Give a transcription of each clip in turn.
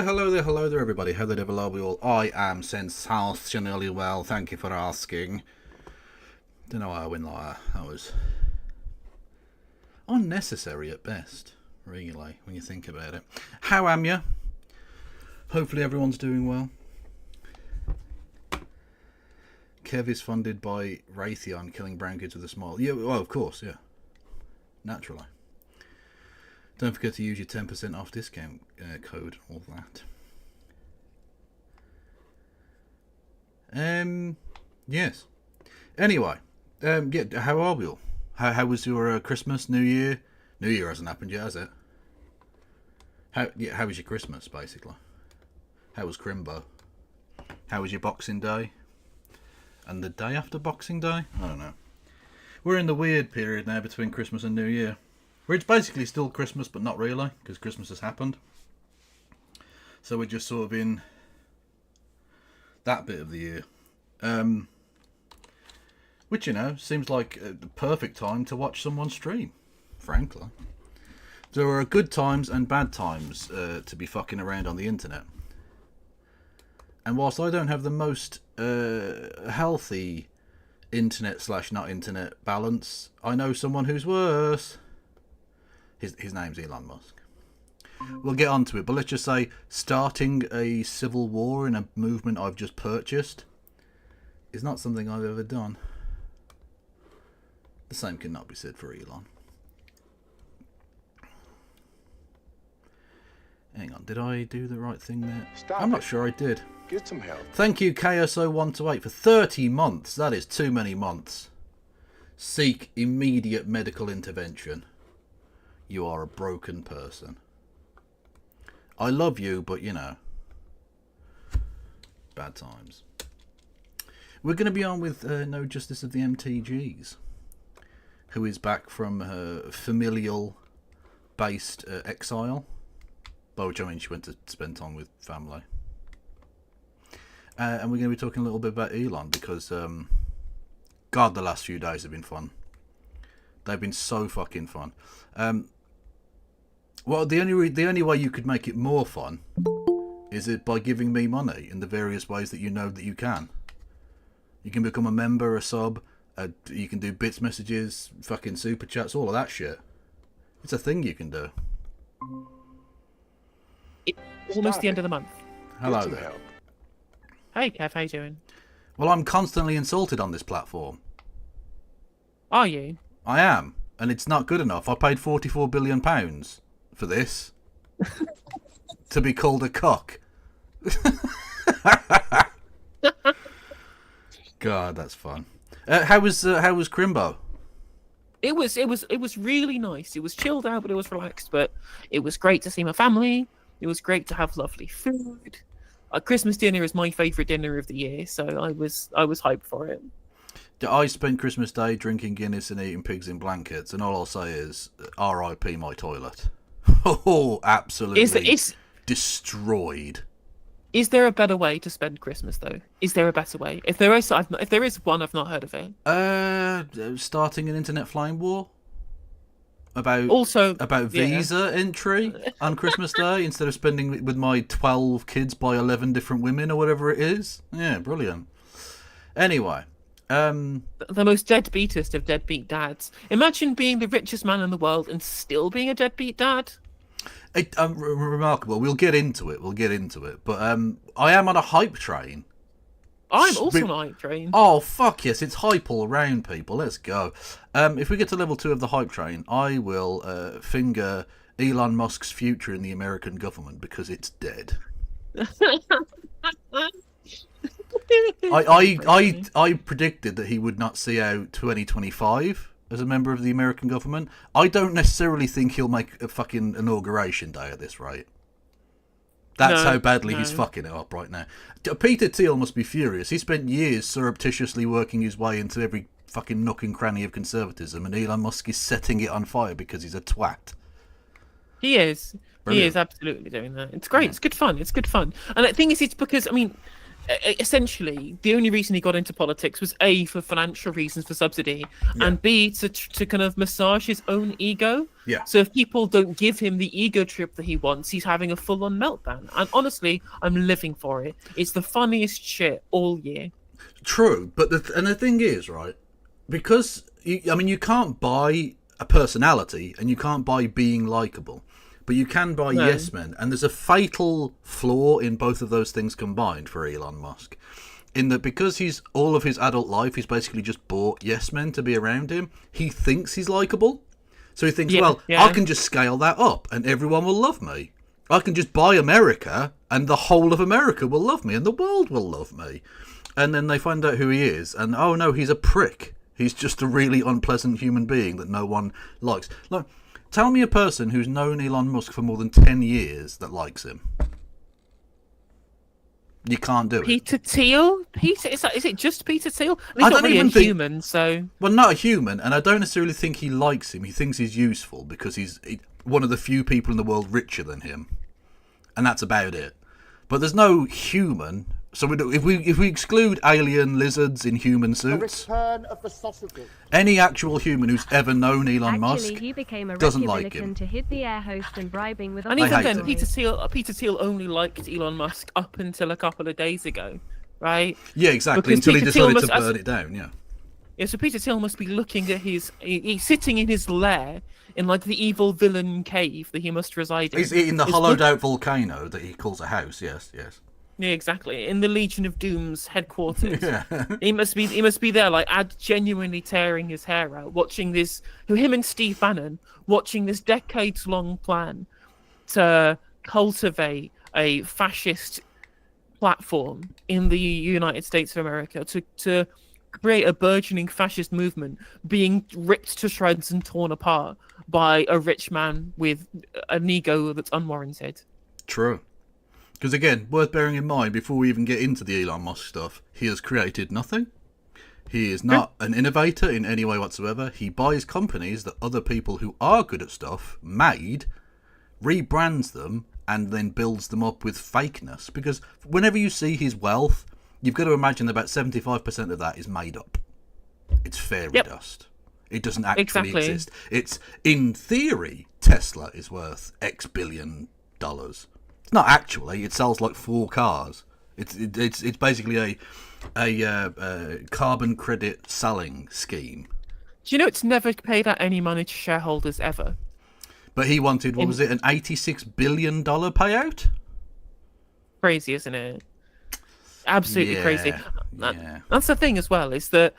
hello there, everybody. How the devil are we all? I am sensationally well. Thank you for asking. Don't know why I went like that. That was unnecessary at best, really, when you think about it. How am you? Hopefully everyone's doing well. Kev is funded by Raytheon killing brown kids with a smile. Yeah, well, of course, yeah. Naturally. Don't forget to use your 10% off discount code, all that. Yes. Anyway, yeah, how are we all? How was your Christmas, New Year? New Year hasn't happened yet, has it? How was your Christmas, basically? How was Crimbo? How was your Boxing Day? And the day after Boxing Day? I don't know. We're in the weird period now between Christmas and New Year, where it's basically still Christmas, but not really, because Christmas has happened. So we're just sort of in that bit of the year. Which, you know, seems like the perfect time to watch someone stream, frankly. There are good times and bad times to be fucking around on the internet. And whilst I don't have the most healthy internet/not internet balance, I know someone who's worse. His name's Elon Musk. We'll get onto it, but let's just say starting a civil war in a movement I've just purchased is not something I've ever done. The same cannot be said for Elon. Hang on, did I do the right thing there? I'm not sure I did. Get some help. Thank you, KSO128, for 30 months. That is too many months. Seek immediate medical intervention. You are a broken person. I love you, but you know, bad times. We're going to be on with No Justice of the MTGs, who is back from her familial-based exile, by which I mean she went to spend time with family. And we're going to be talking a little bit about Elon, because, God, the last few days have been fun. They've been so fucking fun. Well, the only way you could make it more fun is it by giving me money in the various ways that you know that you can. You can become a member, a sub, you can do bits messages, fucking super chats, all of that shit. It's a thing you can do. It's almost the end of the month. Hello there. Help. Hey Kev, how you doing? Well, I'm constantly insulted on this platform. Are you? I am, and it's not good enough. I paid £44 billion for this to be called a cock. God, that's fun. How was Crimbo? It was really nice. It was chilled out, but it was relaxed. But it was great to see my family. It was great to have lovely food. Christmas dinner is my favourite dinner of the year, so I was hyped for it. I spent Christmas Day drinking Guinness and eating pigs in blankets, and all I'll say is R.I.P. my toilet. Oh, absolutely destroyed. Is there a better way to spend Christmas, though? Is there a better way? If there is one, I've not heard of it. Starting an internet flame war about visa entry on Christmas Day instead of spending it with my 12 kids by 11 different women or whatever it is. Yeah, brilliant. Anyway. The most deadbeatest of deadbeat dads. Imagine being the richest man in the world and still being a deadbeat dad. Remarkable. We'll get into it. But I am on a hype train. I'm also on a hype train. Oh, fuck yes. It's hype all around, people. Let's go. If we get to level 2 of the hype train, I will finger Elon Musk's future in the American government because it's dead. I predicted that he would not see out 2025 as a member of the American government. I don't necessarily think he'll make a fucking inauguration day at this rate. That's how badly he's fucking it up right now. Peter Thiel must be furious. He spent years surreptitiously working his way into every fucking nook and cranny of conservatism, and Elon Musk is setting it on fire because he's a twat. He is. Brilliant. He is absolutely doing that. It's great. Yeah. It's good fun. And the thing is, it's because, I mean, essentially, the only reason he got into politics was A, for financial reasons, for subsidy, and B, to kind of massage his own ego. Yeah. So if people don't give him the ego trip that he wants, he's having a full-on meltdown. And honestly, I'm living for it. It's the funniest shit all year. True, but the thing is, right, because, you can't buy a personality and you can't buy being likable, but you can buy yes men, and there's a fatal flaw in both of those things combined for Elon Musk, in that because he's all of his adult life, he's basically just bought yes men to be around him, he thinks he's likable. So he thinks, I can just scale that up and everyone will love me. I can just buy America and the whole of America will love me and the world will love me. And then they find out who he is, and oh no, he's a prick. He's just a really unpleasant human being that no one likes. Look, tell me a person who's known Elon Musk for more than 10 years that likes him. You can't do it. Peter Thiel? Is it just Peter Thiel? He's not really a human, so... Well, not a human, and I don't necessarily think he likes him. He thinks he's useful because he's one of the few people in the world richer than him. And that's about it. But there's no human... So if we exclude alien lizards in human suits, any actual human who's ever known Elon Musk doesn't like him. To hit the air host and bribing with and even then, Peter Thiel only liked Elon Musk up until a couple of days ago, right? Yeah, exactly. Because until Peter he decided Thiel to burn it down. Yeah. Yeah. So Peter Thiel must be looking at he's sitting in his lair in like the evil villain cave that he must reside in. He's in the hollowed out volcano that he calls a house. Yes. Yeah, exactly. In the Legion of Doom's headquarters. Yeah. He must be there, like, genuinely tearing his hair out, watching this, him and Steve Bannon, watching this decades-long plan to cultivate a fascist platform in the United States of America, to create a burgeoning fascist movement being ripped to shreds and torn apart by a rich man with an ego that's unwarranted. True. Because again, worth bearing in mind, before we even get into the Elon Musk stuff, he has created nothing. He is not an innovator in any way whatsoever. He buys companies that other people who are good at stuff made, rebrands them, and then builds them up with fakeness. Because whenever you see his wealth, you've got to imagine about 75% of that is made up. It's fairy dust. It doesn't actually exist. It's, in theory, Tesla is worth X billion dollars. Not actually. It sells like 4 cars. It's basically a carbon credit selling scheme. Do you know it's never paid out any money to shareholders ever? But he wanted, what was it, an $86 billion payout? Crazy, isn't it? Absolutely crazy. That's the thing as well, is that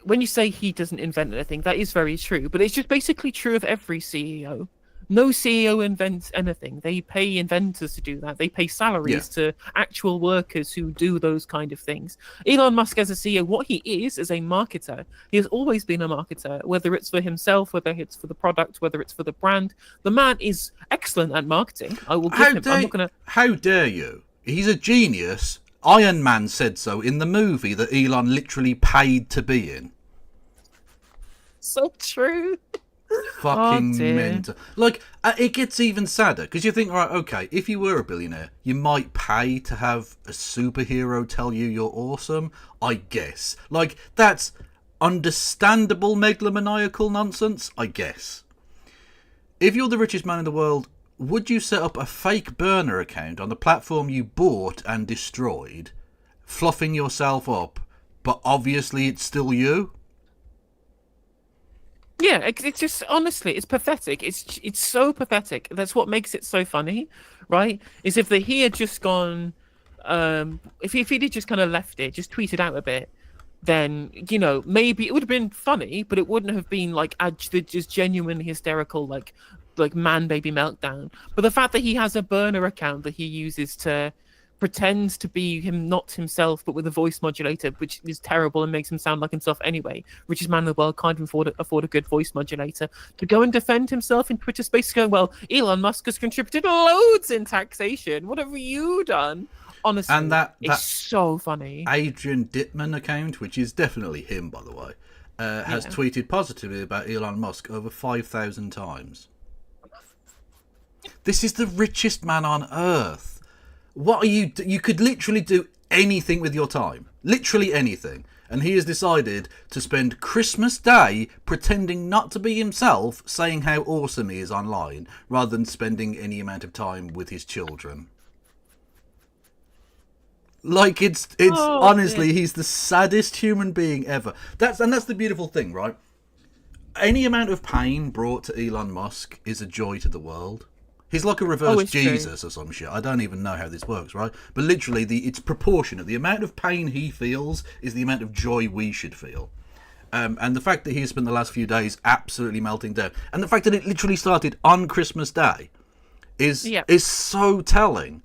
when you say he doesn't invent anything, that is very true. But it's just basically true of every CEO. No CEO invents anything. They pay inventors to do that. They pay salaries to actual workers who do those kind of things. Elon Musk as a CEO, what he is a marketer. He has always been a marketer, whether it's for himself, whether it's for the product, whether it's for the brand. The man is excellent at marketing. I will give him. How dare you? He's a genius. Iron Man said so in the movie that Elon literally paid to be in. So true. Fucking mental. Like, it gets even sadder because you think, right, okay, if you were a billionaire, you might pay to have a superhero tell you you're awesome, I guess. Like, that's understandable megalomaniacal nonsense, I guess. If you're the richest man in the world, would you set up a fake burner account on the platform you bought and destroyed, fluffing yourself up, but obviously it's still you? Yeah, it's just, honestly, it's pathetic. It's so pathetic. That's what makes it so funny, right? Is if he had just gone, if he'd just kind of left it, just tweeted out a bit, then, you know, maybe it would have been funny, but it wouldn't have been like just genuinely hysterical, like man baby meltdown. But the fact that he has a burner account that he uses to pretends to be him, not himself, but with a voice modulator, which is terrible and makes him sound like himself anyway. Richest man in the world can't even afford a good voice modulator. To go and defend himself in Twitter space, going, well, Elon Musk has contributed loads in taxation. What have you done? Honestly, and it's so funny. Adrian Dittman account, which is definitely him, by the way, has tweeted positively about Elon Musk over 5,000 times. This is the richest man on earth. What are you? You could literally do anything with your time. Literally anything. And he has decided to spend Christmas Day pretending not to be himself, saying how awesome he is online, rather than spending any amount of time with his children. Like, it's honestly, he's the saddest human being ever. That's the beautiful thing, right? Any amount of pain brought to Elon Musk is a joy to the world. He's like a reverse Jesus or some shit. I don't even know how this works, right? But literally, it's proportionate. The amount of pain he feels is the amount of joy we should feel. And the fact that he has spent the last few days absolutely melting down, and the fact that it literally started on Christmas Day, is so telling.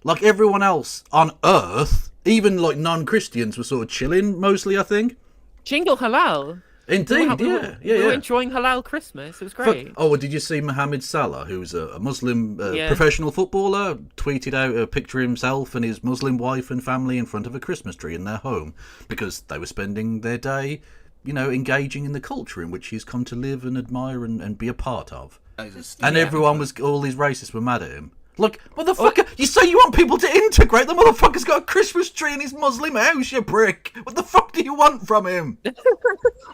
Like, everyone else on Earth, even like non-Christians, were sort of chilling mostly, I think. Jingle halal. Indeed, we were enjoying halal Christmas. It was great. Did you see Mohamed Salah, who's a Muslim professional footballer, tweeted out a picture of himself and his Muslim wife and family in front of a Christmas tree in their home because they were spending their day, engaging in the culture in which he's come to live and admire and be a part of. And everyone all these racists were mad at him. Like, motherfucker, you say you want people to integrate, the motherfucker's got a Christmas tree in his Muslim house, you prick. What the fuck do you want from him?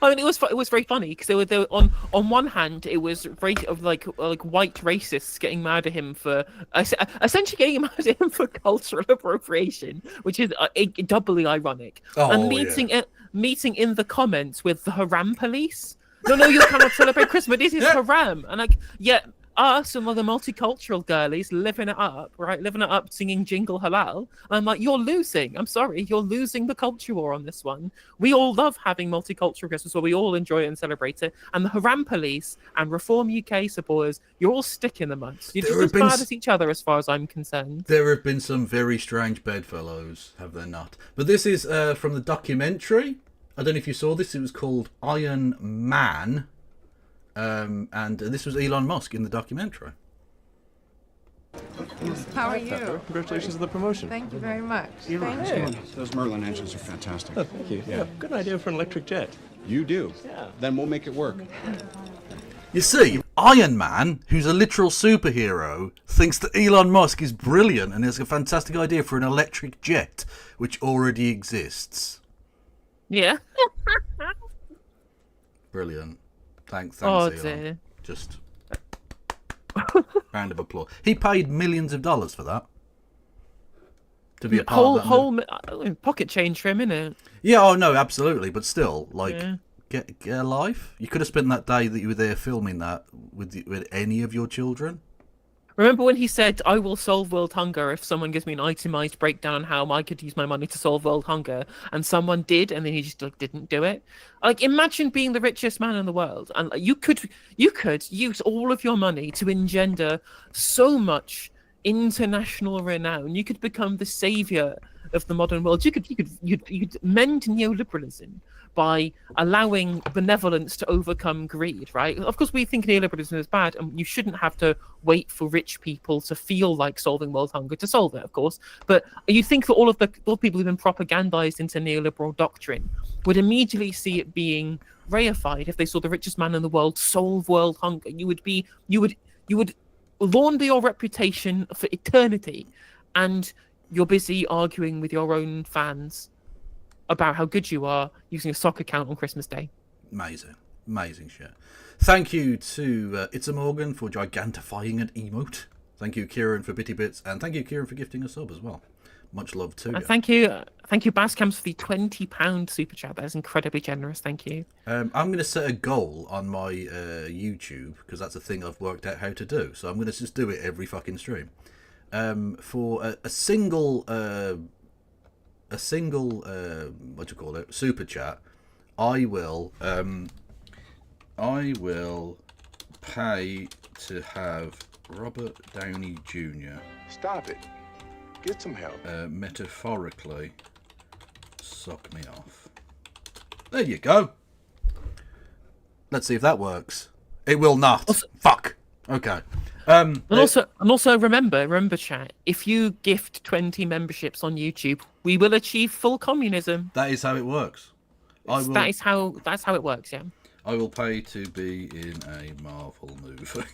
I mean, it was very funny because they were on one hand it was like white racists getting mad at him for essentially getting mad at him for cultural appropriation, which is doubly ironic. And meeting in the comments with the haram police. No, you cannot celebrate Christmas. This is haram, and us and other multicultural girlies living it up, singing Jingle Halal. And I'm like, you're losing. I'm sorry, you're losing the culture war on this one. We all love having multicultural Christmas where we all enjoy it and celebrate it. And the Haram Police and Reform UK supporters, you're all stick in the mud. You're just as bad as each other as far as I'm concerned. There have been some very strange bedfellows, have there not? But this is from the documentary. I don't know if you saw this. It was called Iron Man. And this was Elon Musk in the documentary. How are you? Congratulations on the promotion. Thank you very much. Hey. Those Merlin engines are fantastic. Oh, thank you. Yeah, good idea for an electric jet. You do? Yeah. Then we'll make it work. You see, Iron Man, who's a literal superhero, thinks that Elon Musk is brilliant and has a fantastic idea for an electric jet, which already exists. Yeah. Brilliant. Thanks, oh, Elon. dear. Just round of applause. He paid millions of dollars for that. To be a part of that. Pocket change for him, innit? Yeah, oh no, absolutely. But still, get a life. You could have spent that day that you were there filming that with any of your children. Remember when he said, I will solve world hunger if someone gives me an itemized breakdown on how I could use my money to solve world hunger, and someone did, and then he just didn't do it? Like, imagine being the richest man in the world, and you could use all of your money to engender so much international renown. You could become the savior of the modern world. You'd mend neoliberalism by allowing benevolence to overcome greed, right? Of course, we think neoliberalism is bad, and you shouldn't have to wait for rich people to feel like solving world hunger to solve it, of course. But you think that all the people who've been propagandized into neoliberal doctrine would immediately see it being reified if they saw the richest man in the world solve world hunger. You would launder your reputation for eternity, and you're busy arguing with your own fans about how good you are using a soccer account on Christmas Day. Amazing shit. Thank you to It's a Morgan for gigantifying an emote. Thank you, Kieran, for Bitty Bits, and thank you, Kieran, for gifting a sub as well. Much love to you. Thank you, Bascams, for the £20 super chat. That is incredibly generous. Thank you. I'm going to set a goal on my YouTube, because that's a thing I've worked out how to do. So I'm going to just do it every fucking stream. For a single super chat, I will pay to have Robert Downey Jr. Stop it. Get some help. Metaphorically suck me off. There you go. Let's see if that works. It will not. Fuck. Okay. And also remember, chat. If you gift 20 memberships on YouTube, we will achieve full communism. That is how it works. That's how it works. Yeah. I will pay to be in a Marvel movie.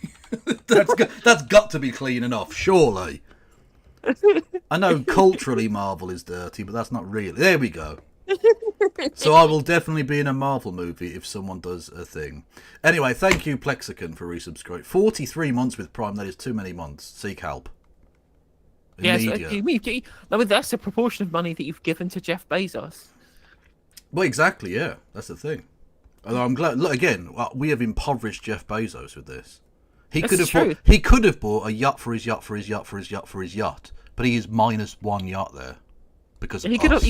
That's got to be clean enough, surely. I know culturally Marvel is dirty, but that's not really. There we go. So I will definitely be in a Marvel movie if someone does a thing. Anyway, thank you, Plexicon, for resubscribing. 43 months with Prime, that is too many months. Seek help. Yes, Immediate. that's a proportion of money that you've given to Jeff Bezos. Well, exactly, yeah. That's the thing. Although I'm glad. Look, again, we have impoverished Jeff Bezos with this. He could have bought a yacht for his yacht, but he is minus one yacht there because of us.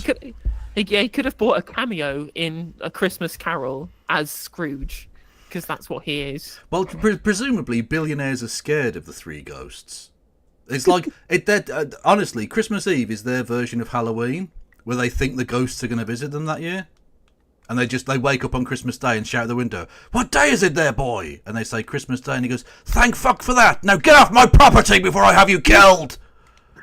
He could have bought a cameo in A Christmas Carol as Scrooge, because that's what he is. Well, presumably billionaires are scared of the three ghosts. It's like honestly, Christmas Eve is their version of Halloween, where they think the ghosts are going to visit them that year. And they wake up on Christmas Day and shout out the window, "What day is it there, boy?" And they say Christmas Day, and he goes, "Thank fuck for that. Now get off my property before I have you killed."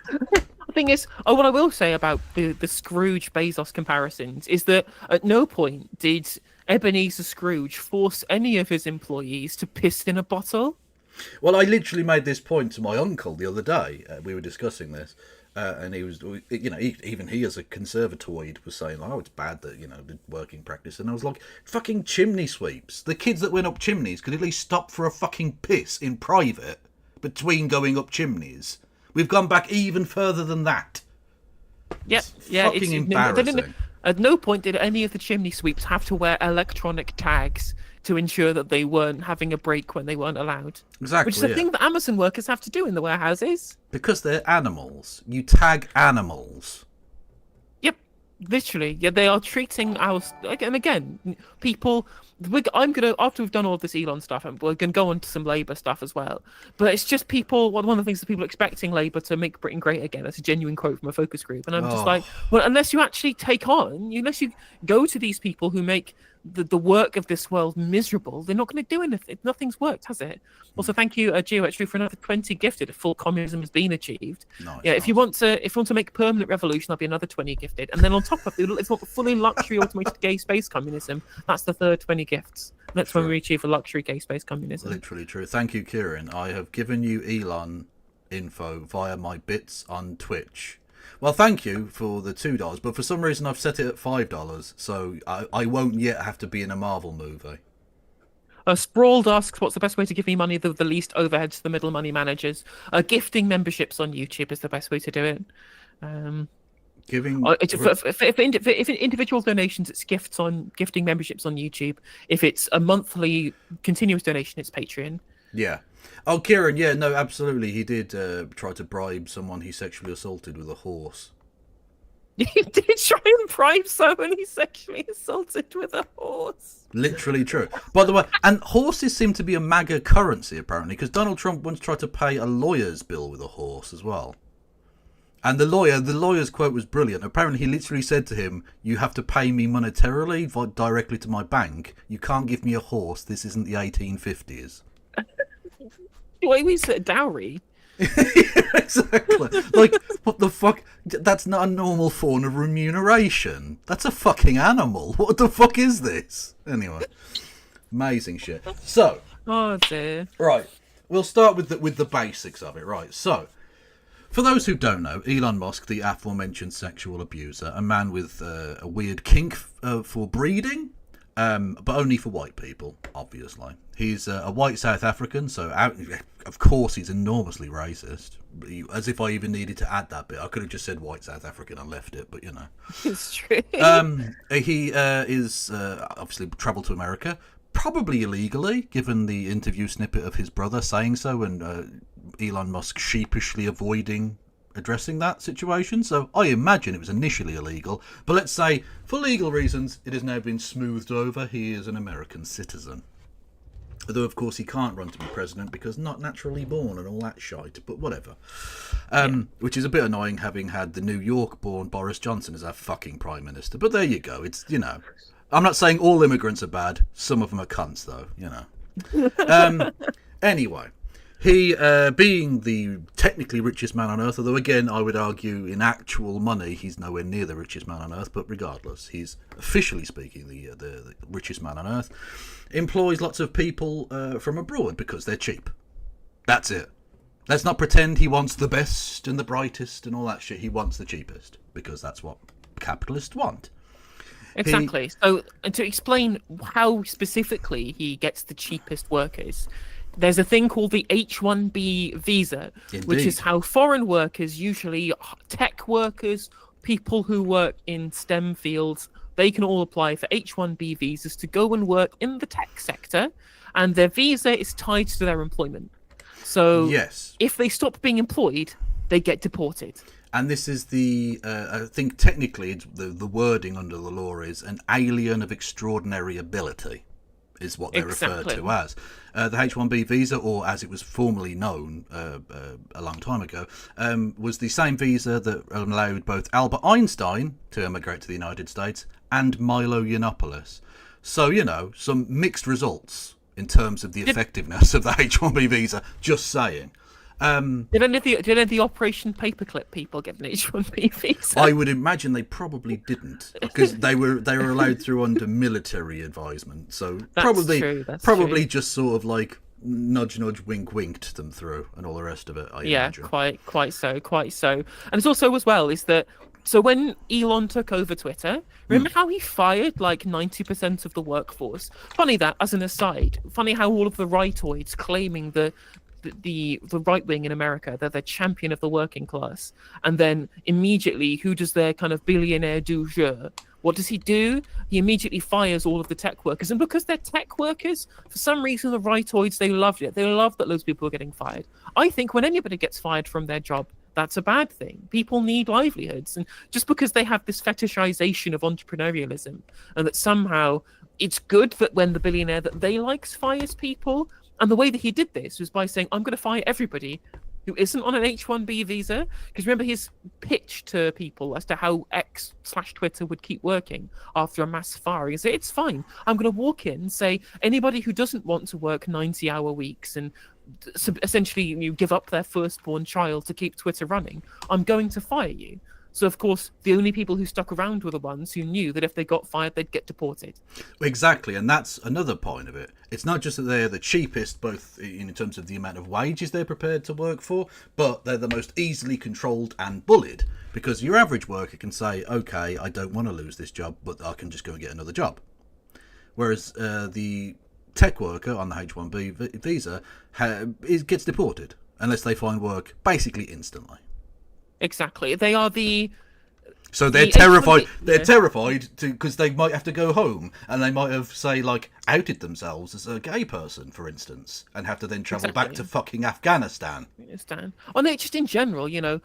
The thing is, what I will say about the Scrooge Bezos comparisons is that at no point did Ebenezer Scrooge force any of his employees to piss in a bottle. Well, I literally made this point to my uncle the other day. We were discussing this. And he was, even he as a conservatoid was saying, "Oh, it's bad that the working practice." And I was like, "Fucking chimney sweeps! The kids that went up chimneys could at least stop for a fucking piss in private between going up chimneys. We've gone back even further than that." Yeah, Fucking embarrassing. At no point did any of the chimney sweeps have to wear electronic tags to ensure that they weren't having a break when they weren't allowed. Exactly. Which is the thing that Amazon workers have to do in the warehouses. Because they're animals. You tag animals. Yep, literally. Yeah, they are treating our... And again, people... After we've done all of this Elon stuff, and we're going to go on to some Labour stuff as well. But it's just people... One of the things that people are expecting Labour to make Britain great again. That's a genuine quote from a focus group. And I'm just like, well, unless you actually unless you go to these people who make the work of this world miserable, they're not going to do anything. Nothing's worked, has it? Also, thank you, GeoX, for another 20 gifted. Full communism has been achieved. Nice, yeah, if you want to make permanent revolution, there'll be another 20 gifted. And then on top of it, it's not fully luxury automated gay space communism. That's the third 20 gifts. That's when we achieve a luxury gay space communism. Literally true. Thank you, Kieran. I have given you Elon info via my bits on Twitch. Well, thank you for the $2, but for some reason I've set it at $5, so I won't yet have to be in a Marvel movie. Sprawled asks, what's the best way to give me money the least overhead to the middle money managers? Gifting memberships on YouTube is the best way to do it. For individual donations, it's gifting memberships on YouTube. If it's a monthly continuous donation, it's Patreon. Yeah. Oh, Kieran, yeah, no, absolutely. He did try to bribe someone he sexually assaulted with a horse. He did try and bribe someone he sexually assaulted with a horse. Literally true. By the way, and horses seem to be a MAGA currency, apparently, because Donald Trump once tried to pay a lawyer's bill with a horse as well. And the lawyer's quote was brilliant. Apparently, he literally said to him, "You have to pay me monetarily directly to my bank. You can't give me a horse. This isn't the 1850s. What means that dowry? Exactly. Like, what the fuck? That's not a normal form of remuneration. That's a fucking animal. What the fuck is this? Anyway, amazing shit. So, oh dear. Right, we'll start with the basics of it. Right, so for those who don't know, Elon Musk, the aforementioned sexual abuser, a man with a weird kink for breeding. But only for white people, obviously. He's a white South African, so of course he's enormously racist. As if I even needed to add that bit. I could have just said white South African and left it, but you know. It's true. He is obviously travelled to America, probably illegally, given the interview snippet of his brother saying so, and Elon Musk sheepishly avoiding addressing that situation. So I imagine it was initially illegal, but let's say for legal reasons it has now been smoothed over. He is an American citizen, although of course he can't run to be president because not naturally born and all that shite, but whatever. Which is a bit annoying, having had the New York born Boris Johnson as our fucking prime minister, but there you go. It's, you know, I'm not saying all immigrants are bad, some of them are cunts though, you know. Anyway, he, being the technically richest man on earth, although again I would argue in actual money he's nowhere near the richest man on earth, but regardless, he's officially speaking the richest man on earth, employs lots of people from abroad because they're cheap. That's it. Let's not pretend he wants the best and the brightest and all that shit. He wants the cheapest because that's what capitalists want. Exactly. So, and to explain how specifically he gets the cheapest workers, there's a thing called the H-1B visa, which is how foreign workers, usually tech workers, people who work in STEM fields, they can all apply for H-1B visas to go and work in the tech sector, and their visa is tied to their employment. So yes, if they stop being employed, they get deported. And this is the, I think technically the wording under the law is an alien of extraordinary ability, is what they're referred to as. The H-1B visa, or as it was formerly known a long time ago, was the same visa that allowed both Albert Einstein to emigrate to the United States and Milo Yiannopoulos. So, you know, some mixed results in terms of the effectiveness of the H-1B visa, just saying. Did any of the Operation Paperclip people get an H-1B visa? I would imagine they probably didn't, because they were allowed through under military advisement. So That's probably true. just sort of like nudge, wink, winked them through, and all the rest of it. I imagine. quite so. And it's also as well is that. So when Elon took over Twitter, remember how he fired like 90% of the workforce? Funny that, as an aside, funny how all of the rightoids claiming the right wing in America, they're the champion of the working class, and then immediately, who does their kind of billionaire du jour? What does he do? He immediately fires all of the tech workers, and because they're tech workers, for some reason the rightoids, they loved it. They love that loads of people are getting fired. I think when anybody gets fired from their job, that's a bad thing. People need livelihoods, and just because they have this fetishization of entrepreneurialism, and that somehow it's good that when the billionaire that they likes fires people, and the way that he did this was by saying, I'm going to fire everybody who isn't on an H-1B visa. Because remember his pitch to people as to how X/Twitter would keep working after a mass firing. He said, it's fine. I'm going to walk in and say, anybody who doesn't want to work 90-hour weeks and essentially you give up their firstborn child to keep Twitter running, I'm going to fire you. So, of course, the only people who stuck around were the ones who knew that if they got fired, they'd get deported. Exactly, and that's another point of it. It's not just that they're the cheapest, both in terms of the amount of wages they're prepared to work for, but they're the most easily controlled and bullied. Because your average worker can say, okay, I don't want to lose this job, but I can just go and get another job. Whereas the tech worker on the H-1B visa gets deported unless they find work basically instantly. Exactly. They are so they're terrified. They're terrified because they might have to go home, and they might have, say, like outed themselves as a gay person, for instance, and have to then travel back to fucking Afghanistan. Oh no, just in general, you know,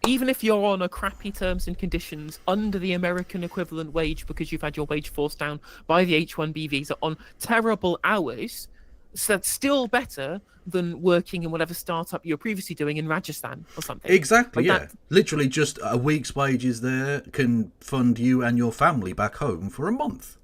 even if you're on a crappy terms and conditions under the American equivalent wage because you've had your wage forced down by the H-1B visa on terrible hours, so that's still better than working in whatever startup you were previously doing in Rajasthan or something. Exactly, like yeah. Literally just a week's wages there can fund you and your family back home for a month.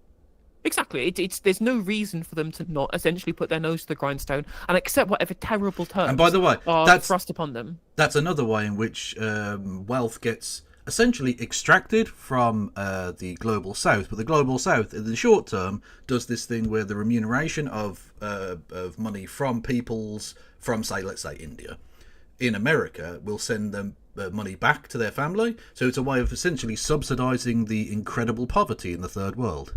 Exactly. There's no reason for them to not essentially put their nose to the grindstone and accept whatever terrible terms and by the way, are thrust upon them. That's another way in which wealth gets essentially extracted from the global south, but the global south in the short term does this thing where the remuneration of money from say let's say India in America will send them money back to their family, so it's a way of essentially subsidizing the incredible poverty in the third world.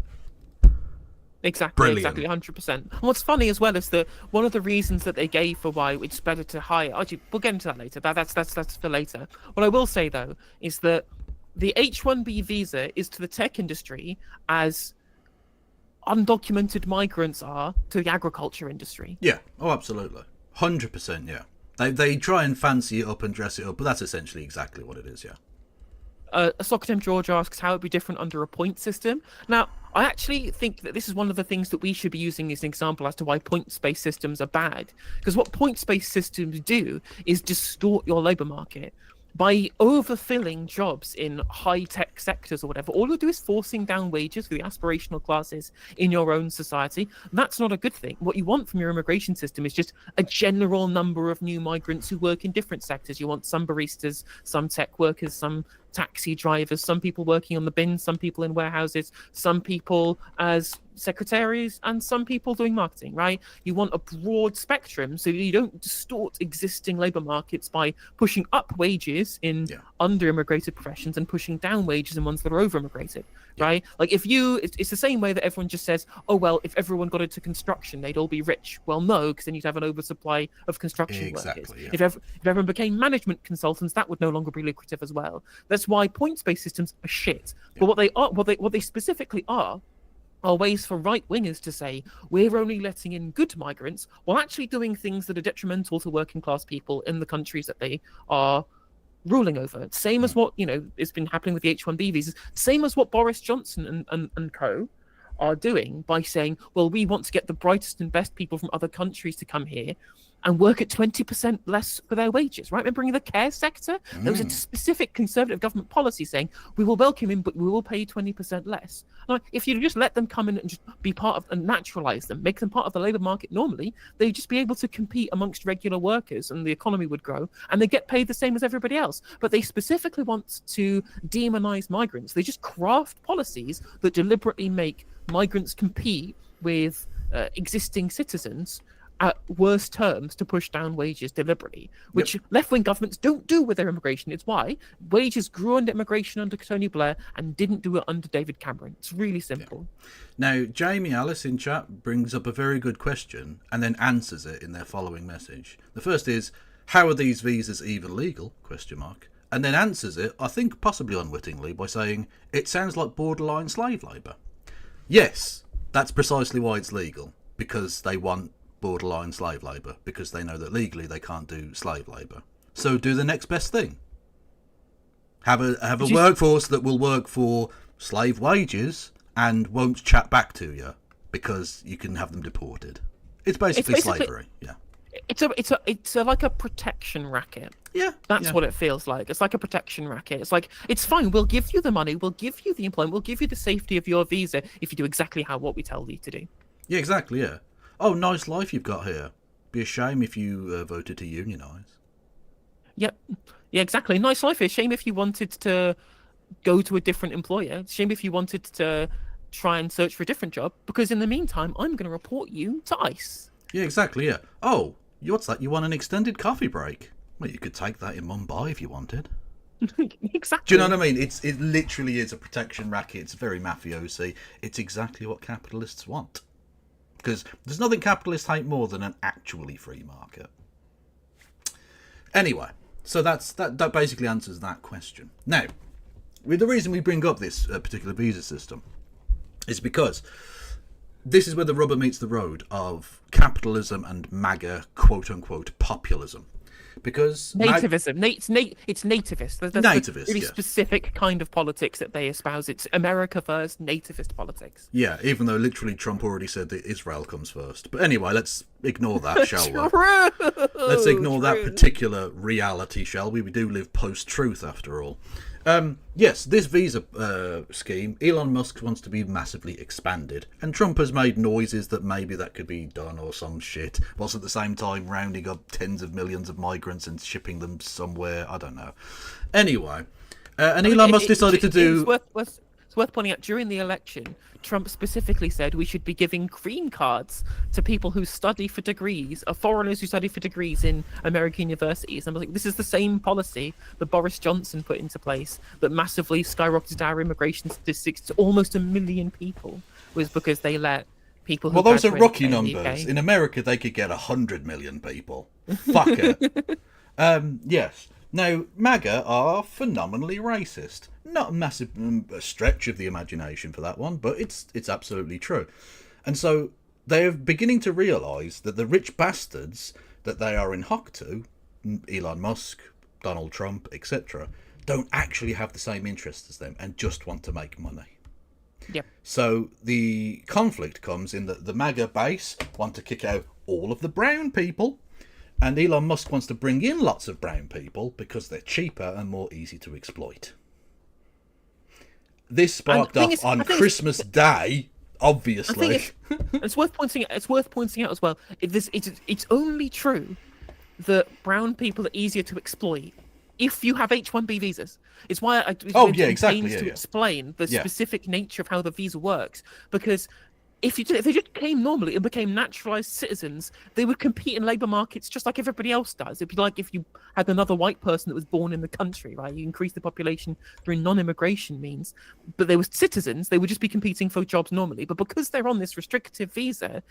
Exactly, Brilliant. Exactly, 100%. And what's funny as well is that one of the reasons that they gave for why it's better to hire... Actually, we'll get into that later. That's for later. What I will say, though, is that the H-1B visa is to the tech industry as undocumented migrants are to the agriculture industry. Yeah, oh, absolutely. 100%, yeah. They try and fancy it up and dress it up, but that's essentially exactly what it is, yeah. Socratem George asks how it would be different under a point system. Now, I actually think that this is one of the things that we should be using as an example as to why points-based systems are bad. Because what points-based systems do is distort your labour market. By overfilling jobs in high-tech sectors or whatever, all you do is forcing down wages for the aspirational classes in your own society. That's not a good thing. What you want from your immigration system is just a general number of new migrants who work in different sectors. You want some baristas, some tech workers, some taxi drivers, some people working on the bins, some people in warehouses, some people as secretaries, and some people doing marketing, right? You want a broad spectrum so you don't distort existing labor markets by pushing up wages in under-immigrated professions and pushing down wages in ones that are over-immigrated, right? Like it's the same way that everyone just says, oh, well, if everyone got into construction, they'd all be rich. Well, no, because then you'd have an oversupply of construction workers. Yeah. If everyone became management consultants, that would no longer be lucrative as well. That's why points-based systems are shit. But what they specifically are ways for right-wingers to say we're only letting in good migrants while actually doing things that are detrimental to working class people in the countries that they are ruling over. Same as what, has been happening with the H-1B visas, same as what Boris Johnson and co are doing by saying, well, we want to get the brightest and best people from other countries to come here and work at 20% less for their wages, right? Remember in the care sector? There was a specific conservative government policy saying, we will welcome in, but we will pay 20% less. Like, if you just let them come in and just be part of and naturalize them, make them part of the labor market normally, they'd just be able to compete amongst regular workers and the economy would grow and they get paid the same as everybody else. But they specifically want to demonize migrants. They just craft policies that deliberately make migrants compete with existing citizens at worse terms to push down wages deliberately, which left-wing governments don't do with their immigration. It's why wages grew under immigration under Tony Blair and didn't do it under David Cameron. It's really simple. Now, Jamie Alice in chat brings up a very good question and then answers it in their following message. The first is, how are these visas even legal? ? And then answers it, I think possibly unwittingly, by saying, it sounds like borderline slave labour. Yes, that's precisely why it's legal, because they want borderline slave labour, because they know that legally they can't do slave labour. So do the next best thing. Have a workforce that will work for slave wages and won't chat back to you because you can have them deported. It's basically slavery. Yeah. It's like a protection racket. Yeah. That's what it feels like. It's like a protection racket. It's like, it's fine. We'll give you the money. We'll give you the employment. We'll give you the safety of your visa if you do exactly what we tell you to do. Yeah, exactly. Yeah. Oh, nice life you've got here. Be a shame if you voted to unionise. Yep. Yeah, exactly. Nice life here. Shame if you wanted to go to a different employer. Shame if you wanted to try and search for a different job, because in the meantime, I'm going to report you to ICE. Yeah, exactly. Yeah. Oh, what's that? You want an extended coffee break? Well, you could take that in Mumbai if you wanted. Exactly. Do you know what I mean? It literally is a protection racket. It's very mafiosi. It's exactly what capitalists want. Because there's nothing capitalists hate more than an actually free market. Anyway, so that basically answers that question. Now, the reason we bring up this particular visa system is because this is where the rubber meets the road of capitalism and MAGA, quote-unquote, populism. Because nativism, it's nativist. That's nativist, a really specific kind of politics that they espouse. It's America first, nativist politics. Yeah, even though literally Trump already said that Israel comes first. But anyway, let's ignore that, shall we? Let's ignore that particular reality, shall we? We do live post-truth, after all. Yes, this visa scheme, Elon Musk wants to be massively expanded, and Trump has made noises that maybe that could be done or some shit, whilst at the same time rounding up tens of millions of migrants and shipping them somewhere, I don't know. Anyway, and Elon Musk decided to do... It's worth pointing out, during the election, Trump specifically said we should be giving green cards to people who study for degrees, foreigners who study for degrees in American universities. And I was like, this is the same policy that Boris Johnson put into place that massively skyrocketed our immigration statistics to almost 1 million people, was because they let people who... Well, those are rocky in numbers. In America, they could get 100 million people. Fuck it. Yes. Now, MAGA are phenomenally racist. Not a massive stretch of the imagination for that one, but it's absolutely true. And so they are beginning to realise that the rich bastards that they are in hock to, Elon Musk, Donald Trump, etc., don't actually have the same interests as them and just want to make money. Yep. So the conflict comes in that the MAGA base want to kick out all of the brown people, and Elon Musk wants to bring in lots of brown people because they're cheaper and more easy to exploit. This sparked off on Christmas Day, obviously. It's worth pointing out as well. It's only true that brown people are easier to exploit if you have H-1B visas. It's why I Oh, went yeah, in exactly, pains yeah, to yeah. explain the Yeah. specific nature of how the visa works. Because if they just came normally and became naturalized citizens, they would compete in labor markets just like everybody else does. It'd be like if you had another white person that was born in the country, right? You increase the population through non-immigration means, but they were citizens. They would just be competing for jobs normally. But because they're on this restrictive visa,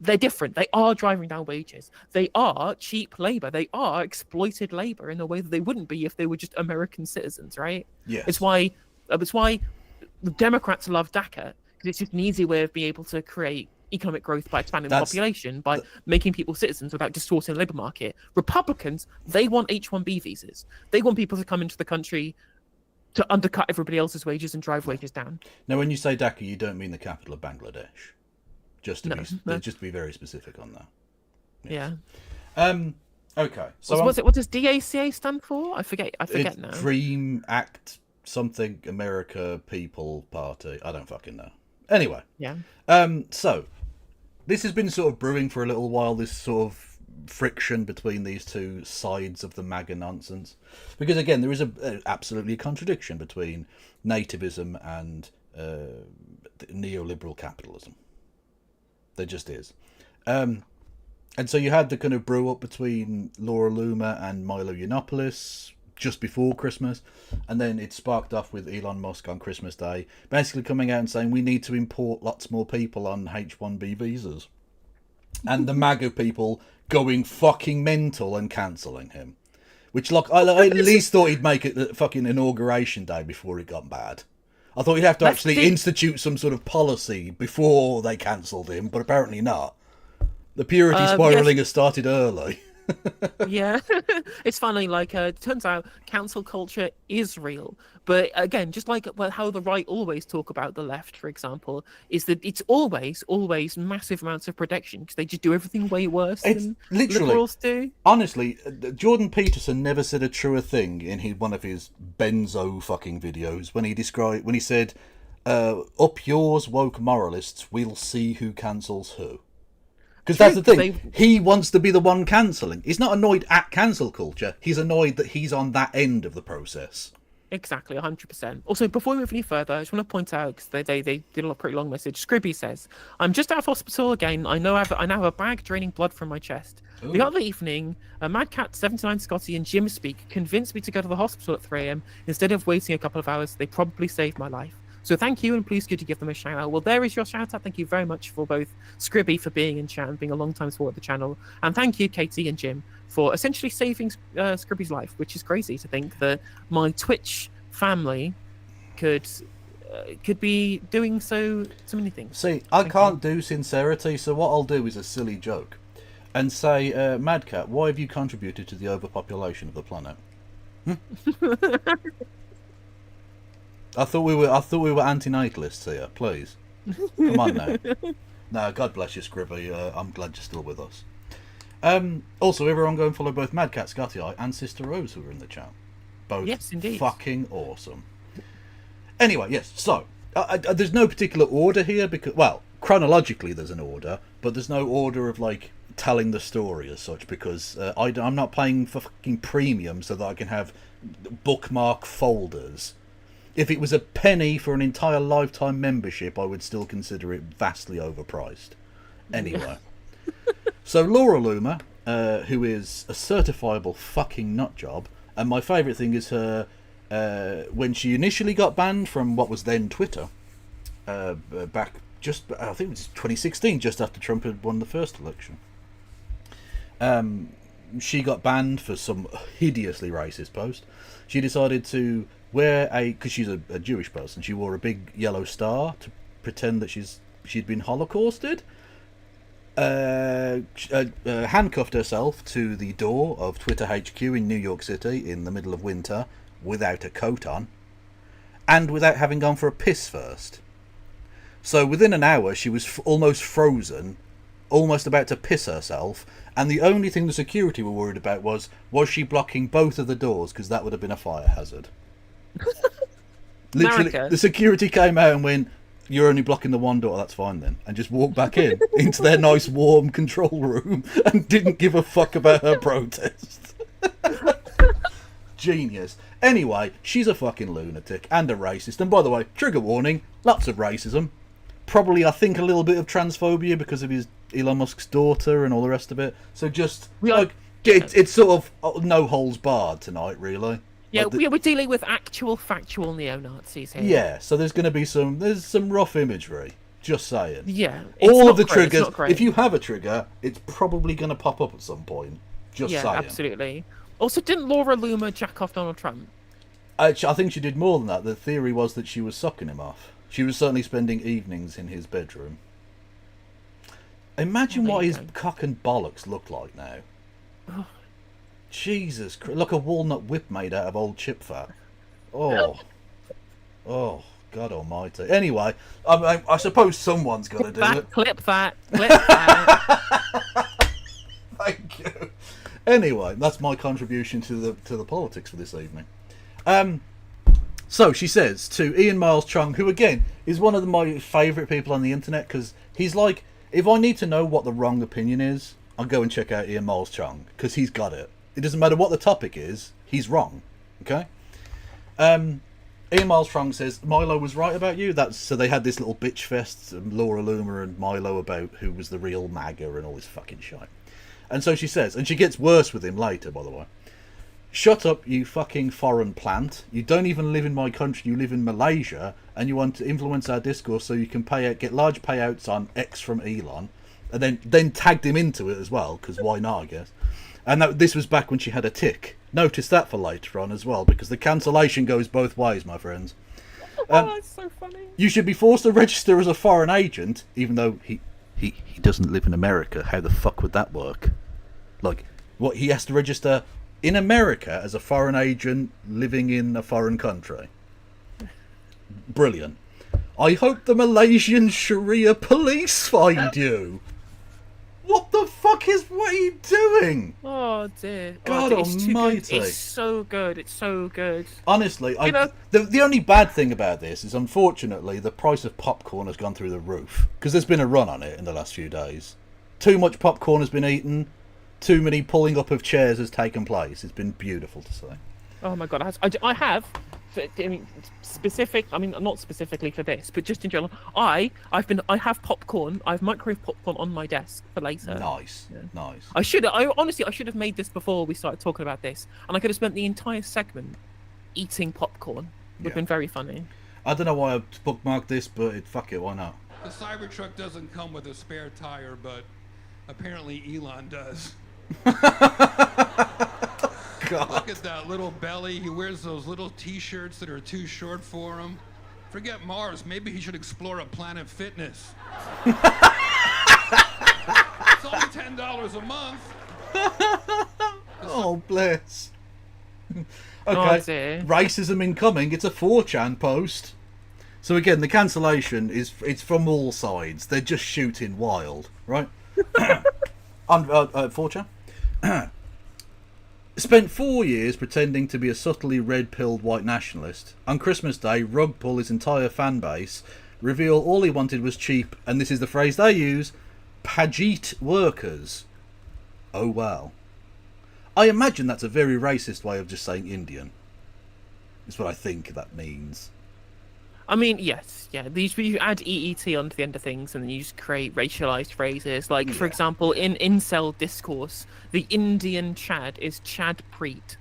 they're different. They are driving down wages. They are cheap labor. They are exploited labor in a way that they wouldn't be if they were just American citizens, right? Yes. It's why the Democrats love DACA, because it's just an easy way of being able to create economic growth by expanding the population, by making people citizens without distorting the labor market. Republicans, they want H-1B visas. They want people to come into the country to undercut everybody else's wages and drive wages down. Now, when you say Dhaka, you don't mean the capital of Bangladesh. Just to No. just to be very specific on that. Yeah. Okay. So what does DACA stand for? I forget It's now. Dream Act something America People Party. I don't fucking know. Anyway. Yeah. So this has been sort of brewing for a little while, this sort of friction between these two sides of the MAGA nonsense. Because again, there is absolutely a contradiction between nativism and neoliberal capitalism. There just is. And so you had the kind of brew up between Laura Loomer and Milo Yiannopoulos just before Christmas, and then it sparked off with Elon Musk on Christmas Day, basically coming out and saying we need to import lots more people on H-1B visas. And the MAGA people going fucking mental and cancelling him. Which, like, I at least thought he'd make it the fucking inauguration day before it got bad. I thought he'd have to actually institute some sort of policy before they cancelled him, but apparently not. The purity spiralling has started early. Yeah, it's funny. Like, turns out cancel culture is real. But again, just like how the right always talk about the left, for example, is that it's always massive amounts of protection because they just do everything way worse than liberals do. Honestly, Jordan Peterson never said a truer thing in one of his benzo fucking videos when he said, "Up yours, woke moralists. We'll see who cancels who." Because that's the thing. He wants to be the one cancelling. He's not annoyed at cancel culture. He's annoyed that he's on that end of the process. Exactly, 100%. Also, before we move any further, I just want to point out, because they did a pretty long message. Scribby says, I'm just out of hospital again. I now have a bag draining blood from my chest. Ooh. The other evening, Mad Cat, 79 Scotty, and Jim Speak convinced me to go to the hospital at 3 a.m. Instead of waiting a couple of hours. They probably saved my life. So thank you, and please could you give them a shout out. Well, there is your shout out. Thank you very much for both Scribby for being in chat and being a long time supporter of the channel. And thank you, Katie and Jim, for essentially saving Scribby's life, which is crazy to think that my Twitch family could be doing so many things. See, I can't do sincerity, so what I'll do is a silly joke and say, Mad Cat, why have you contributed to the overpopulation of the planet? I thought we were antinatalists here. Please, come on now. No, God bless you, Scribby. I'm glad you're still with us. Also, everyone go and follow both Mad Cat, Scotty Eye, and Sister Rose, who are in the chat. Both, yes, indeed, fucking awesome. Anyway, yes. So there's no particular order here because, well, chronologically there's an order, but there's no order of like telling the story as such because I'm not paying for fucking premium so that I can have bookmark folders. If it was a penny for an entire lifetime membership, I would still consider it vastly overpriced. Anyway. So Laura Loomer, who is a certifiable fucking nutjob, and my favourite thing is her, when she initially got banned from what was then Twitter, back just, I think it was 2016, just after Trump had won the first election. She got banned for some hideously racist post. She decided to wear because she's a Jewish person, she wore a big yellow star to pretend that she'd been Holocausted. Handcuffed herself to the door of Twitter HQ in New York City in the middle of winter without a coat on and without having gone for a piss first. So within an hour she was almost frozen, almost about to piss herself, and the only thing the security were worried about was she blocking both of the doors, because that would have been a fire hazard. Literally, America. The security came out and went, "You're only blocking the one door, that's fine then," and just walked back in into their nice warm control room and didn't give a fuck about her protest. Genius. Anyway, she's a fucking lunatic and a racist. And by the way, trigger warning, lots of racism. Probably, I think, a little bit of transphobia because of his Elon Musk's daughter and all the rest of it. So just, it's sort of no holes barred tonight, really. Yeah, Like we're dealing with actual factual neo-Nazis here. Yeah, so there's going to be some rough imagery. Just saying. Yeah. All of the triggers, if you have a trigger, it's probably going to pop up at some point. Just saying. Yeah, absolutely. Also, didn't Laura Loomer jack off Donald Trump? Actually, I think she did more than that. The theory was that she was sucking him off. She was certainly spending evenings in his bedroom. Imagine what his cock and bollocks look like now. Oh. Jesus Christ. Like a walnut whip made out of old chip fat. Oh. Oh, God almighty. Anyway, I suppose someone's got to do it. Clip that. Thank you. Anyway, that's my contribution to the politics for this evening. So she says to Ian Miles Chung, who again is one of my favourite people on the internet, because he's like, if I need to know what the wrong opinion is, I'll go and check out Ian Miles Chung, because he's got it. It doesn't matter what the topic is, he's wrong. Okay? Ian Miles Chung says, Milo was right about you. So they had this little bitch fest, Laura Loomer and Milo, about who was the real MAGA and all this fucking shit. And so she says, and she gets worse with him later, by the way. Shut up, you fucking foreign plant. You don't even live in my country, you live in Malaysia, and you want to influence our discourse so you can get large payouts on X from Elon, and then tagged him into it as well, because why not, I guess. And this was back when she had a tick. Notice that for later on as well, because the cancellation goes both ways, my friends. It's so funny. You should be forced to register as a foreign agent, even though he doesn't live in America. How the fuck would that work? Like, what, he has to register in America as a foreign agent living in a foreign country? Brilliant. I hope the Malaysian Sharia police find you. What the fuck what are you doing? Oh dear. God almighty. It's so good. It's so good. Honestly, the only bad thing about this is, unfortunately, the price of popcorn has gone through the roof, because there's been a run on it in the last few days. Too much popcorn has been eaten. Too many pulling up of chairs has taken place. It's been beautiful to see. Oh my god, I have. I mean, not specifically for this, but just in general, I have popcorn. I have microwave popcorn on my desk for later. Nice, yeah. Nice. Honestly, I should have made this before we started talking about this, and I could have spent the entire segment eating popcorn. Would have been very funny. I don't know why I bookmarked this, but fuck it, why not? The Cybertruck doesn't come with a spare tire, but apparently Elon does. God. Look at that little belly. He wears those little t-shirts that are too short for him. Forget Mars. Maybe he should explore a Planet Fitness. It's only $10 a month. Oh, bless. Okay, dear. Racism incoming. It's a 4chan post. So again, the cancellation it's from all sides. They're just shooting wild, right? On 4chan. Spent 4 years pretending to be a subtly red-pilled white nationalist. On Christmas Day, rug pull his entire fan base, reveal all he wanted was cheap, and this is the phrase they use, Pajit workers. Oh wow. I imagine that's a very racist way of just saying Indian. Is what I think that means. I mean, yes, yeah. You add EET onto the end of things, and then you just create racialized phrases. Like, for example, in incel discourse, the Indian Chad is Chad Preet.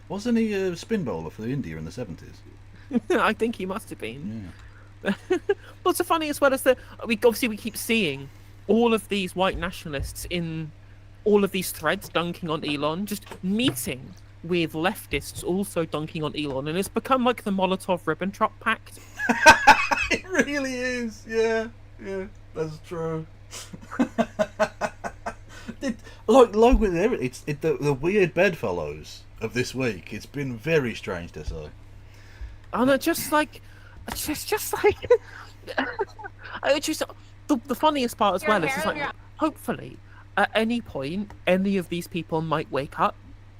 Wasn't he a spin bowler for India in the 70s? I think he must have been. Yeah. What's so funny as well is that we keep seeing all of these white nationalists in all of these threads dunking on Elon, just meeting with leftists also dunking on Elon, and it's become like the Molotov-Ribbentrop Pact. It really is, yeah, that's true. Like with everything, the weird bedfellows of this week. It's been very strange to see. And the funniest part as well is like, hopefully, at any point, any of these people might wake up.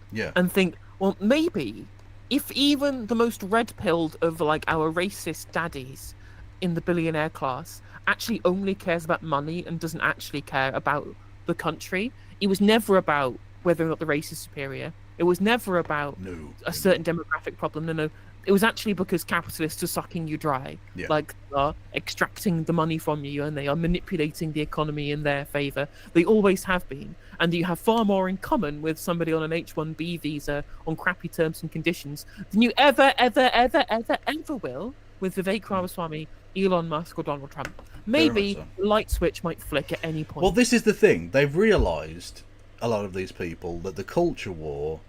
Yeah. And think, well, maybe if even the most red-pilled of like our racist daddies in the billionaire class actually only cares about money and doesn't actually care about the country, it was never about whether or not the race is superior. It was never about No. a certain demographic problem. No. It was actually because capitalists are sucking you dry. Yeah. Like, they are extracting the money from you and they are manipulating the economy in their favor. They always have been. And you have far more in common with somebody on an H-1B visa on crappy terms and conditions than you ever will with Vivek Ramaswamy, Elon Musk, or Donald Trump. Maybe so. the light switch might flick at any point. Well, this is the thing. They've realised, a lot of these people, that the culture war...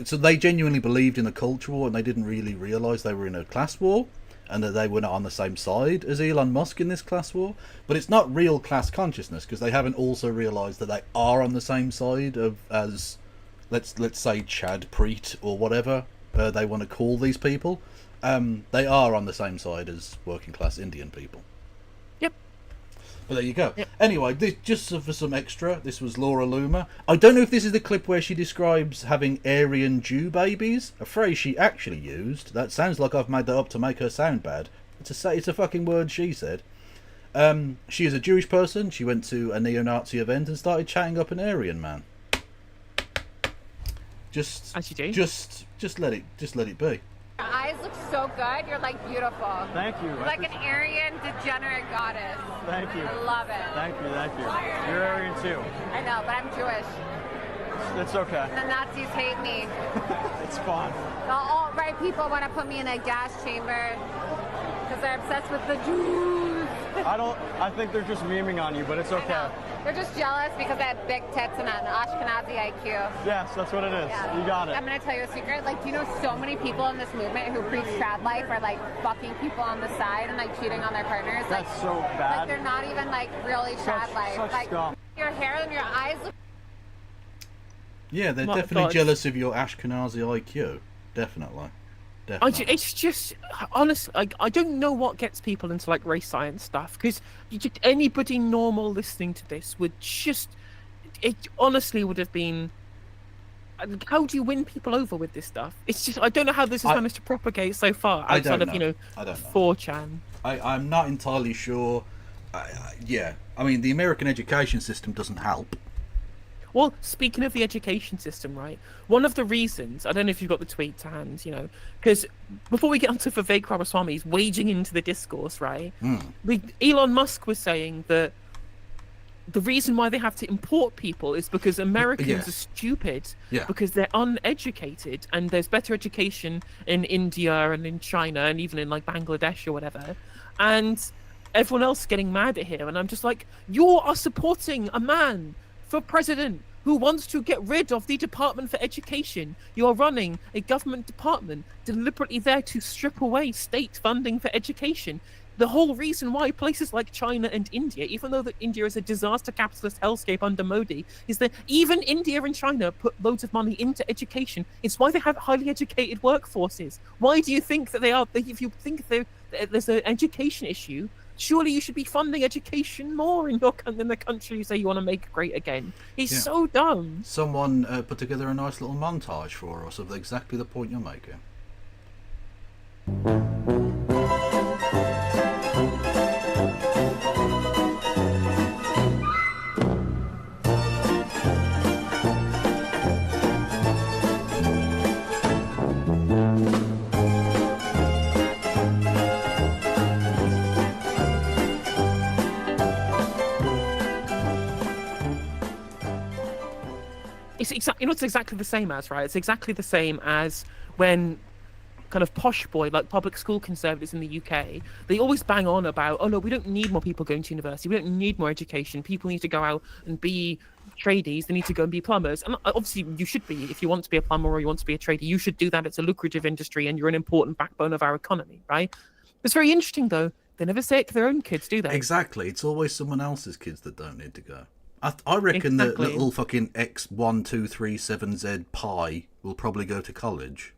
So they genuinely believed in the culture war and they didn't really realise they were in a class war and that they were not on the same side as Elon Musk in this class war. But it's not real class consciousness because they haven't also realised that they are on the same side as, let's say, Chad Preet or whatever they want to call these people. They are on the same side as working class Indian people. Yep. But there you go. Yep. Anyway, just for some extra, this was Laura Loomer. I don't know if this is the clip where she describes having Aryan Jew babies, a phrase she actually used. That sounds like I've made that up to make her sound bad. It's a fucking word she said. She is a Jewish person. She went to a neo-Nazi event and started chatting up an Aryan man. As you do. Just let it be. Your eyes look so good. You're like beautiful. Thank you. You're like an Aryan degenerate goddess. Thank you. I love it. Thank you. You're Aryan too. I know, but I'm Jewish. It's okay. The Nazis hate me. It's fun. The alt-right people want to put me in a gas chamber because they're obsessed with the Jews. I think they're just memeing on you, but it's I okay. know. They're just jealous because I have big tits and an Ashkenazi IQ. Yes, that's what it is. Yeah. You got it. I'm gonna tell you a secret. Like, do you know so many people in this movement who preach trad life are like fucking people on the side and like cheating on their partners? That's like, so bad. Like they're not even like really trad life. Such like scum. your hair and your eyes look. Yeah, they're My definitely God. jealous of your Ashkenazi IQ. Definitely. It's just honestly, I don't know what gets people into like race science stuff because anybody normal listening to this would just, it honestly would have been. How do you win people over with this stuff? It's just I don't know how this has managed to propagate so far outside of I don't know. 4chan. I'm not entirely sure. Yeah, I mean the American education system doesn't help. Well, speaking of the education system, right? One of the reasons, I don't know if you've got the tweet to hand, because before we get onto Vivek Ramaswamy waging into the discourse, right? Elon Musk was saying that the reason why they have to import people is because Americans are stupid, because they're uneducated, and there's better education in India and in China and even in like Bangladesh or whatever, and everyone else is getting mad at him, and I'm just like, you are supporting a man for president who wants to get rid of the Department for Education. You are running a government department deliberately there to strip away state funding for education. The whole reason why places like China and India, even though India is a disaster capitalist hellscape under Modi, is that even India and China put loads of money into education. It's why they have highly educated workforces. Why do you think that they are? If you think there's an education issue, surely you should be funding education more in the country you say you want to make great again. It's so dumb. Someone put together a nice little montage for us of exactly the point you're making. It's it's exactly the same as, right? It's exactly the same as when kind of posh boy, like public school conservatives in the UK, they always bang on about, oh no, we don't need more people going to university, we don't need more education, people need to go out and be tradies, they need to go and be plumbers. And obviously you should be, if you want to be a plumber or you want to be a tradie, you should do that. It's a lucrative industry and you're an important backbone of our economy, right? It's very interesting though, they never say it to their own kids, do they? Exactly, it's always someone else's kids that don't need to go. I reckon that little fucking X1237Z pi will probably go to college.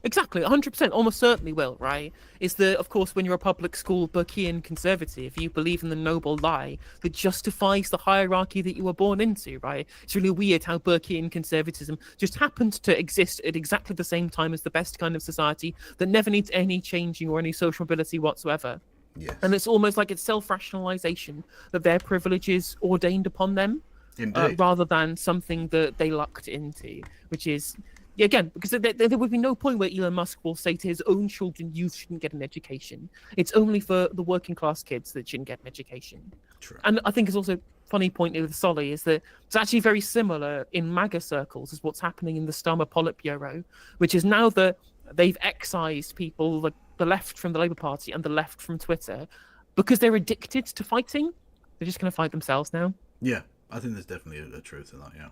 Exactly, 100%, almost certainly will, right? Is that, of course, when you're a public school Burkean conservative, you believe in the noble lie that justifies the hierarchy that you were born into, right? It's really weird how Burkean conservatism just happened to exist at exactly the same time as the best kind of society that never needs any changing or any social mobility whatsoever. Yes. And it's almost like it's self-rationalization that their privilege is ordained upon them. Indeed. rather than something that they lucked into, which is, again, because there would be no point where Elon Musk will say to his own children, you shouldn't get an education. It's only for the working class kids that shouldn't get an education. True. And I think it's also a funny point with Solly is that it's actually very similar in MAGA circles as what's happening in the Starmer Politburo, which is now that they've excised people, like the left from the Labour Party and the left from Twitter, because they're addicted to fighting. They're just going to fight themselves now. Yeah, I think there's definitely a truth in that, yeah.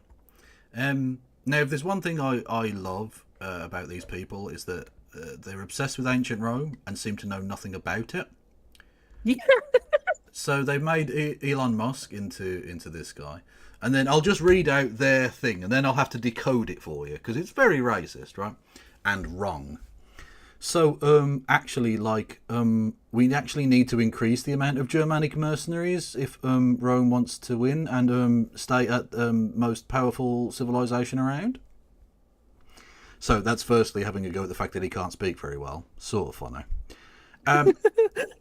Now, if there's one thing I love about these people is that they're obsessed with ancient Rome and seem to know nothing about it. Yeah. So they made Elon Musk into this guy. And then I'll just read out their thing, and then I'll have to decode it for you, because it's very racist, right? And wrong. So, actually, we actually need to increase the amount of Germanic mercenaries if Rome wants to win and stay at most powerful civilization around. So that's firstly having a go at the fact that he can't speak very well. Sort of funny.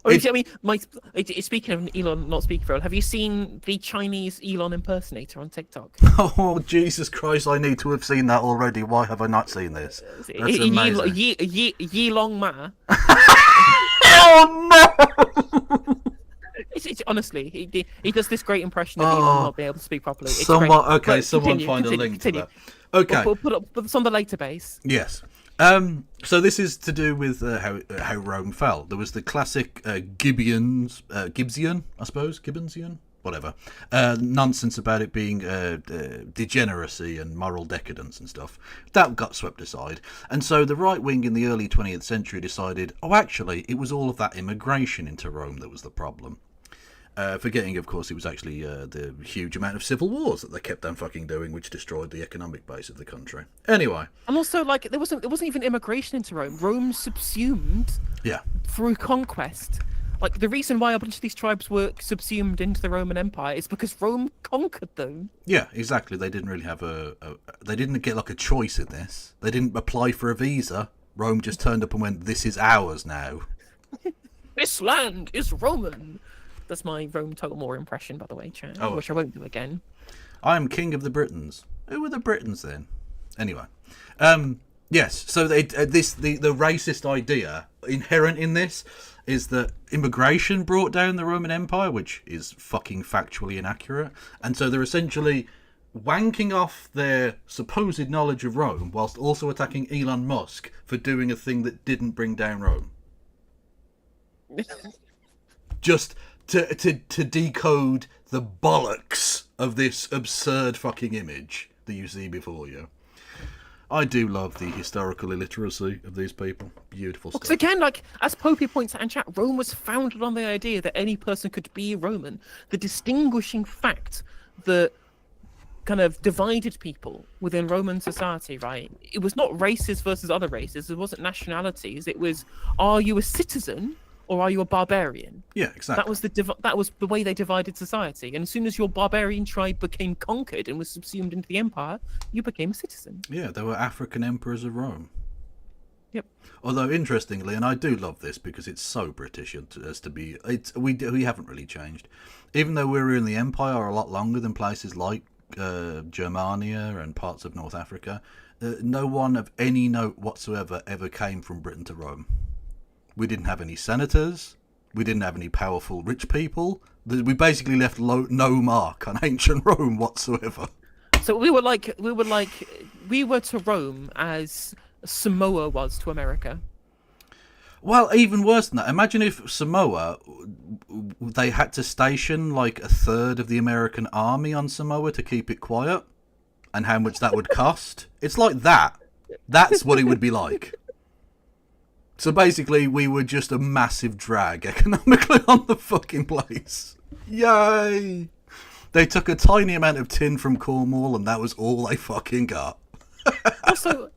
Speaking of Elon not speaking very well, have you seen the Chinese Elon impersonator on TikTok? Oh, Jesus Christ, I need to have seen that already. Why have I not seen this? That's amazing. Yi Long Ma. Oh, no! It's honestly, he does this great impression of Elon not being able to speak properly. It's someone great. find a link to that. Okay. Put this on the database. Yes. So this is to do with how Rome fell. There was the classic Gibbsian, I suppose, Gibbonsian, whatever, nonsense about it being degeneracy and moral decadence and stuff. That got swept aside. And so the right wing in the early 20th century decided, actually, it was all of that immigration into Rome that was the problem. Forgetting, of course, it was actually the huge amount of civil wars that they kept on fucking doing, which destroyed the economic base of the country. Anyway. And also, it wasn't even immigration into Rome. Rome subsumed through conquest. Like, the reason why a bunch of these tribes were subsumed into the Roman Empire is because Rome conquered them. Yeah, exactly. They didn't really have they didn't get a choice in this. They didn't apply for a visa. Rome just turned up and went, this is ours now. This land is Roman. That's my Rome Total More impression, by the way, Chad, which I won't do again. I am king of the Britons. Who were the Britons then? Anyway, yes. So the racist idea inherent in this is that immigration brought down the Roman Empire, which is fucking factually inaccurate, and so they're essentially wanking off their supposed knowledge of Rome whilst also attacking Elon Musk for doing a thing that didn't bring down Rome. Just to decode the bollocks of this absurd fucking image that you see before you. I do love the historical illiteracy of these people. Beautiful stuff. Because again, as Popey points out in chat, Rome was founded on the idea that any person could be Roman. The distinguishing fact that kind of divided people within Roman society, right? It was not races versus other races. It wasn't nationalities. It was, are you a citizen or are you a barbarian? Yeah, exactly. That was the way they divided society. And as soon as your barbarian tribe became conquered and was subsumed into the empire, you became a citizen. Yeah, they were African emperors of Rome. Yep. Although, interestingly, and I do love this because it's so British as to be, we haven't really changed. Even though we were in the empire a lot longer than places like Germania and parts of North Africa, no one of any note whatsoever ever came from Britain to Rome. We didn't have any senators. We didn't have any powerful rich people. We basically left no mark on ancient Rome whatsoever. So we were to Rome as Samoa was to America. Well, even worse than that. Imagine if Samoa, they had to station a third of the American army on Samoa to keep it quiet, and how much that would cost. It's like that. That's what it would be like. So basically, we were just a massive drag economically on the fucking place. Yay! They took a tiny amount of tin from Cornwall, and that was all they fucking got. Also,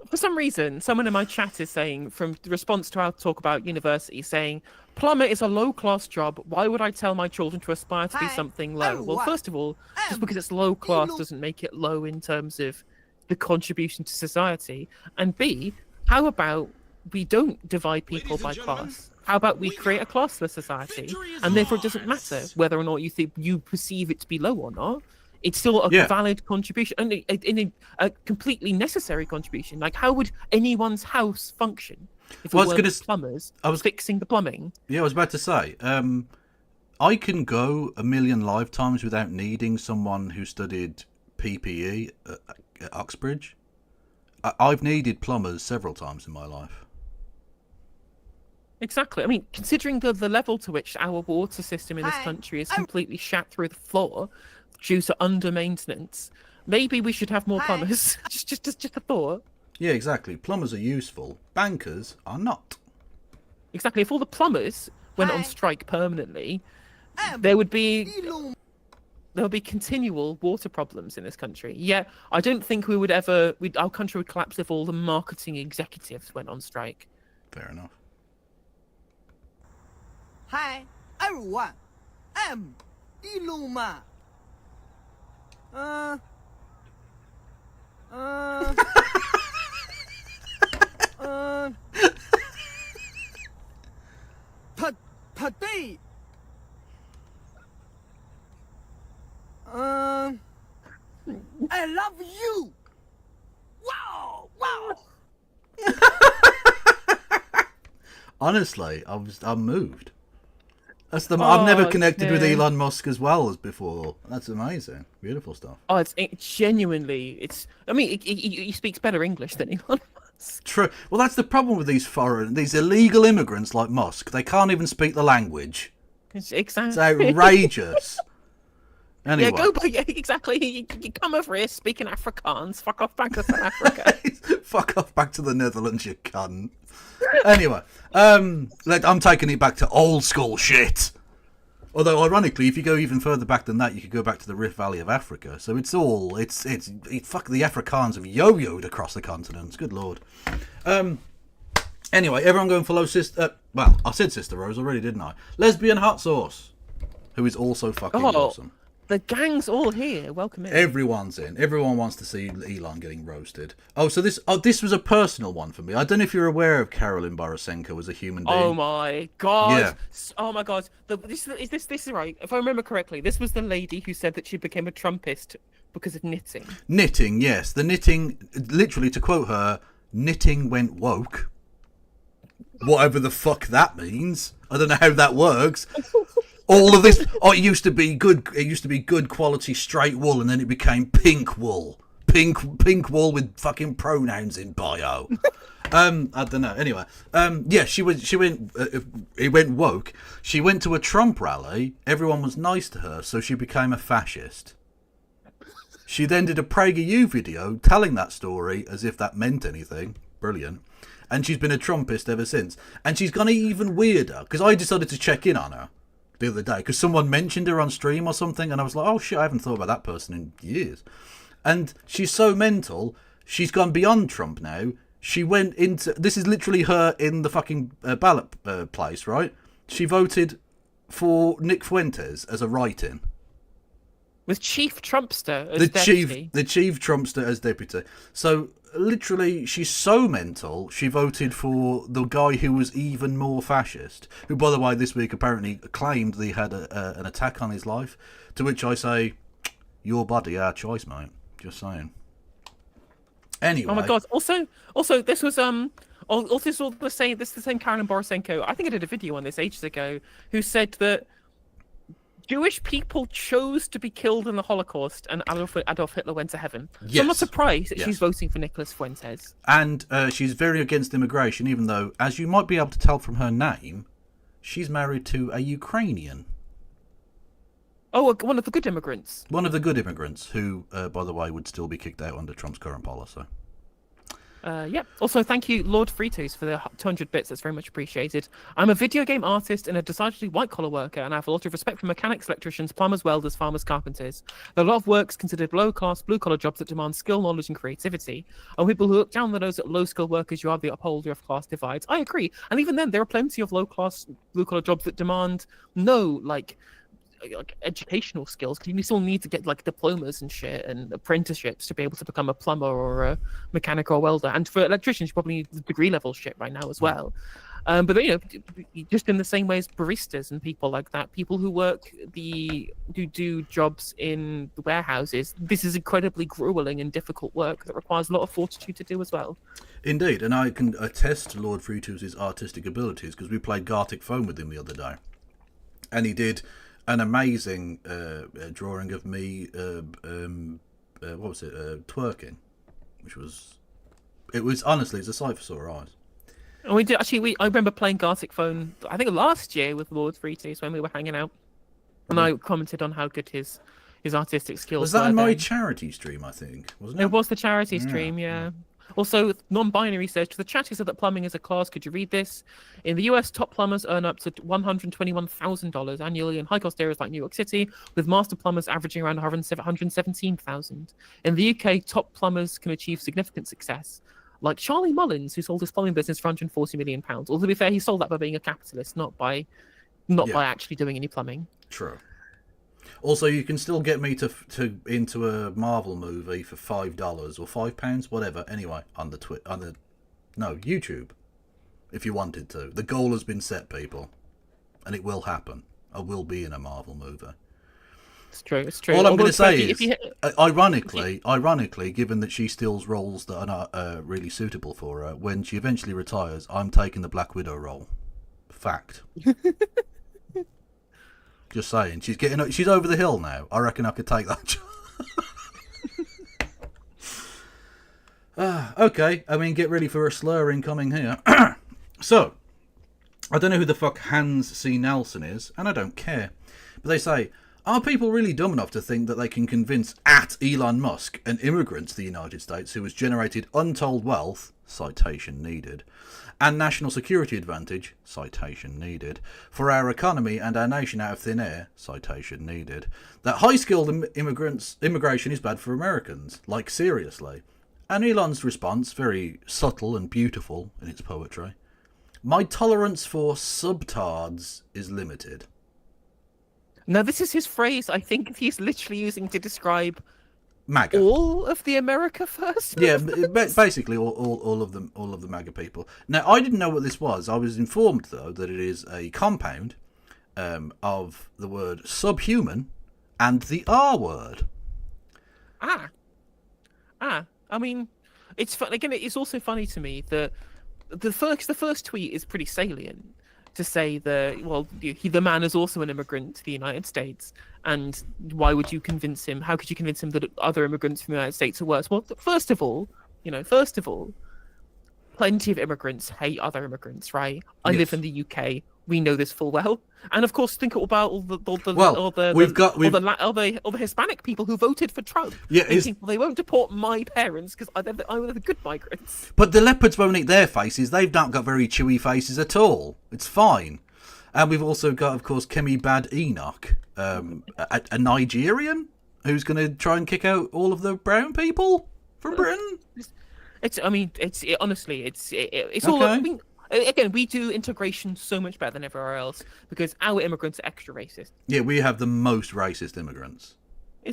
for some reason, someone in my chat is saying, from the response to our talk about university, saying, plumber is a low-class job. Why would I tell my children to aspire to be something low? Well, first of all, just because it's low-class doesn't make it low in terms of the contribution to society. And B, how about we don't divide people by class? How about we create a classless society, and therefore it doesn't matter whether or not you perceive it to be low or not. It's still a Yeah. valid contribution, and a completely necessary contribution. Like, how would anyone's house function if it Well, I was weren't gonna plumbers I was- fixing the plumbing? Yeah, I was about to say, I can go a million lifetimes without needing someone who studied PPE at Uxbridge. I've needed plumbers several times in my life. Exactly. I mean, considering the level to which our water system in this country is completely shat through the floor due to under maintenance, maybe we should have more plumbers. just a thought. Yeah, exactly. Plumbers are useful. Bankers are not. Exactly. If all the plumbers went on strike permanently, there would be continual water problems in this country. Yeah, I don't think our country would collapse if all the marketing executives went on strike. Fair enough. Hi, everyone. I'm Elon. Today. I love you. Wow, wow. Honestly, I'm moved. I've never connected with yeah. Elon Musk as well as before. That's amazing. Beautiful stuff. Oh, it's genuinely. I mean, he speaks better English than Elon Musk. True. Well, that's the problem with these illegal immigrants like Musk. They can't even speak the language. Exactly. It's outrageous. Anyway. Yeah, go back. Yeah, exactly. You come over here speaking Afrikaans. Fuck off back to South Africa. Fuck off back to the Netherlands, you cunt. Anyway, I'm taking it back to old school shit. Although, ironically, if you go even further back than that, you could go back to the Rift Valley of Africa. So it's fuck, the Afrikaans have yo-yoed across the continent. Good lord. Anyway, everyone going follow sister. Well, I said Sister Rose already, didn't I? Lesbian Hot Sauce, who is also fucking awesome. The gang's all here. Welcome in. Everyone's in. Everyone wants to see Elon getting roasted. Oh, so this was a personal one for me. I don't know if you're aware of Carolyn Borosenko as a human being. Oh my god! Yeah. Oh my god! This is right. If I remember correctly, this was the lady who said that she became a Trumpist because of knitting. Knitting, yes. The knitting, literally, to quote her, knitting went woke. Whatever the fuck that means. I don't know how that works. All of this, it used to be good. It used to be good quality straight wool, and then it became pink wool. Pink wool with fucking pronouns in bio. I don't know. Anyway, yeah, she went. It went woke. She went to a Trump rally. Everyone was nice to her, so she became a fascist. She then did a PragerU video telling that story as if that meant anything. Brilliant. And she's been a Trumpist ever since. And she's gone even weirder because I decided to check in on her the other day because someone mentioned her on stream or something, and I was like, oh shit, I haven't thought about that person in years. And she's so mental, she's gone beyond Trump now. She went into, this is literally her in the fucking ballot place, right? She voted for Nick Fuentes as a write-in. With Chief Trumpster as deputy. The chief Trumpster as deputy. So literally, she's so mental, she voted for the guy who was even more fascist, who, by the way, this week apparently claimed that he had an attack on his life, to which I say, your body, our choice, mate. Just saying. Anyway. Oh my god. Also, this was also this is the same Carolyn Borosenko. I think I did a video on this ages ago, who said that Jewish people chose to be killed in the Holocaust, and Adolf Hitler went to heaven. Yes. So I'm not surprised that she's voting for Nicholas Fuentes. And she's very against immigration, even though, as you might be able to tell from her name, she's married to a Ukrainian. Oh, one of the good immigrants. One of the good immigrants, who, by the way, would still be kicked out under Trump's current policy. Yeah. Also, thank you, Lord Fritos, for the 200 bits. That's very much appreciated. I'm a video game artist and a decidedly white-collar worker, and I have a lot of respect for mechanics, electricians, plumbers, welders, farmers, carpenters. There are a lot of works considered low-class, blue-collar jobs that demand skill, knowledge, and creativity. And people who look down the nose at low-skill workers, you are the upholder of class divides. I agree. And even then, there are plenty of low-class, blue-collar jobs that demand no, like educational skills, because you still need to get like diplomas and shit and apprenticeships to be able to become a plumber or a mechanic or a welder. And for electricians, you probably need degree level shit right now as well. But you know, just in the same way as baristas and people like that, people who do jobs in the warehouses, this is incredibly grueling and difficult work that requires a lot of fortitude to do as well. Indeed, and I can attest to Lord Fruitus' artistic abilities because we played Gartic Phone with him the other day, and he did an amazing drawing of me. What was it? Twerking, which was honestly, it's a sight for sore eyes. And we did actually. I remember playing Gartic Phone. I think last year with Lord Fruitus when we were hanging out, and I commented on how good his artistic skills. Was that were in my then. charity stream? I think wasn't it? It was the charity stream, yeah. Also, non-binary says, to the chat, he said that plumbing is a class. Could you read this? In the US, top plumbers earn up to $121,000 annually in high-cost areas like New York City, with master plumbers averaging around $117,000. In the UK, top plumbers can achieve significant success, like Charlie Mullins, who sold his plumbing business for £140 million. Although, to be fair, he sold that by being a capitalist, not by actually doing any plumbing. True. Also, you can still get me to into a Marvel movie for $5 or £5, whatever. Anyway, on YouTube, if you wanted to. The goal has been set, people, and it will happen. I will be in a Marvel movie. It's true. It's true. All I'm going to say is, ironically, given that she steals roles that are not really suitable for her, when she eventually retires, I'm taking the Black Widow role. Fact. Just saying, she's over the hill now. I reckon I could take that job. Okay, I mean, get ready for a slur incoming here. So, I don't know who the fuck Hans C. Nelson is, and I don't care. But they say, are people really dumb enough to think that they can convince Elon Musk, an immigrant to the United States who has generated untold wealth, citation needed, and national security advantage, citation needed, for our economy and our nation out of thin air, citation needed, that high-skilled immigration is bad for Americans? Like, seriously. And Elon's response, very subtle and beautiful in its poetry, my tolerance for subtards is limited. Now, this is his phrase I think he's literally using to describe MAGA. all of the America First. Yeah, basically all of the MAGA people. Now, I didn't know what this was. I was informed though that it is a compound of the word subhuman and the R word. I mean, it's fun. Again, it's also funny to me that the first tweet is pretty salient to say that, well, the man is also an immigrant to the United States, and why would you convince him? How could you convince him that other immigrants from the United States are worse? Well, first of all, plenty of immigrants hate other immigrants, right? I live in the UK. We know this full well. And of course, think about all the Hispanic people who voted for Trump. Yeah, thinking, well, they won't deport my parents because they're the good migrants. But the leopards won't eat their faces. They've not got very chewy faces at all. It's fine. And we've also got, of course, Kemi Bad Enoch, a Nigerian who's going to try and kick out all of the brown people from Britain. Honestly, it's okay. all. I mean, again, we do integration so much better than everywhere else because our immigrants are extra racist. Yeah, we have the most racist immigrants. They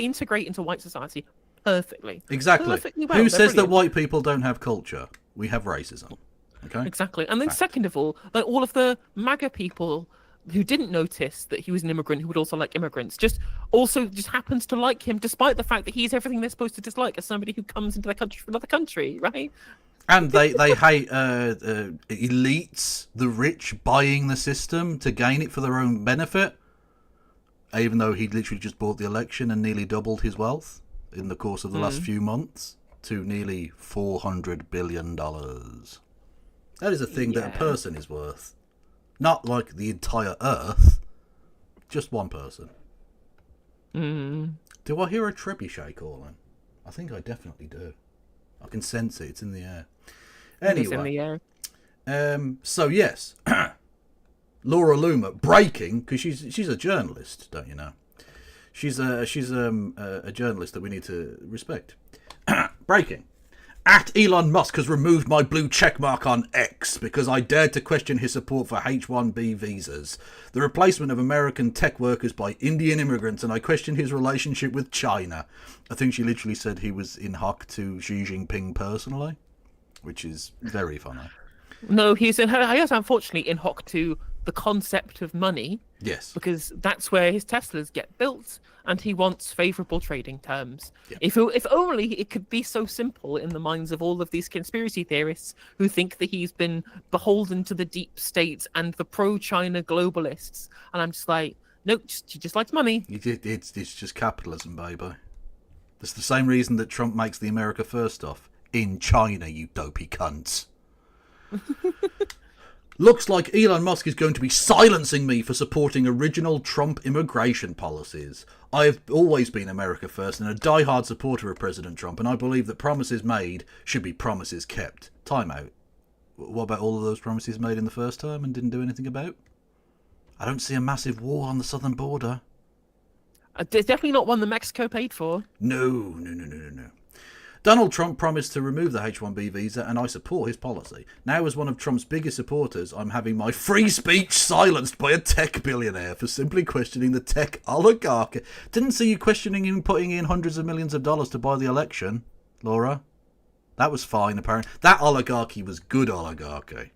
integrate into white society perfectly. Exactly. Perfectly well. Who They're says that brilliant. white people don't have culture? We have racism. Okay. Exactly. And then second of all, like all of the MAGA people who didn't notice that he was an immigrant who would also like immigrants just happens to like him despite the fact that he's everything they're supposed to dislike as somebody who comes into their country from another country, right? And they hate elites, the rich, buying the system to gain it for their own benefit, even though he literally just bought the election and nearly doubled his wealth in the course of the last few months to nearly $400 billion. That is a thing that a person is worth. Not like the entire earth, just one person. Do I hear a trebuchet calling? I think I definitely do. I can sense it. It's in the air. Anyway. It's in the air. So yes, Laura Loomer breaking because she's a journalist, don't you know? She's a journalist that we need to respect. Breaking. Elon Musk has removed my blue checkmark on X because I dared to question his support for H-1B visas, the replacement of American tech workers by Indian immigrants, and I questioned his relationship with China. I think she literally said he was in hock to Xi Jinping personally, which is very funny. No, he is unfortunately in hock to the concept of money, Yes. because that's where his Teslas get built, and he wants favourable trading terms. Yeah. If only it could be so simple in the minds of all of these conspiracy theorists who think that he's been beholden to the deep state and the pro-China globalists. And I'm just like, no, he just likes money. It's just capitalism, baby. That's the same reason that Trump makes the America First stuff. In China, you dopey cunts. Looks like Elon Musk is going to be silencing me for supporting original Trump immigration policies. I have always been America First and a die-hard supporter of President Trump, and I believe that promises made should be promises kept. Time out. What about all of those promises made in the first term and didn't do anything about? I don't see a massive war on the southern border. There's definitely not one that Mexico paid for. No. Donald Trump promised to remove the H-1B visa, and I support his policy. Now, as one of Trump's biggest supporters, I'm having my free speech silenced by a tech billionaire for simply questioning the tech oligarchy. Didn't see you questioning him putting in hundreds of millions of dollars to buy the election, Laura. That was fine, apparently. That oligarchy was good oligarchy.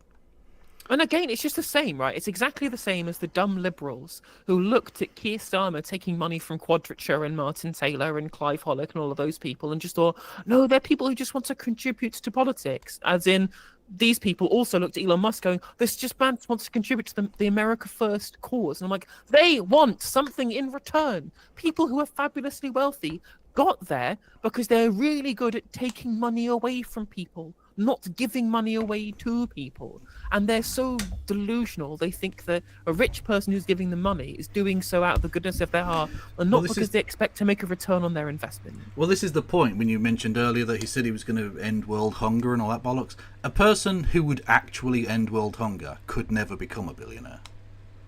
And again, it's just the same, right? It's exactly the same as the dumb liberals who looked at Keir Starmer taking money from Quadrature and Martin Taylor and Clive Hollick and all of those people and just thought, no, they're people who just want to contribute to politics. As in, these people also looked at Elon Musk going, this just man wants to contribute to the America First cause. And I'm like, they want something in return. People who are fabulously wealthy got there because they're really good at taking money away from people, not giving money away to people. And they're so delusional, they think that a rich person who's giving them money is doing so out of the goodness of their heart and not because they expect to make a return on their investment. Well, this is the point when you mentioned earlier that he said he was going to end world hunger and all that bollocks. A person who would actually end world hunger could never become a billionaire.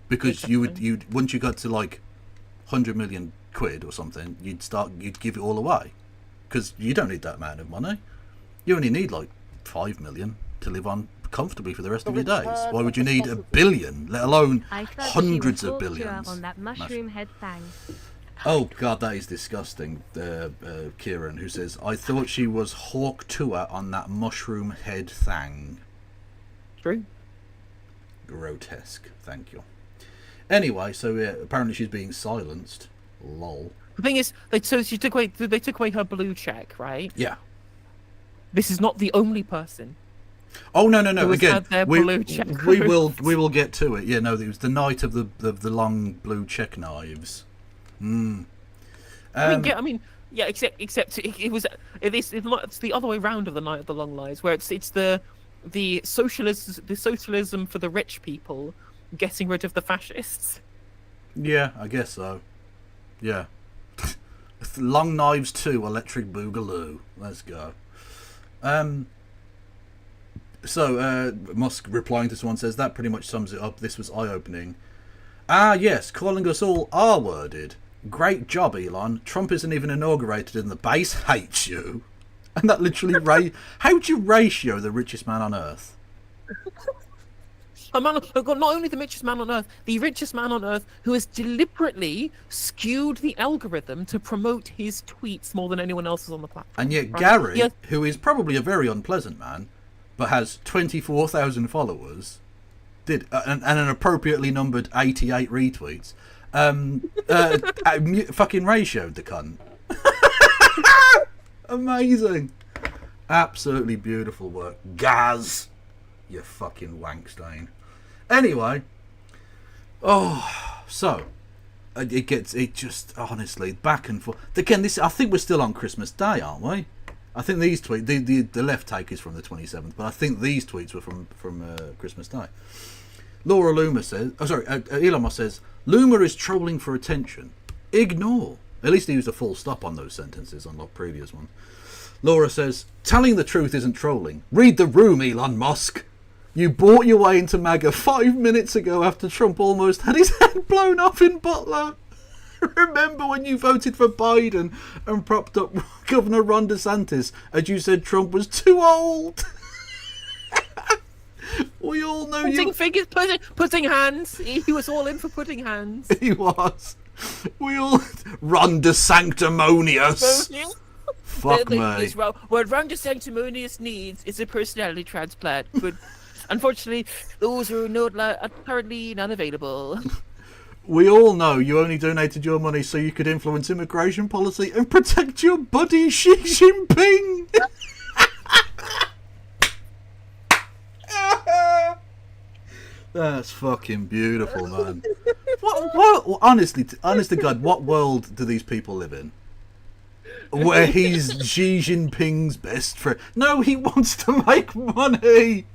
Because you'd once you got to like 100 million quid or something, you'd give it all away. Because you don't need that amount of money. You only need like 5 million to live on comfortably for the rest of your days. Why would you need a billion, let alone hundreds of billions? On that mushroom head thing. Oh god, that is disgusting. Kieran, who says, I thought she was hawk tour on that mushroom head thing. True. Grotesque. Thank you. Anyway, so apparently she's being silenced. Lol. The thing is, they took away her blue check, right? Yeah. This is not the only person. Oh no! Again, we will get to it. Yeah, no, it was the night of the long blue check knives. Except it's the other way round of the night of the long lies, where it's the socialism for the rich people getting rid of the fascists. Yeah, I guess so. Yeah. Long Knives 2, Electric Boogaloo. Let's go. So Musk replying to someone says, that pretty much sums it up. This was eye-opening. Ah, yes, calling us all R-worded. Great job, Elon. Trump isn't even inaugurated and the base hates you. And that literally... How'd you ratio the richest man on Earth? Not only the richest man on Earth, the richest man on Earth who has deliberately skewed the algorithm to promote his tweets more than anyone else is on the platform. And yet Gary, who is probably a very unpleasant man, but has 24,000 followers, did and an appropriately numbered 88 retweets, fucking ratioed the cunt. Amazing. Absolutely beautiful work. Gaz. You fucking wankstain. Anyway. It just honestly back and forth. Again, I think we're still on Christmas Day, aren't we? I think these tweets, the left take is from the 27th, but I think these tweets were from Christmas Day. Elon Musk says, Luma is trolling for attention. Ignore. At least he used a full stop on those sentences, unlike previous ones. Laura says, telling the truth isn't trolling. Read the room, Elon Musk. You bought your way into MAGA 5 minutes ago after Trump almost had his head blown off in Butler. Remember when you voted for Biden and propped up Governor Ron DeSantis as you said Trump was too old? We all know putting hands. He was all in for putting hands. He was. We all... Ron DeSanctimonious. Fuck me. What Ron DeSanctimonious needs is a personality transplant. But Unfortunately, those are are currently not available. We all know you only donated your money so you could influence immigration policy and protect your buddy Xi Jinping. That's fucking beautiful, man. What? Honest to God, what world do these people live in? Where he's Xi Jinping's best friend? No, he wants to make money.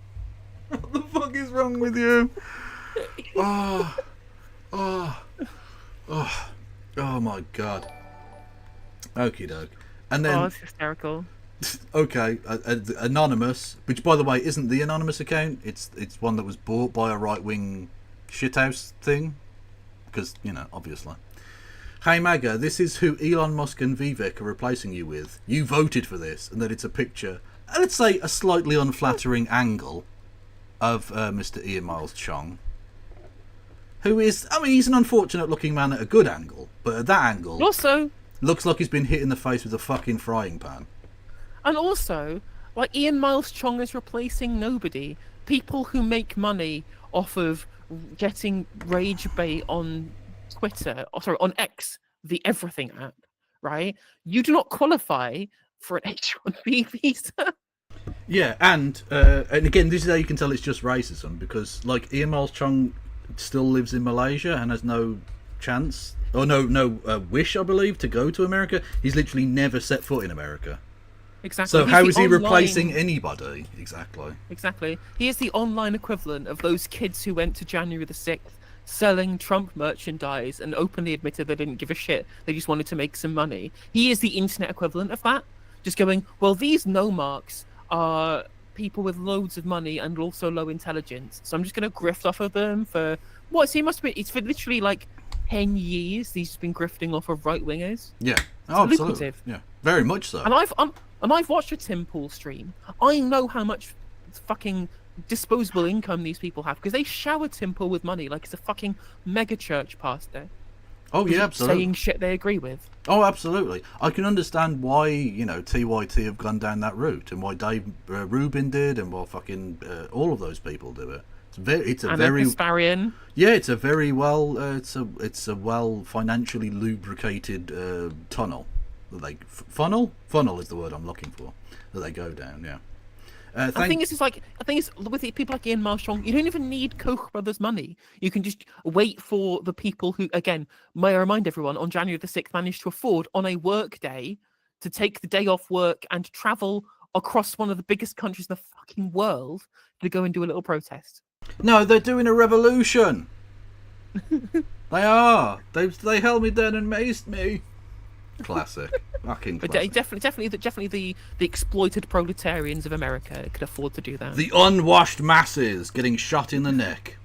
What the fuck is wrong with you? Oh my God. Okie doke. And then, it's hysterical. okay, anonymous, which by the way isn't the anonymous account. It's one that was bought by a right wing shithouse thing, because obviously. Hey MAGA, this is who Elon Musk and Vivek are replacing you with. You voted for this, and then it's a picture, let's say a slightly unflattering angle of Mr. Ian Miles Chong, who is, he's an unfortunate looking man at a good angle, but at that angle Also, looks like he's been hit in the face with a fucking frying pan. and also, like Ian Miles Chong is replacing nobody. People who make money off of getting rage bait on Twitter, on X, the everything app, right? You do not qualify for an H-1B visa. Yeah, and again, this is how you can tell it's just racism, because like Ian Miles Chong still lives in Malaysia and has no chance, or no wish, I believe, to go to America. He's literally never set foot in America. Exactly. So He's how the is he online- replacing anybody? Exactly. Exactly. He is the online equivalent of those kids who went to January the 6th selling Trump merchandise and openly admitted they didn't give a shit. They just wanted to make some money. He is the internet equivalent of that. Just going, well, these no marks are people with loads of money and also low intelligence. So I'm just going to grift off of them for what? So he must be. It's for literally like 10 years. He's been grifting off of right wingers. Yeah. It's Absolutely. lucrative. Yeah. Very much so. And I've watched a Tim Pool stream. I know how much fucking disposable income these people have, because they shower Tim Pool with money like it's a fucking mega church pastor. Oh yeah, absolutely. Saying shit they agree with. Oh, absolutely. I can understand why TYT have gone down that route, and why Dave Rubin did, and why fucking all of those people do it. It's a very Kasparian. Yeah, it's a very well it's a well financially lubricated tunnel that they funnel is the word I'm looking for, that they go down. Yeah. I think it's with people like Ian Miles Chong, you don't even need Koch brothers money. You can just wait for the people who, again, may I remind everyone, on January the 6th managed to afford on a work day to take the day off work and travel across one of the biggest countries in the fucking world to go and do a little protest. No, they're doing a revolution. They are. They held me down and maced me. Classic. Fucking But classic. definitely the exploited proletarians of America could afford to do that. The unwashed masses getting shot in the neck.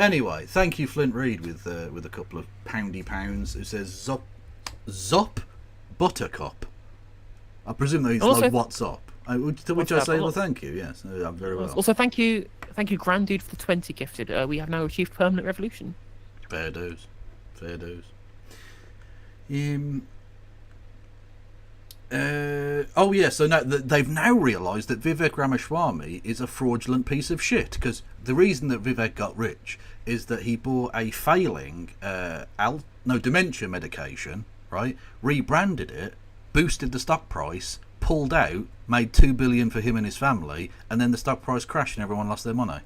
Anyway, thank you, Flint Reed, with a couple of pounds. It says Zop Buttercup. I presume that he's Also, like, what's up? To which I up? say, well, thank you. Yes, very well. Also, thank you, Grand Dude, for the 20 gifted. We have now achieved permanent revolution. Fair dues. Oh yeah, so now they've now realised that Vivek Ramaswamy is a fraudulent piece of shit, because the reason that Vivek got rich is that he bought a failing dementia medication, right? Rebranded it, boosted the stock price, pulled out, made $2 billion for him and his family, and then the stock price crashed and everyone lost their money.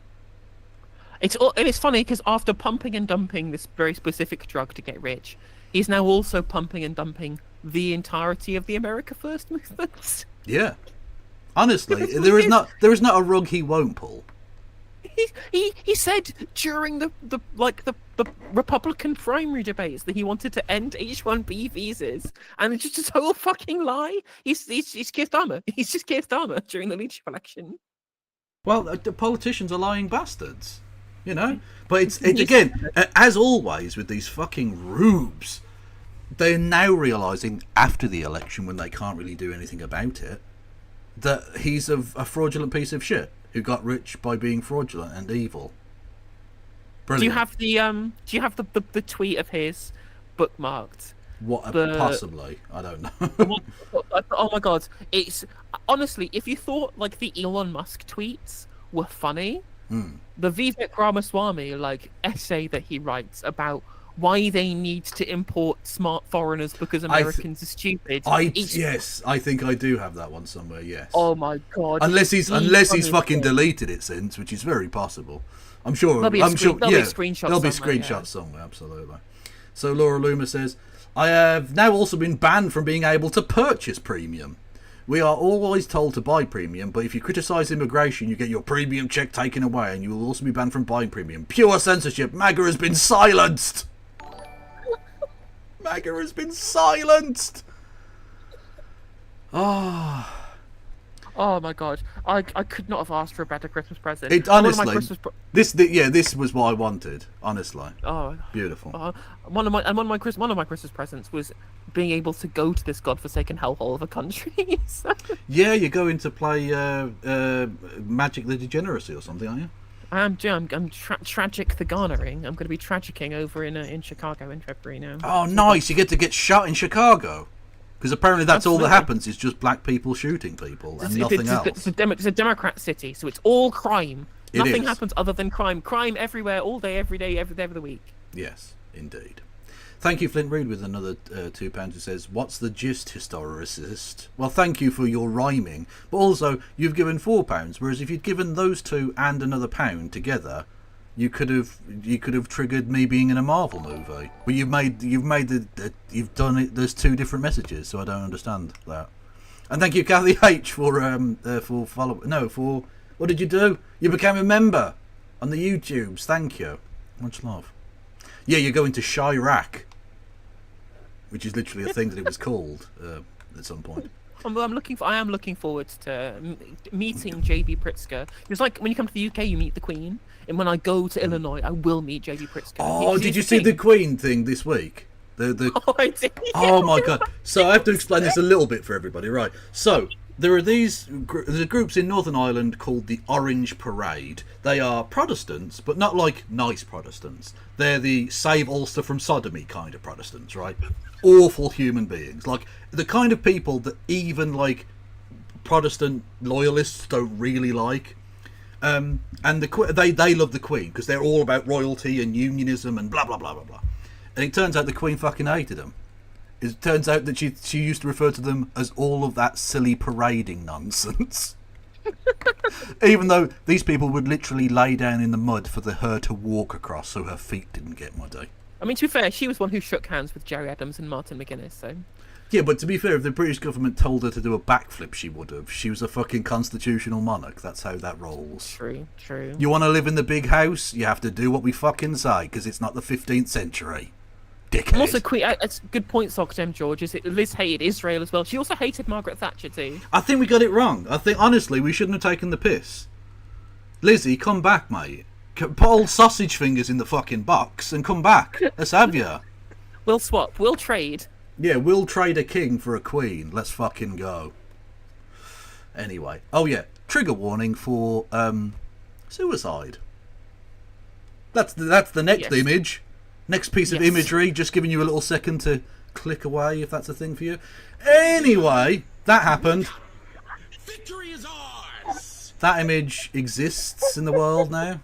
It's funny because after pumping and dumping this very specific drug to get rich, he's now also pumping and dumping the entirety of the America First movement. Yeah, honestly, there is not a rug he won't pull. He said during the Republican primary debates that he wanted to end H-1B visas, and it's just a total fucking lie. He's Keir Starmer. He's just Keir Starmer during the leadership election. Well, the politicians are lying bastards, But it's again, as always with these fucking rubes, they're now realising after the election, when they can't really do anything about it, that he's a fraudulent piece of shit who got rich by being fraudulent and evil. Brilliant. Do you have the tweet of his bookmarked? Possibly, I don't know. Oh my god! It's honestly, if you thought like the Elon Musk tweets were funny, The Vivek Ramaswamy essay that he writes about why they need to import smart foreigners because Americans are stupid. Yes, I think I do have that one somewhere. Yes. Oh my god! Unless he's fucking deleted it since, which is very possible. I'm sure. There'll be screenshots. There'll be somewhere, screenshots somewhere. Absolutely. So Laura Loomer says, I have now also been banned from being able to purchase premium. We are always told to buy premium, but if you criticise immigration, you get your premium check taken away, and you will also be banned from buying premium. Pure censorship. MAGA has been silenced. MAGA has been silenced. Oh my god! I could not have asked for a better Christmas present. It honestly, this was what I wanted. Honestly, beautiful. One of my Christmas presents was being able to go to this godforsaken hellhole of a country. So. Yeah, you're going to play Magic the Degeneracy or something, aren't you? I'm tragic the garnering. I'm going to be tragicking over in Chicago in February now. Oh, nice! You get shot in Chicago. Because apparently that's all that happens is just black people shooting people and nothing else. It's a Democrat city, so it's all crime. Nothing happens other than crime. Crime everywhere, all day, every day, every day of the week. Yes, indeed. Thank you, Flint Reed, with another £2 who says, "What's the gist, historicist?" Well, thank you for your rhyming, but also you've given £4, whereas if you'd given those two and another £1 together, you could have triggered me being in a Marvel movie. But you've done it. There's two different messages, so I don't understand that. And thank you, Kathy H, for follow. No, for what did you do? You became a member on the YouTubes. Thank you. Much love. Yeah, you're going to Chirac, which is literally a thing that it was called at some point. I am looking forward to meeting JB Pritzker. It's like when you come to the UK, you meet the Queen, and when I go to Illinois, I will meet JB Pritzker. Oh, did you see the Queen thing this week? Oh, I did. Oh my god! So I have to explain this a little bit for everybody, right? So there are there's groups in Northern Ireland called the Orange Parade. They are Protestants, but not like nice Protestants. They're the Save Ulster from Sodomy kind of Protestants, right? Awful human beings, like the kind of people that even like Protestant loyalists don't really like. And they love the Queen because they're all about royalty and unionism and blah blah blah blah blah. And it turns out the Queen fucking hated them. It turns out that she used to refer to them as all of that silly parading nonsense. Even though these people would literally lay down in the mud for her to walk across so her feet didn't get muddy. I mean, to be fair, she was one who shook hands with Jerry Adams and Martin McGuinness, so... Yeah, but to be fair, if the British government told her to do a backflip, she would have. She was a fucking constitutional monarch. That's how that rolls. True. You want to live in the big house? You have to do what we fucking say, because it's not the 15th century. Dickhead. Also, it's a good point, Sockdem George, is Liz hated Israel as well. She also hated Margaret Thatcher too. I think we got it wrong. I think, honestly, we shouldn't have taken the piss. Lizzie, come back, mate. Put old sausage fingers in the fucking box and come back. Let's have ya. We'll swap. We'll trade. Yeah, we'll trade a king for a queen. Let's fucking go. Anyway. Oh, yeah. Trigger warning for suicide. That's the next image. Next piece of imagery. Just giving you a little second to click away if that's a thing for you. Anyway, that happened. Victory is ours! That image exists in the world now.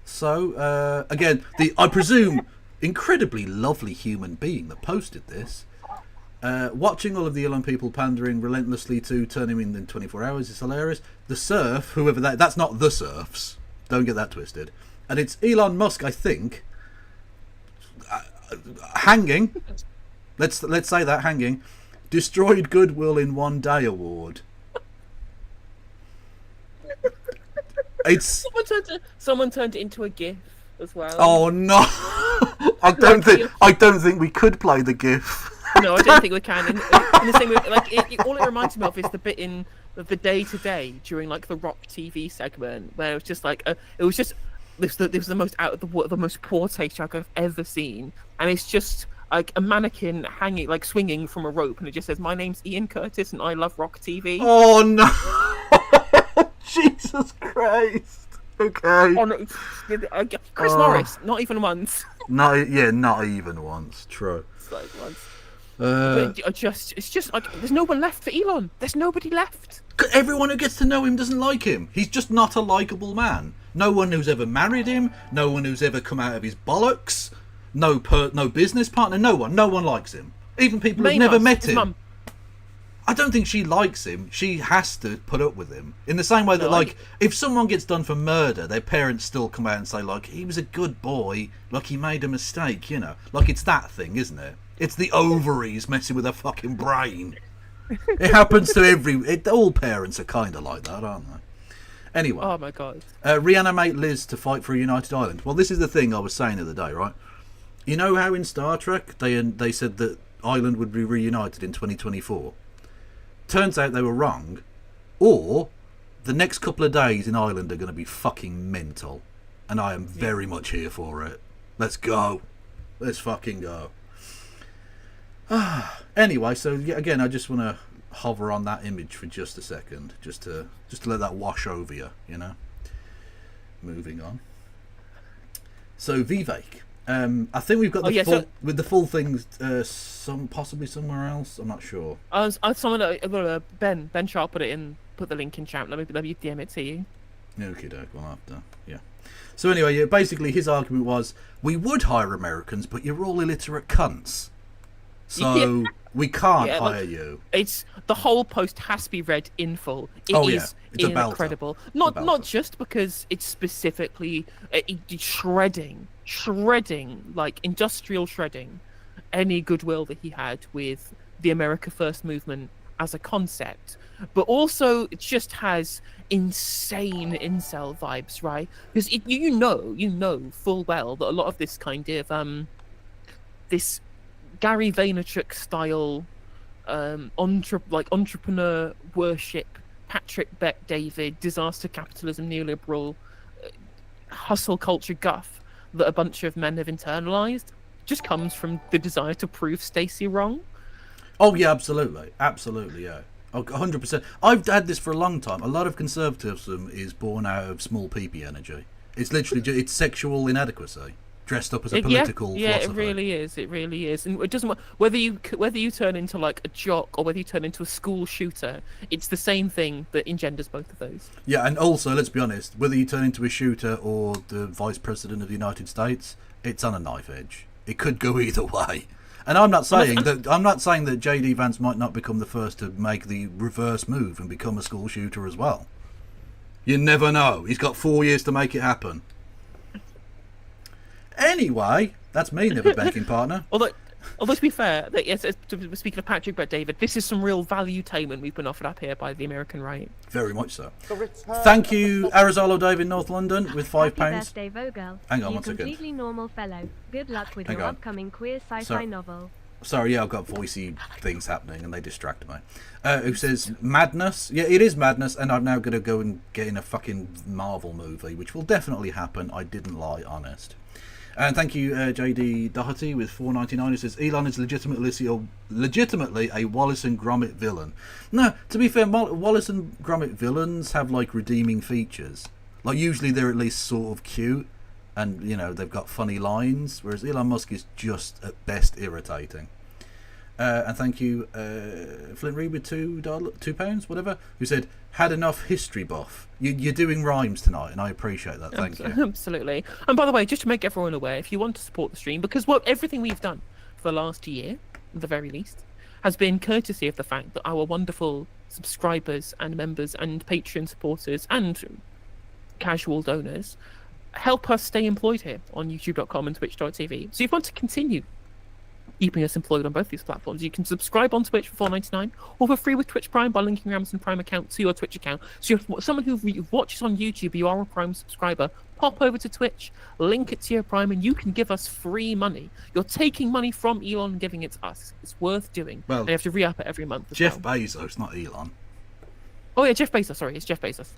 So, again, I presume, incredibly lovely human being that posted this, watching all of the Elon people pandering relentlessly to turn him in 24 hours is hilarious. The Surf, whoever that's not the Surfs. Don't get that twisted. And it's Elon Musk, I think, hanging. Let's say that, hanging. Destroyed goodwill in one day award. Someone turned it into a GIF as well. Oh no! I don't think we could play the GIF. No, I don't think we can. In the same way, all it reminds me of is the bit in the Day to Day during like the Rock TV segment where it was just like this was the most the most poor taste joke I've ever seen, and it's just like a mannequin hanging, like swinging from a rope, and it just says, "My name's Ian Curtis, and I love Rock TV." Oh no! Jesus Christ! Okay. Oh, no. Chris Morris, not even once. Not even once. True. It's like once. But it's just like there's no one left for Elon. There's nobody left. Everyone who gets to know him doesn't like him. He's just not a likable man. No one who's ever married him, no one who's ever come out of his bollocks, no business partner, no one likes him. Even people who've never met him. Mum. I don't think she likes him. She has to put up with him. In the same way that, if someone gets done for murder, their parents still come out and say, like, he was a good boy, like, he made a mistake, you know. Like, it's that thing, isn't it? It's the ovaries messing with her fucking brain. It happens to all parents are kind of like that, aren't they? Anyway. Oh, my God. Reanimate Liz to fight for a united Ireland. Well, this is the thing I was saying the other day, right? You know how in Star Trek they said that Ireland would be reunited in 2024? Turns out they were wrong, or the next couple of days in Ireland are going to be fucking mental, and I am very much here for it. Let's go. Let's fucking go. Anyway, so again, I just want to hover on that image for just a second, just to let that wash over you, you know. Moving on. So Vivek. I think we've got the full things. Possibly somewhere else. I'm not sure. Ben Sharp put the link in chat. Let me DM it to you. Okay, we'll have to. Yeah. So anyway, basically his argument was, we would hire Americans, but you're all illiterate cunts, so we can't hire you. It's the whole post has to be read in full. It's incredible. Not just because it's specifically shredding, like industrial shredding, any goodwill that he had with the America First movement as a concept, but also it just has insane incel vibes, right? Because you know full well that a lot of this kind of this Gary Vaynerchuk style entrepreneur worship, Patrick Bet David, disaster capitalism, neoliberal hustle culture guff that a bunch of men have internalized just comes from the desire to prove Stacey wrong. Oh yeah, absolutely, yeah. 100%. I've had this for a long time. A lot of conservatism is born out of small peepee energy. It's literally it's sexual inadequacy dressed up as a political philosopher. Yeah, it really is, and it doesn't whether you turn into like a jock or whether you turn into a school shooter. It's the same thing that engenders both of those. Yeah, and also let's be honest, whether you turn into a shooter or the Vice President of the United States, it's on a knife edge. It could go either way. And I'm not saying that JD Vance might not become the first to make the reverse move and become a school shooter as well. You never know. He's got 4 years to make it happen. Anyway, that's me, never banking partner. Although to be fair, speaking of Patrick Bet David, this is some real value-tainment we've been offered up here by the American right. Very much so. Thank you, Arizalo Dave in North London with £5. Happy birthday, Vogel. Hang on you one second. Completely normal fellow. Good luck with your upcoming queer sci-fi novel. Sorry, yeah, I've got voicey things happening and they distract me. Who says, madness? Yeah, it is madness, and I'm now going to go and get in a fucking Marvel movie, which will definitely happen. I didn't lie, honest. And thank you, JD Doherty with $4.99. Who says Elon is legitimately a Wallace and Gromit villain. No, to be fair, Wallace and Gromit villains have like redeeming features. Like usually they're at least sort of cute, and you know they've got funny lines. Whereas Elon Musk is just at best irritating. And thank you, Flint Reed with £2, whatever, who said, had enough history buff. You're doing rhymes tonight, and I appreciate that. Thank you. Absolutely. And by the way, just to make everyone aware, if you want to support the stream, because everything we've done for the last year, at the very least, has been courtesy of the fact that our wonderful subscribers and members and Patreon supporters and casual donors help us stay employed here on youtube.com and twitch.tv. So if you want to continue keeping us employed on both these platforms, you can subscribe on Twitch for $4.99 or for free with Twitch Prime by linking your Amazon Prime account to your Twitch account. So if someone who watches on YouTube, you are a Prime subscriber, pop over to Twitch, link it to your Prime, and you can give us free money. You're taking money from Elon and giving it to us. It's worth doing. Well, and you have to re-up it every month. Jeff Bezos, not Elon. Oh yeah, Jeff Bezos. Sorry, it's Jeff Bezos.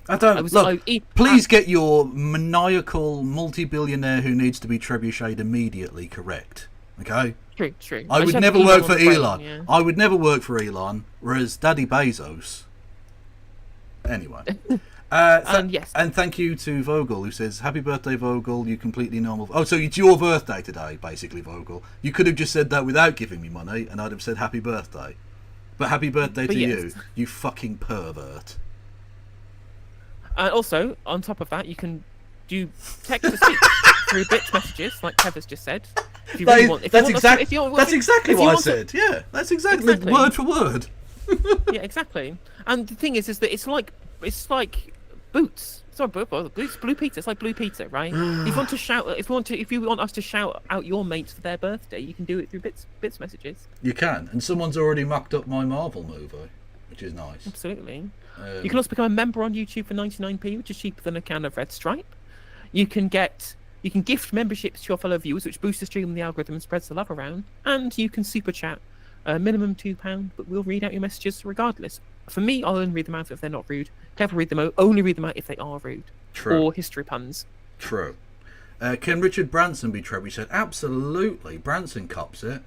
Please get your maniacal multi-billionaire who needs to be trebucheted immediately correct. Okay. True. I would never work for Elon. Yeah. I would never work for Elon, whereas Daddy Bezos. Anyway, And yes. And thank you to Vogel, who says, "Happy birthday, Vogel. You completely normal." Oh, so it's your birthday today, basically, Vogel. You could have just said that without giving me money, and I'd have said happy birthday. But happy birthday to yes. you fucking pervert. And also, on top of that, you can do text to speech through bits messages, like Kevin's just said. If you really want, that's exactly what I said. Yeah, that's exactly word for word. Yeah, exactly. And the thing is that it's like boots. It's not boots, blue pizza. It's like blue pizza, right? If you want us to shout out your mates for their birthday, you can do it through bits messages. You can, and someone's already mocked up my Marvel movie, which is nice. Absolutely. You can also become a member on YouTube for 99p, which is cheaper than a can of Red Stripe. You can gift memberships to your fellow viewers, which boosts the stream and the algorithm and spreads the love around. And you can super chat, minimum £2, but we'll read out your messages regardless. For me, I'll only read them out if they're not rude. Kev will read them out, only read them out if they are rude. True. Or history puns. True. Can Richard Branson be Trevor? He said, absolutely. Branson cops it.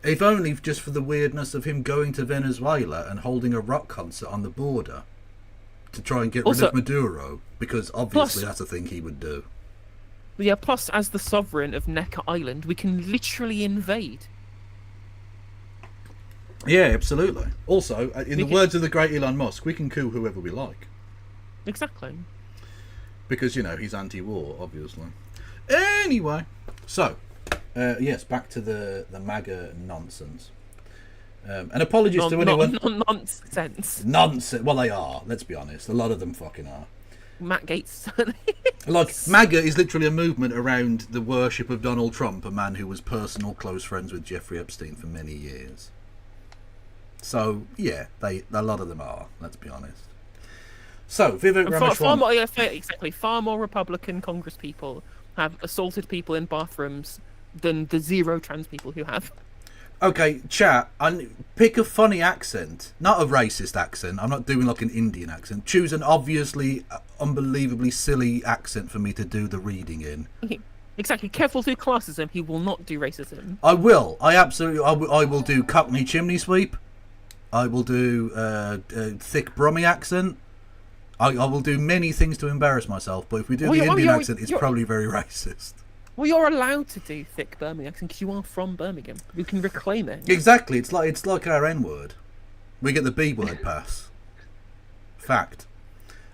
If only just for the weirdness of him going to Venezuela and holding a rock concert on the border to try and get rid of Maduro, because obviously that's a thing he would do. Yeah, plus as the sovereign of Necker Island, we can literally invade. Yeah, absolutely. Also, in the words of the great Elon Musk, we can coup whoever we like. Exactly. Because, he's anti-war, obviously. Anyway, so, yes, back to the MAGA nonsense. And apologies to anyone... Nonsense. Nonsense. Well, they are, let's be honest. A lot of them fucking are. Matt Gates. Like, MAGA is literally a movement around the worship of Donald Trump, a man who was personal close friends with Jeffrey Epstein for many years. So, yeah, a lot of them are, let's be honest. So, Vivek Ramaswamy... Far more Republican Congress people have assaulted people in bathrooms than the zero trans people who have. Okay, chat, pick a funny accent. Not a racist accent. I'm not doing like an Indian accent. Choose an obviously, unbelievably silly accent for me to do the reading in. Exactly. Kev will do classism. He will not do racism. I will. I will do Cockney chimney sweep. I will do thick Brummie accent. I will do many things to embarrass myself, but if we do the Indian accent, it's probably very racist. Well, you're allowed to do thick Birmingham accent because you are from Birmingham. You can reclaim it. Exactly. It's like our N-word. We get the B-word pass. Fact.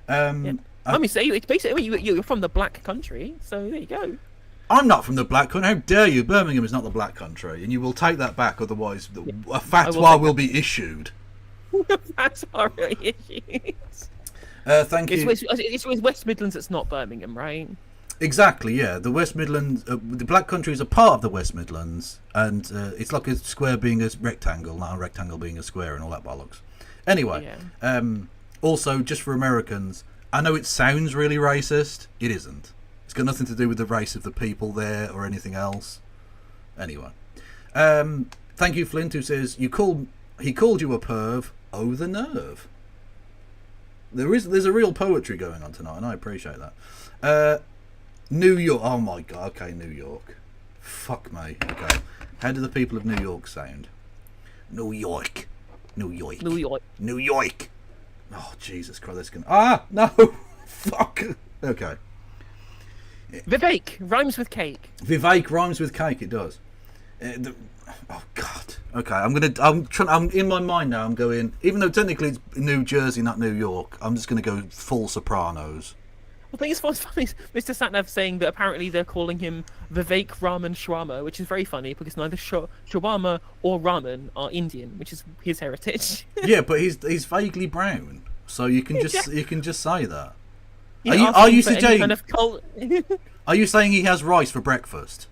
Let me say, it's basically you're from the black country, so there you go. I'm not from the black country. How dare you? Birmingham is not the black country, and you will take that back. Otherwise, a fatwa will be issued. Fatwa will be issued. Thank you. It's West Midlands. It's not Birmingham, right? Exactly. Yeah, the West Midlands, the Black Country is a part of the West Midlands, and it's like a square being a rectangle, not a rectangle being a square, and all that bollocks. Anyway, also just for Americans, I know it sounds really racist. It isn't. It's got nothing to do with the race of the people there or anything else. Anyway, thank you, Flint, who says he called you a perv. Oh, the nerve. There's a real poetry going on tonight, and I appreciate that. New York. Oh my god. Okay, New York. Fuck me. Okay. How do the people of New York sound? New York. New York. New York. New York. Oh Jesus Christ! That's gonna. No. Fuck. Okay. Vivek rhymes with cake. Vivek rhymes with cake. It does. Oh God. Okay. I'm in my mind now. I'm going. Even though technically it's New Jersey, not New York. I'm just gonna go full Sopranos. I think it's what's funny is Mr. Satnav saying that apparently they're calling him Vivek Raman Shwarma, which is very funny because neither shawarma or ramen are Indian, which is his heritage. Yeah, but he's vaguely brown, so you can just say that. Yeah, are you suggesting? Are you saying he has rice for breakfast?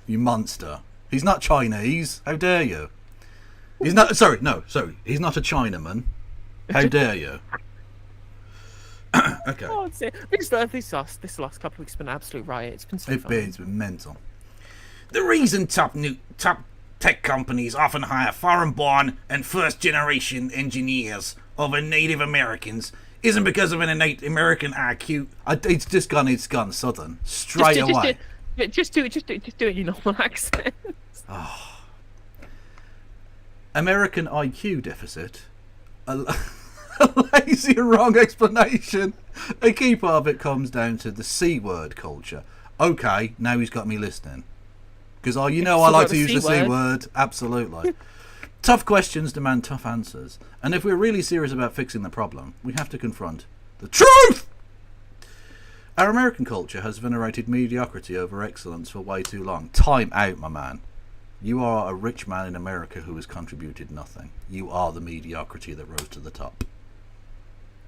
You monster! He's not Chinese. How dare you? He's not. Sorry, he's not a Chinaman. How dare you? Okay. Oh, this last couple of weeks has been an absolute riot. It's been so fun. It's been mental. The reason top tech companies often hire foreign-born and first-generation engineers over Native Americans isn't because of an innate American IQ. It's gone southern straight away. Just do it in your normal accent. American IQ deficit. A lazy and wrong explanation. A key part of it comes down to the C word culture. Okay, now he's got me listening. Because I like to use the C word. Absolutely. Tough questions demand tough answers. And if we're really serious about fixing the problem, we have to confront the truth! Our American culture has venerated mediocrity over excellence for way too long. Time out, my man. You are a rich man in America who has contributed nothing. You are the mediocrity that rose to the top.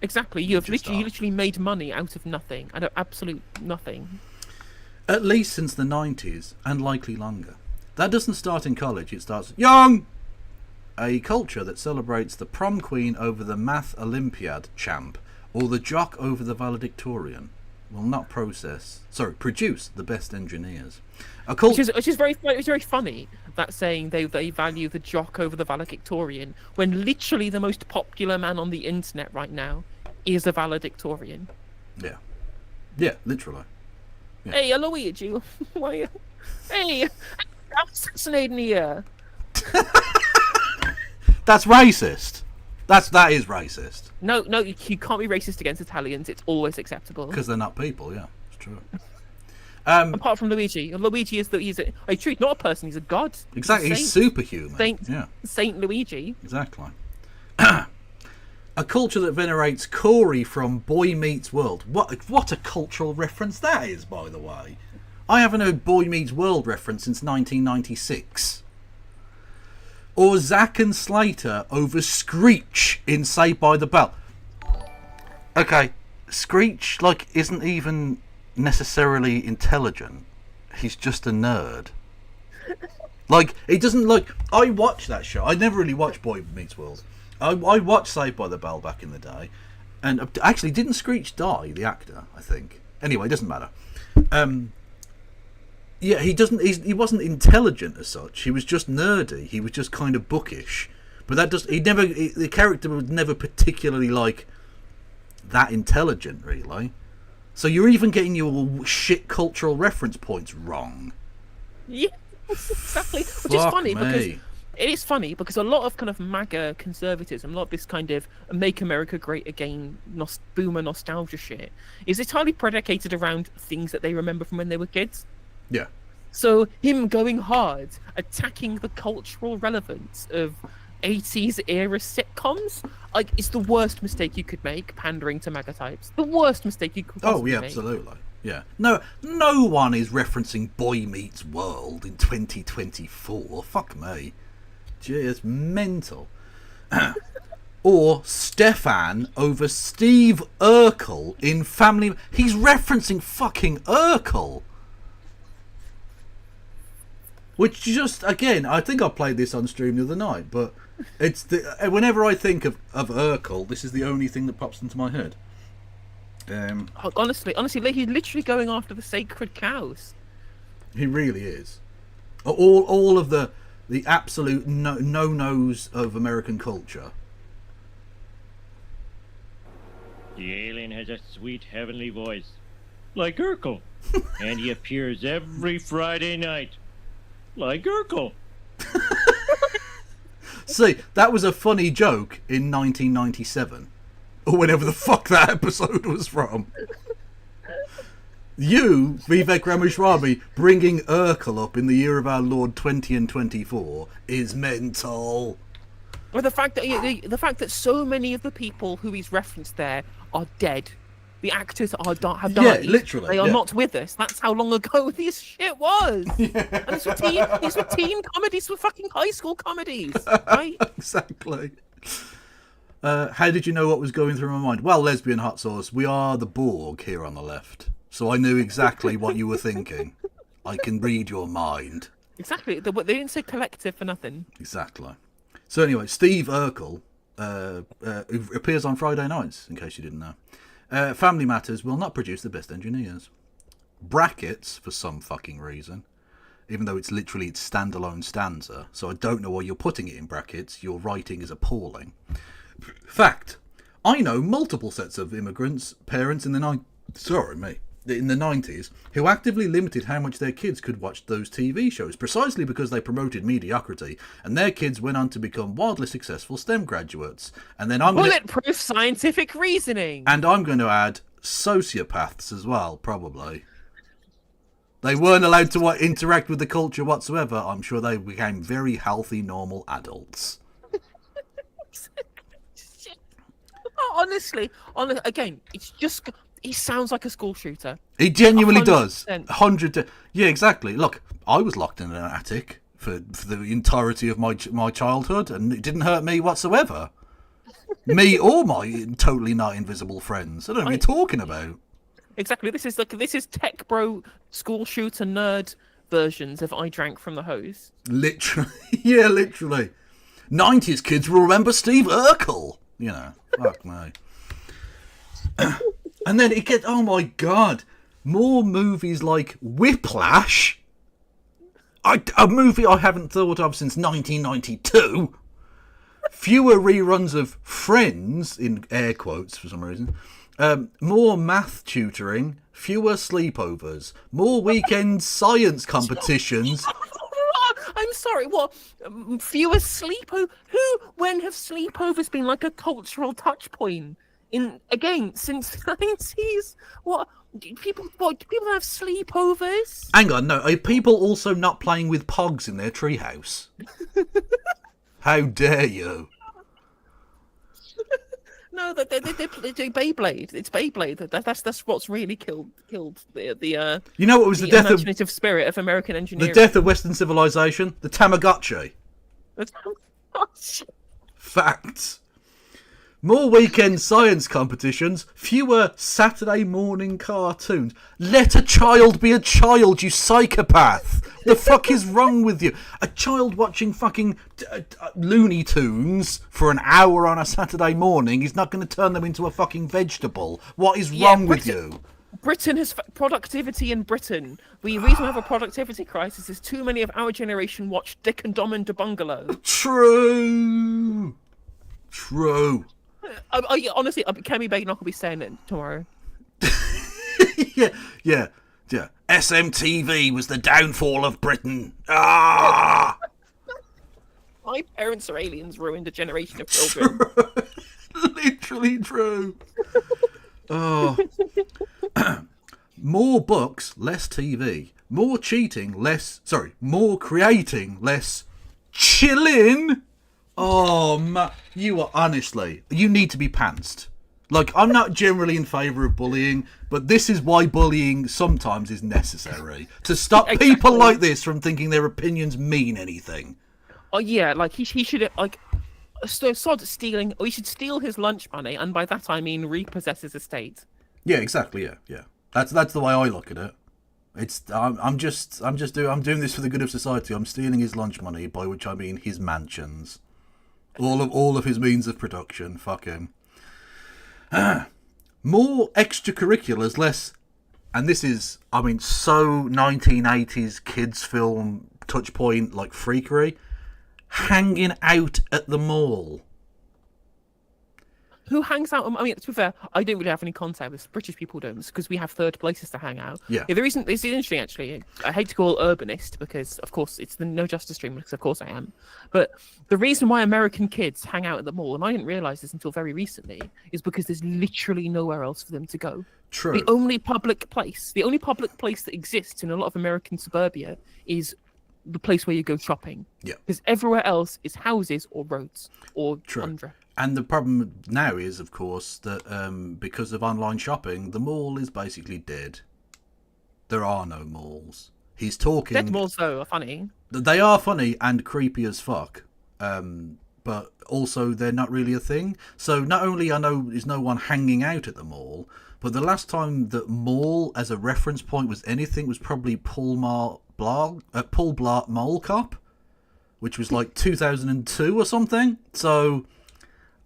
Exactly. You have literally made money out of nothing, out of absolute nothing. At least since the 90s, and likely longer. That doesn't start in college, it starts young! A culture that celebrates the prom queen over the math Olympiad champ, or the jock over the valedictorian, will not produce the best engineers. Which is very funny, that saying they value the jock over the valedictorian, when literally the most popular man on the internet right now is a valedictorian. Yeah. Yeah, literally. Yeah. Hey, Luigi, why you... Hey, I'm assassinating here. That's racist. That is racist. No, you can't be racist against Italians. It's always acceptable. Because they're not people, yeah. It's true. Apart from Luigi. Luigi is not a person, he's a god. Exactly, he's superhuman. Saint Luigi. Exactly. A culture that venerates Corey from Boy Meets World. What a cultural reference that is, by the way. I haven't heard Boy Meets World reference since 1996. Or Zack and Slater over Screech in Saved by the Bell. Okay, Screech isn't even necessarily intelligent. He's just a nerd. He doesn't I watched that show. I never really watched Boy Meets World. I watched Saved by the Bell back in the day, and actually, didn't Screech die? The actor, I think. Anyway, it doesn't matter. Yeah, he wasn't intelligent as such. He was just nerdy. He was just kind of bookish. But the character was never particularly that intelligent, really. So you're even getting your shit cultural reference points wrong. Yeah, exactly. Which is funny because it is funny because a lot of kind of MAGA conservatism, a lot of this kind of make America great again, boomer nostalgia shit, is entirely predicated around things that they remember from when they were kids. Yeah. So him going hard, attacking the cultural relevance of 80s era sitcoms, it's the worst mistake you could make, pandering to MAGA types. The worst mistake you could possibly make. Absolutely. Yeah. No one is referencing Boy Meets World in 2024. Fuck me. Gee, it's mental. Or Stefan over Steve Urkel in Family... He's referencing fucking Urkel. Which just, again, I think I played this on stream the other night, but whenever I think of Urkel, this is the only thing that pops into my head. Honestly, he's literally going after the sacred cows. He really is. All of the absolute no-nos of American culture. The alien has a sweet heavenly voice, like Urkel, and he appears every Friday night. Like Urkel. See, that was a funny joke in 1997. Or whenever the fuck that episode was from. You, Vivek Ramaswamy, bringing Urkel up in the year of our Lord 20 and 24 is mental. Well, the fact that so many of the people who he's referenced there are dead. The actors have died. Yeah, literally. They are not with us. That's how long ago this shit was. Yeah. And these were teen comedies, were fucking high school comedies, right? Exactly. How did you know what was going through my mind? Well, lesbian hot sauce, we are the Borg here on the left. So I knew exactly what you were thinking. I can read your mind. Exactly. They didn't say collective for nothing. Exactly. So anyway, Steve Urkel appears on Friday nights, in case you didn't know. Family Matters will not produce the best engineers. Brackets, for some fucking reason, even though it's literally its standalone stanza, so I don't know why you're putting it in brackets. Your writing is appalling. Fact. I know multiple sets of immigrants' parents in the in the 90s who actively limited how much their kids could watch those TV shows, precisely because they promoted mediocrity, and their kids went on to become wildly successful STEM graduates. And then bulletproof scientific reasoning. And I'm going to add sociopaths as well, probably. They weren't allowed to interact with the culture whatsoever. I'm sure they became very healthy, normal adults. Honestly, again, he sounds like a school shooter. He genuinely 100%. does. 100. Yeah, exactly. Look, I was locked in an attic for the entirety of my childhood, and it didn't hurt me whatsoever. Me or my totally not invisible friends. I don't know what you're talking about. Exactly. This is tech bro school shooter nerd versions of I Drank from the Hose. Literally. Yeah, literally. 90s kids will remember Steve Urkel. You know, fuck me. And then it gets, oh my god, more movies like Whiplash. A movie I haven't thought of since 1992. Fewer reruns of Friends, in air quotes for some reason. More math tutoring, fewer sleepovers, more weekend science competitions. I'm sorry, what? Fewer sleepovers? When have sleepovers been like a cultural touch point? Since the 90s? What? Do people have sleepovers? Hang on, no. Are people also not playing with pogs in their treehouse? How dare you? No, they do Beyblade. It's Beyblade. That's what's really killed the You know what was the death imaginative spirit of American engineering? The death of Western civilization? The Tamagotchi. Facts. More weekend science competitions, fewer Saturday morning cartoons. Let a child be a child, you psychopath. The fuck is wrong with you? A child watching fucking Looney Tunes for an hour on a Saturday morning is not going to turn them into a fucking vegetable. What is wrong with you? Britain has productivity in Britain. The reason we have a productivity crisis is too many of our generation watch Dick and Dom and the Bungalow. True. Honestly, Kemi Badenoch will be saying it tomorrow. Yeah. SMTV was the downfall of Britain. Ah! My parents are aliens, ruined a generation of children. Literally true. Oh. More books, less TV. More cheating, more creating, less chilling. Oh, you are honestly, you need to be pantsed. Like, I'm not generally in favour of bullying, but this is why bullying sometimes is necessary. To stop people like this from thinking their opinions mean anything. Oh, yeah, like, he should, like, sod stealing, or he should steal his lunch money, and by that I mean repossess his estate. Yeah, exactly, yeah. That's the way I look at it. I'm doing this for the good of society. I'm stealing his lunch money, by which I mean his mansions. All of his means of production. Fuck him. More extracurriculars, less. And this is, I mean, so 1980s kids film touch point, like freakery. Hanging out at the mall. Who hangs out? I mean, to be fair, I don't really have any contact with British people, don't, because we have third places to hang out. Yeah. The reason this is interesting, actually, I hate to call urbanist because, of course, it's the No Justice stream, because of course I am. But the reason why American kids hang out at the mall, and I didn't realise this until very recently, is because there's literally nowhere else for them to go. True. The only public place that exists in a lot of American suburbia is the place where you go shopping. Yeah. Because everywhere else is houses or roads or tundra. And the problem now is, of course, that because of online shopping, the mall is basically dead. There are no malls. He's talking... Dead malls, though, are funny. They are funny and creepy as fuck. But also, they're not really a thing. So not only is no one hanging out at the mall, but the last time that mall as a reference point was anything was probably Paul Blart Mall Cop, which was like 2002 or something. So...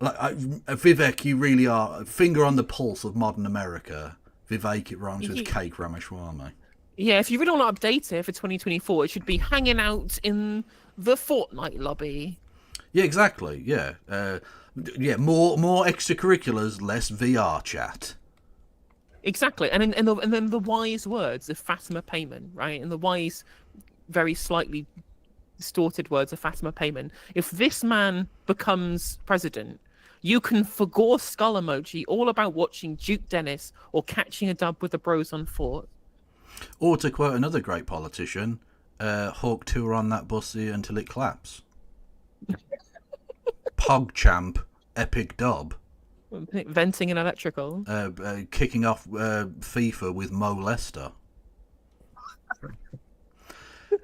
Like Vivek, you really are a finger on the pulse of modern America. Vivek, it rhymes with cake, Ramaswami. Yeah, if you really want to update it for 2024, it should be hanging out in the Fortnite lobby. Yeah, exactly. Yeah, more extracurriculars, less VR chat. Exactly, and then the wise words of Fatima Payman, right? And the wise, very slightly distorted words of Fatima Payman. If this man becomes president, you can forgo skull emoji all about watching Duke Dennis or catching a dub with the bros on Fort. Or to quote another great politician, Hawk 2 on that bussy until it claps. Pogchamp, epic dub. Venting an electrical. Kicking off FIFA with Mo Lester.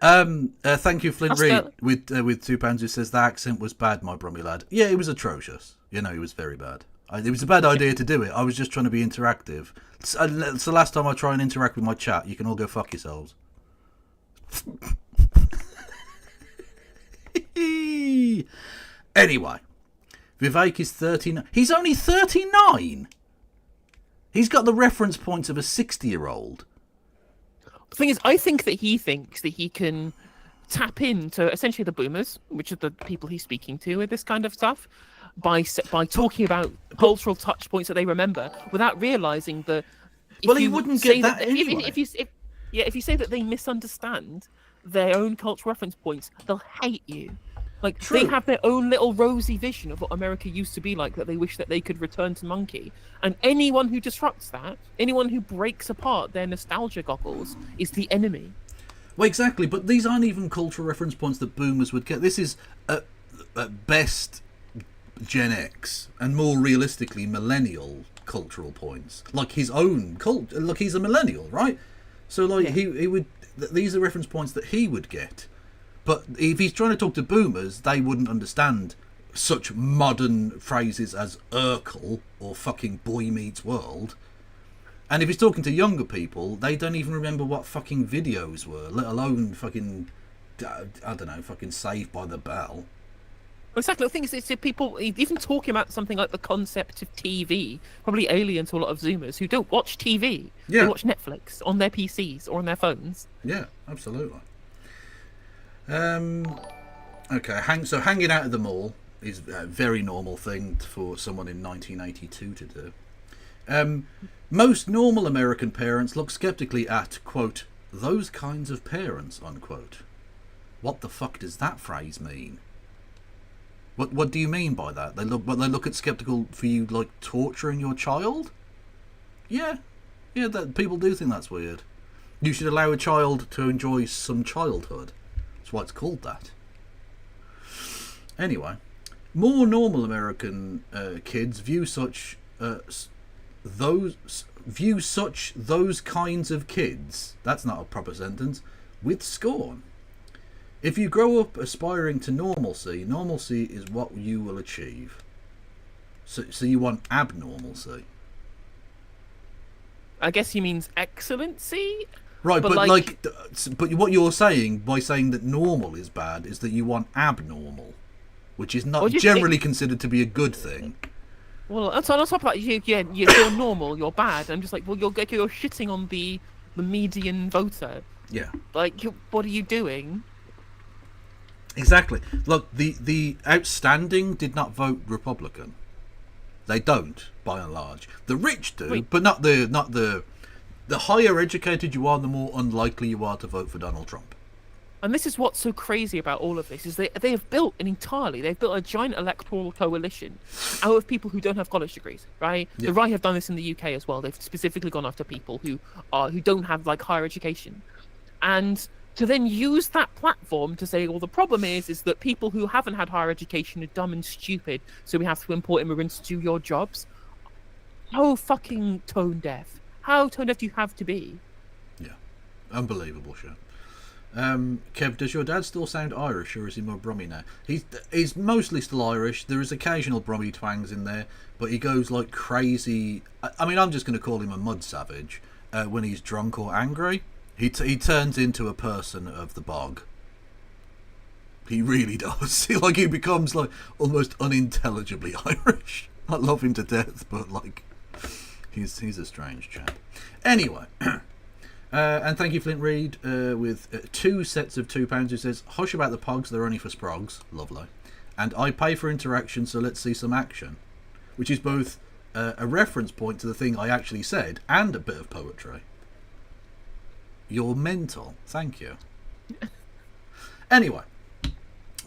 Thank you, Flint Reed, with £2 who says the accent was bad, my brummy lad. Yeah, it was atrocious. You know, it was very bad. It was a bad idea to do it. I was just trying to be interactive. It's the last time I try and interact with my chat. You can all go fuck yourselves. Anyway, Vivek is 39. He's only 39. He's got the reference points of a 60-year-old. The thing is, I think that he thinks that he can tap into essentially the boomers, which are the people he's speaking to with this kind of stuff, by talking about cultural touch points that they remember, without realizing that. Well, he wouldn't get that anyway. If you say that they misunderstand their own cultural reference points, they'll hate you. Like, True. They have their own little rosy vision of what America used to be like that they wish that they could return to monkey. And anyone who disrupts that, anyone who breaks apart their nostalgia goggles, is the enemy. Well, exactly, but these aren't even cultural reference points that boomers would get. This is, at best, Gen X, and more realistically, millennial cultural points. Like his own culture. Like, he's a millennial, right? So, like, Yeah. he would... These are reference points that he would get. But if he's trying to talk to boomers, they wouldn't understand such modern phrases as Urkel or fucking Boy Meets World. And if he's talking to younger people, they don't even remember what fucking videos were, let alone fucking, I don't know, fucking Saved by the Bell. Exactly. The thing is, it's people even talking about something like the concept of TV, probably alien to a lot of Zoomers who don't watch TV. Yeah. They watch Netflix on their PCs or on their phones. Yeah, absolutely. Okay, so hanging out at the mall is a very normal thing for someone in 1982 to do. Most normal American parents look skeptically at, quote, those kinds of parents, unquote. What the fuck does that phrase mean? What do you mean by that? They look at skeptical for you, like, torturing your child? Yeah, that people do think that's weird. You should allow a child to enjoy some childhood. That's why it's called that. Anyway, more normal American kids view those kinds of kids. That's not a proper sentence. With scorn. If you grow up aspiring to normalcy is what you will achieve. So you want abnormalcy. I guess he means excellency. Right, but what you're saying by saying that normal is bad is that you want abnormal, which is not generally considered to be a good thing. Well, on top of that, you're normal, you're bad. I'm just like, well, you're shitting on the median voter. Yeah. Like, what are you doing? Exactly. Look, the outstanding did not vote Republican. They don't, by and large. The rich do, but not the higher educated you are, the more unlikely you are to vote for Donald Trump. And this is what's so crazy about all of this, is they've built a giant electoral coalition out of people who don't have college degrees, right? Yeah. The right have done this in the UK as well. They've specifically gone after people who don't have, like, higher education. And to then use that platform to say, well, the problem is that people who haven't had higher education are dumb and stupid, so we have to import immigrants to do your jobs. How fucking tone deaf. How tone deaf do you have to be? Yeah. Unbelievable shit. Kev, does your dad still sound Irish, or is he more Brummy now? He's mostly still Irish. There is occasional Brummy twangs in there, but he goes like crazy. I mean, I'm just going to call him a mud savage when he's drunk or angry. He turns into a person of the bog. He really does. He becomes like almost unintelligibly Irish. I love him to death, but like he's a strange chap. Anyway, and thank you, Flint Reed, with 2 sets of £2 who says, hush about the pogs, they're only for sprogs. Lovely. And I pay for interaction, so let's see some action. Which is both a reference point to the thing I actually said, and a bit of poetry. You're mental. Thank you. Anyway,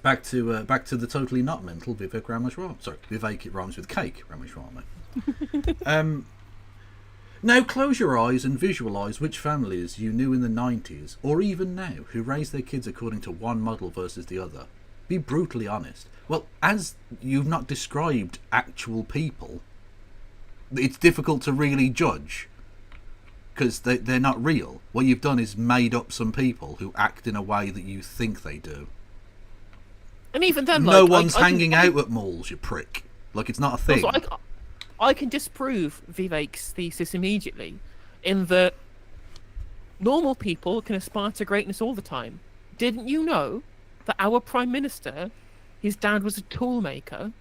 back to the totally not mental Vivek Ramaswamy. Sorry, Vivek, it rhymes with cake, Ramaswamy. Now close your eyes and visualise which families you knew in the 90s, or even now, who raise their kids according to one model versus the other. Be brutally honest. Well, as you've not described actual people, it's difficult to really judge, because they're not real. What you've done is made up some people who act in a way that you think they do. And even then, no one's hanging out at malls, you prick. Like, it's not a thing. Also, I can disprove Vivek's thesis immediately, in that normal people can aspire to greatness all the time. Didn't you know that our Prime Minister, his dad was a tool maker?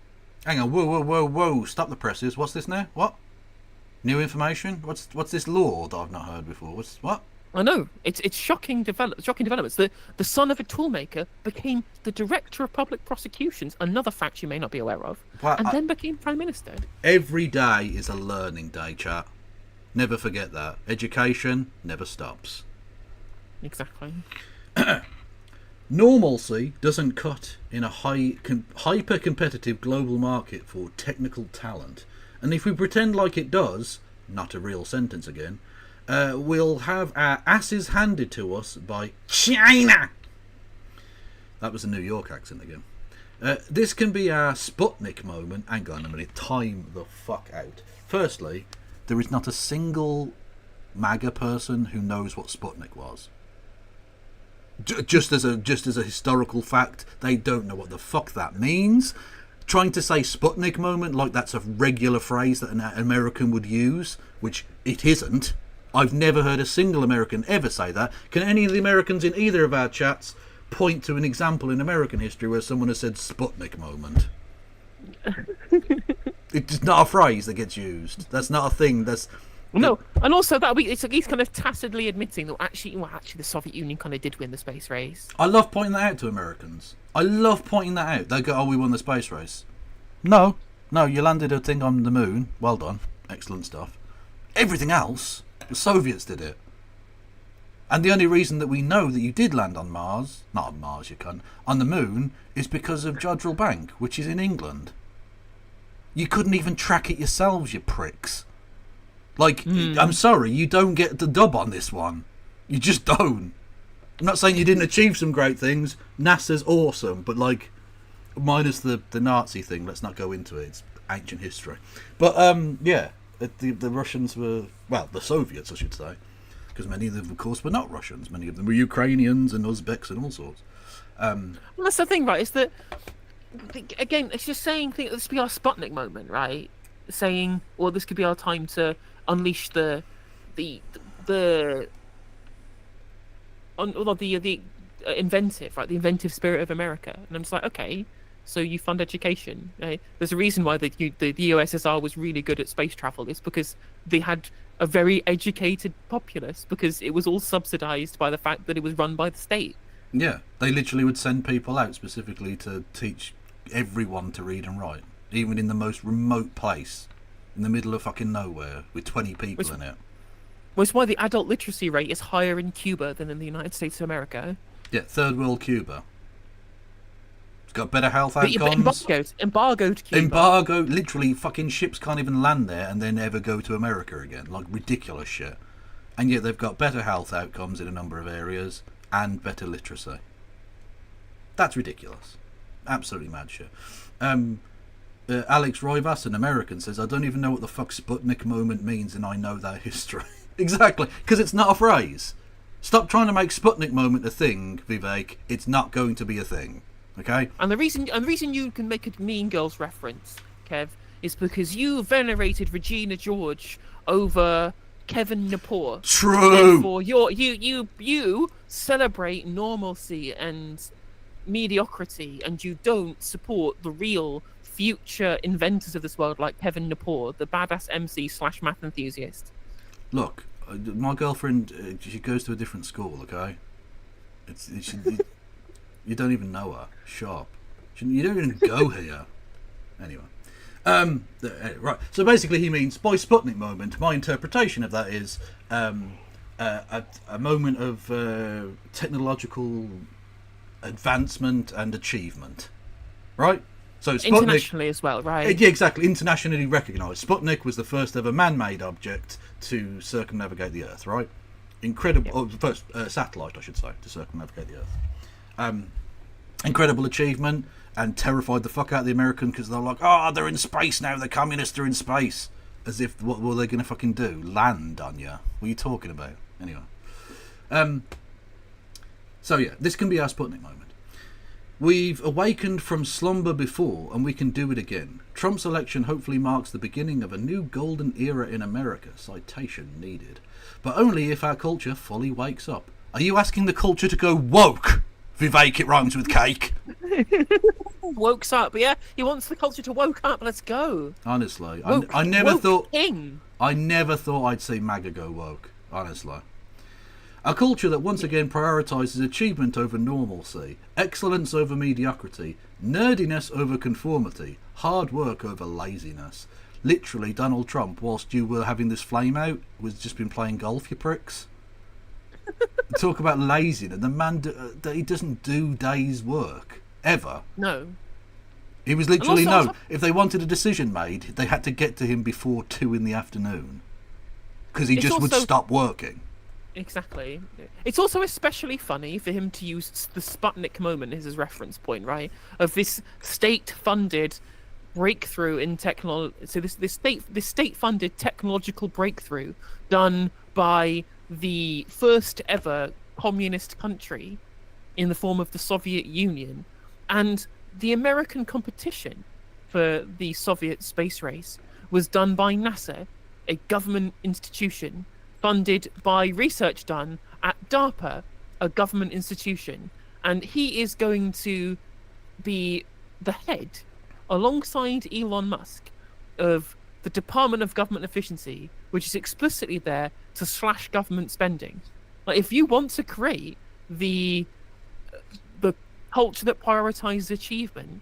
Hang on, whoa, stop the presses. What's this now? What? New information? What's this law that I've not heard before? What? I know, it's shocking developments. The son of a toolmaker became the director of public prosecutions, another fact you may not be aware of, and then became Prime Minister. Every day is a learning day, chat. Never forget that. Education never stops. Exactly. Normalcy doesn't cut in a hyper-competitive global market for technical talent. And if we pretend like it does, not a real sentence again, we'll have our asses handed to us by China. That was a New York accent again. This can be our Sputnik moment. Hang on a minute, time the fuck out. Firstly, there is not a single MAGA person who knows what Sputnik was. Just as a historical fact, they don't know what the fuck that means. Trying to say Sputnik moment like that's a regular phrase that an American would use, which it isn't. I've never heard a single American ever say that. Can any of the Americans in either of our chats point to an example in American history where someone has said Sputnik moment? It's not a phrase that gets used. That's not a thing. No, and also he's kind of tacitly admitting that actually the Soviet Union kind of did win the space race. I love pointing that out to Americans. I love pointing that out. They go, "Oh, we won the space race." No, you landed a thing on the moon. Well done, excellent stuff. Everything else, the Soviets did it. And the only reason that we know that you did land on Mars, not on Mars, you cunt, on the moon, is because of Jodrell Bank, which is in England. You couldn't even track it yourselves, you pricks. Like, I'm sorry, you don't get the dub on this one. You just don't. I'm not saying you didn't achieve some great things. NASA's awesome, but like, minus the Nazi thing, let's not go into it. It's ancient history. But yeah, the Russians were, well, the Soviets, I should say, because many of them, of course, were not Russians. Many of them were Ukrainians and Uzbeks and all sorts. Well, that's the thing, right? Is that, again, it's just saying, this could be our Sputnik moment, right? Saying, well, this could be our time to unleash the inventive, right? The inventive spirit of America. And I'm just like, okay, so you fund education. Right? There's a reason why the USSR was really good at space travel. It's because they had a very educated populace, because it was all subsidized by the fact that it was run by the state. Yeah, they literally would send people out specifically to teach everyone to read and write, even in the most remote place, in the middle of fucking nowhere, with 20 people in it. Well, it's why the adult literacy rate is higher in Cuba than in the United States of America. Yeah, third world Cuba. It's got better health outcomes. Embargoed Cuba. Embargo, literally, fucking ships can't even land there and then ever go to America again. Like, ridiculous shit. And yet they've got better health outcomes in a number of areas and better literacy. That's ridiculous. Absolutely mad shit. Alex Roivas, an American, says, I don't even know what the fuck Sputnik moment means, and I know that history. Exactly, because it's not a phrase. Stop trying to make Sputnik moment a thing, Vivek. It's not going to be a thing. Okay? And the reason you can make a Mean Girls reference, Kev, is because you venerated Regina George over Kevin Napor. True. Therefore, you celebrate normalcy and mediocrity, and you don't support the real future inventors of this world like Kevin Napor, the badass MC / math enthusiast. Look, my girlfriend, she goes to a different school, okay? You don't even know her. Shop. You don't even go here. Anyway. Right. So basically, he means by Sputnik moment. My interpretation of that is a moment of technological advancement and achievement. Right. So Sputnik, internationally as well, right? Yeah, exactly. Internationally recognised. Sputnik was the first ever man-made object to circumnavigate the Earth. Right. Incredible. Oh, the first satellite, I should say, to circumnavigate the Earth. Incredible achievement. And terrified the fuck out of the Americans because they're like, oh, they're in space now. The communists are in space. As if, what were they going to fucking do? Land on you? What are you talking about? Anyway. So yeah, this can be our Sputnik moment. We've awakened from slumber before, and we can do it again. Trump's election hopefully marks the beginning of a new golden era in America. Citation needed. But only if our culture fully wakes up. Are you asking the culture to go woke? Vivek, it rhymes with cake. Wokes up, yeah. He wants the culture to woke up. Let's go. Honestly, Woke, I never woke thought. King. I never thought I'd see MAGA go woke. Honestly, a culture that once again prioritises achievement over normalcy, excellence over mediocrity, nerdiness over conformity, hard work over laziness. Literally, Donald Trump, whilst you were having this flame out, was just been playing golf. You pricks. Talk about laziness. The man, he doesn't do days' work ever. No. He was literally if they wanted a decision made, they had to get to him before 2 p.m. because he just would stop working. Exactly. It's also especially funny for him to use the Sputnik moment as his reference point, right? Of this state-funded breakthrough in technology. So this state-funded technological breakthrough done by the first ever communist country in the form of the Soviet Union, and the American competition for the Soviet space race was done by NASA, a government institution funded by research done at DARPA, a government institution, and he is going to be the head, alongside Elon Musk, of the Department of Government Efficiency, which is explicitly there to slash government spending. Like, if you want to create the culture that prioritizes achievement,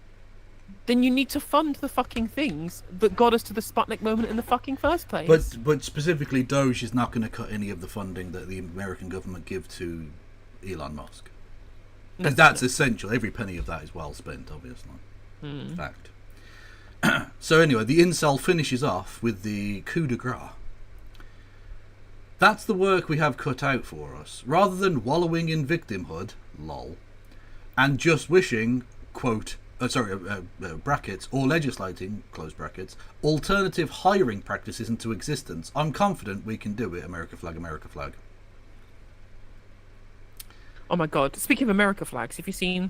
then you need to fund the fucking things that got us to the Sputnik moment in the fucking first place. But specifically, Doge is not going to cut any of the funding that the American government give to Elon Musk. Because that's essential. Every penny of that is well spent, obviously. Fact. So anyway, the incel finishes off with the coup de grace. That's the work we have cut out for us. Rather than wallowing in victimhood, lol, and just wishing, quote, brackets, or legislating, close brackets, alternative hiring practices into existence, I'm confident we can do it. America flag, America flag. Oh my god. Speaking of America flags, have you seen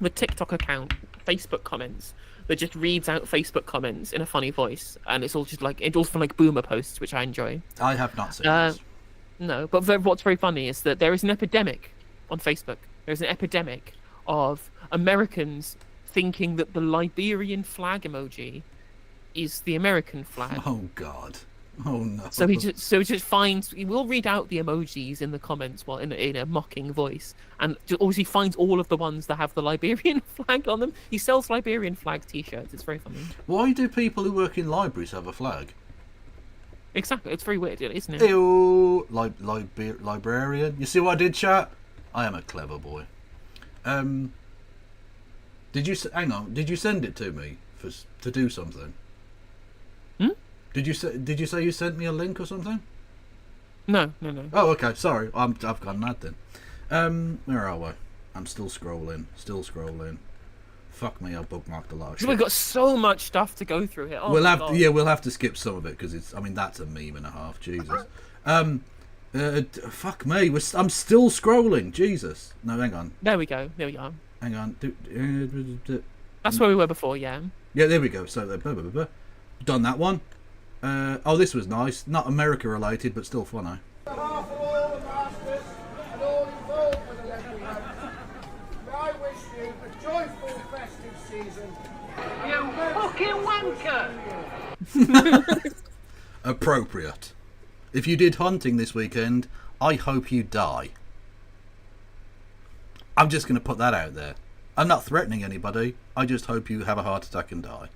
the TikTok account, Facebook comments, that just reads out Facebook comments in a funny voice, and it's all just like, it's all from like boomer posts, which I enjoy. I have not seen this. No, but what's very funny is that there is an epidemic on Facebook. There's an epidemic of Americans thinking that the Liberian flag emoji is the American flag. Oh god. Oh no. So he just finds, he will read out the emojis in the comments while in a mocking voice, and obviously finds all of the ones that have the Liberian flag on them. He sells Liberian flag t-shirts. It's very funny. Why do people who work in libraries have a flag? Exactly. It's very weird, isn't it? Ew, librarian. You see what I did, chat? I am a clever boy. Did you send it to me to do something? Did you say you sent me a link or something? No. Oh, okay. Sorry, I've gone mad then. Where are we? I'm still scrolling. Fuck me, I've bookmarked a lot of shit. We've got so much stuff to go through here. Oh, we'll have to skip some of it because it's. I mean, that's a meme and a half. Jesus. Fuck me. I'm still scrolling. Jesus. No, hang on. There we go. Hang on. That's where we were before. Yeah. Yeah. There we go. So done that one. Oh, this was nice. Not America related, but still funny. I wish you a joyful festive season. You fucking wanker! Appropriate. If you did hunting this weekend, I hope you die. I'm just going to put that out there. I'm not threatening anybody. I just hope you have a heart attack and die.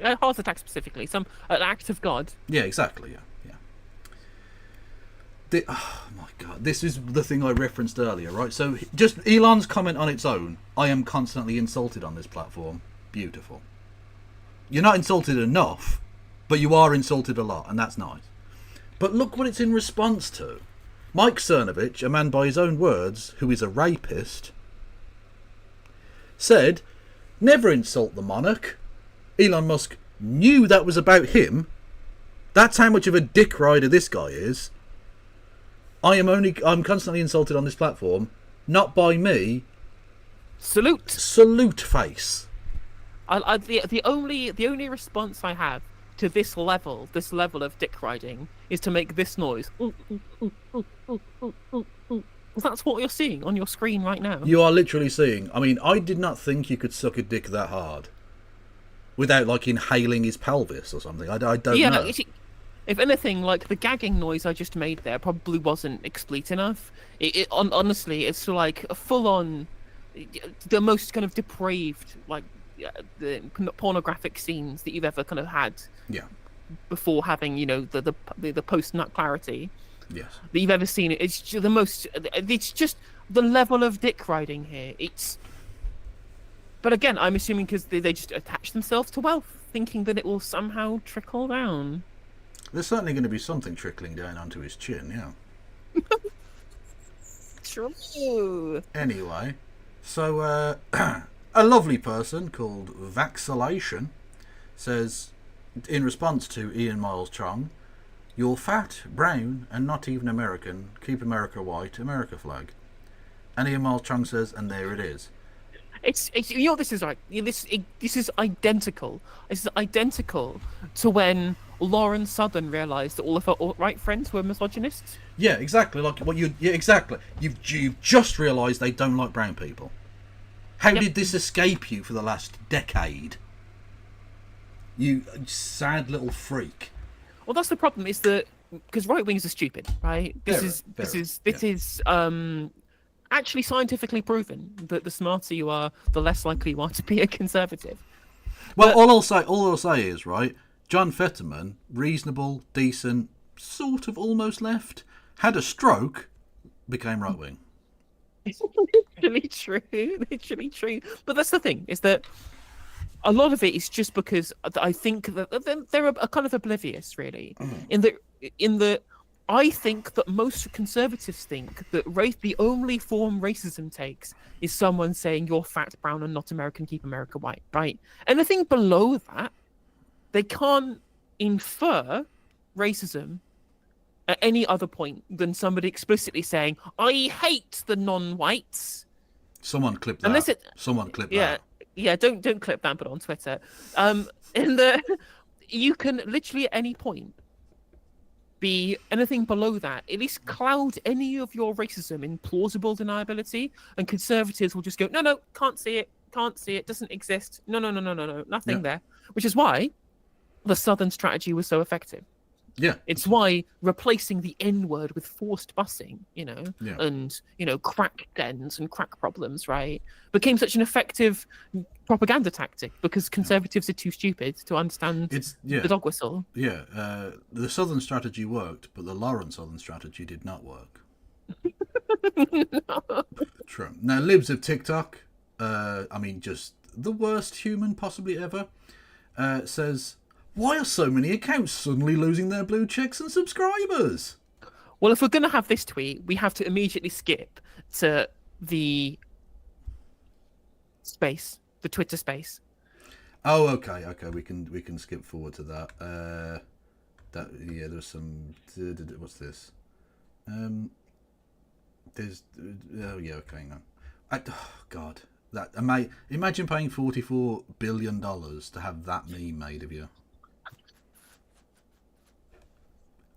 A heart attack specifically, an act of God. Yeah, exactly. Yeah. Oh my god, this is the thing I referenced earlier, right? So just Elon's comment on its own. I am constantly insulted on this platform. Beautiful. You're not insulted enough, but you are insulted a lot, and that's nice. But look what it's in response to. Mike Cernovich, a man by his own words, who is a rapist, said, never insult the monarch. Elon Musk knew that was about him. That's how much of a dick rider this guy is. I'm constantly insulted on this platform, not by me. Salute face. The only response I have to this level of dick riding is to make this noise. That's what you're seeing on your screen right now. You are literally seeing. I mean, I did not think you could suck a dick that hard without like inhaling his pelvis or something. I don't know. If anything, like the gagging noise I just made there probably wasn't explicit enough. Honestly, it's like a full-on, the most kind of depraved, like the pornographic scenes that you've ever kind of had. Yeah. Before having, the post-nut clarity. Yes. That you've ever seen. It's just the most. It's just the level of dick riding here. But again, I'm assuming because they just attach themselves to wealth, thinking that it will somehow trickle down. There's certainly going to be something trickling down onto his chin, yeah. True. Anyway, so a lovely person called Vaccination says, in response to Ian Miles Chong, "You're fat, brown, and not even American. Keep America white, America flag." And Ian Miles Chong says, and there it is. It's this is right. This is identical. This is identical to when Lauren Southern realised that all of her alt-right friends were misogynists. Yeah, exactly. Exactly. You've just realised they don't like brown people. How did this escape you for the last decade? You sad little freak. Well, that's the problem. Is that because right wingers are stupid, right? This is actually scientifically proven that the smarter you are, the less likely you are to be a conservative. Well, all I'll say is, right, John Fetterman, reasonable, decent, sort of almost left, had a stroke, became right wing. It's literally true. But that's the thing, is that a lot of it is just because I think that they're kind of oblivious, really, in that I think that most conservatives think that the only form racism takes is someone saying you're fat, brown, and not American, keep America white, right? Anything below that, they can't infer racism at any other point than somebody explicitly saying, I hate the non-whites. Someone clip that. Someone clip that. Yeah, don't clip that, but on Twitter. You can literally at any point be anything below that, at least cloud any of your racism in plausible deniability, and conservatives will just go, no, can't see it, doesn't exist, no, nothing there. Which is why the Southern strategy was so effective. Yeah. It's why replacing the N-word with forced busing, and, crack dens and crack problems, right, became such an effective propaganda tactic because conservatives are too stupid to understand the dog whistle. Yeah, the Southern strategy worked, but the Lauren Southern strategy did not work. No. True. Now, libs of TikTok, just the worst human possibly ever, says, why are so many accounts suddenly losing their blue checks and subscribers? Well, if we're going to have this tweet, we have to immediately skip to the space, the Twitter space. Oh, okay, we can skip forward to that. There's some. What's this? There's. Okay, no. God, that imagine paying $44 billion to have that meme made of you.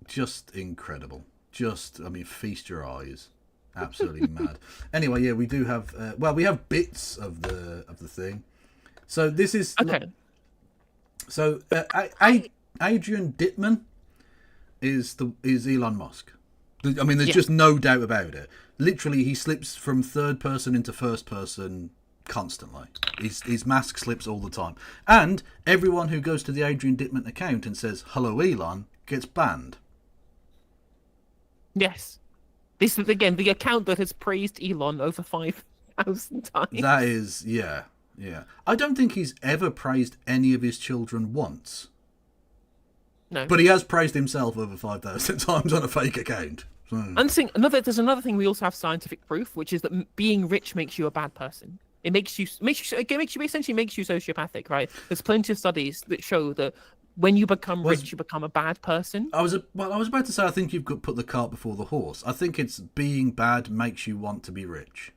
Just incredible. Feast your eyes. Absolutely mad. Anyway, we do have. We have bits of the thing. So this is okay. So Adrian Dittman is Elon Musk. There's just no doubt about it. Literally, he slips from third person into first person constantly. His mask slips all the time. And everyone who goes to the Adrian Dittman account and says, hello, Elon, gets banned. Yes. This is, again, the account that has praised Elon over 5,000 times. That is, yeah. I don't think he's ever praised any of his children once. No. But he has praised himself over 5,000 times on a fake account. So. And there's another thing we also have scientific proof, which is that being rich makes you a bad person. It essentially makes you sociopathic, right? There's plenty of studies that show that when you become rich, you become a bad person. I was about to say, I think you've got put the cart before the horse. I think it's being bad makes you want to be rich.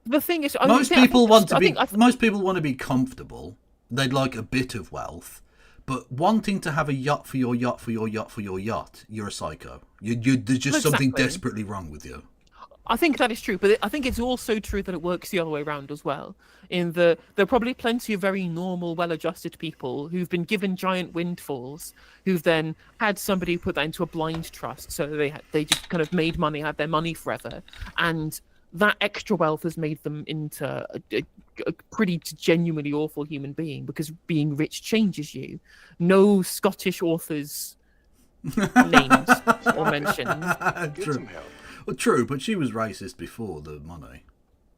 The thing is, most people want to be comfortable. They'd like a bit of wealth, but wanting to have a yacht for your yacht for your yacht for your yacht, you're a psycho. There's just something desperately wrong with you. I think that is true, but I think it's also true that it works the other way around as well. There are probably plenty of very normal, well-adjusted people who've been given giant windfalls, who've then had somebody put that into a blind trust, so they just kind of made money, had their money forever, and that extra wealth has made them into a pretty genuinely awful human being, because being rich changes you. No Scottish authors' names or mentions. True. Well, true, but she was racist before the money.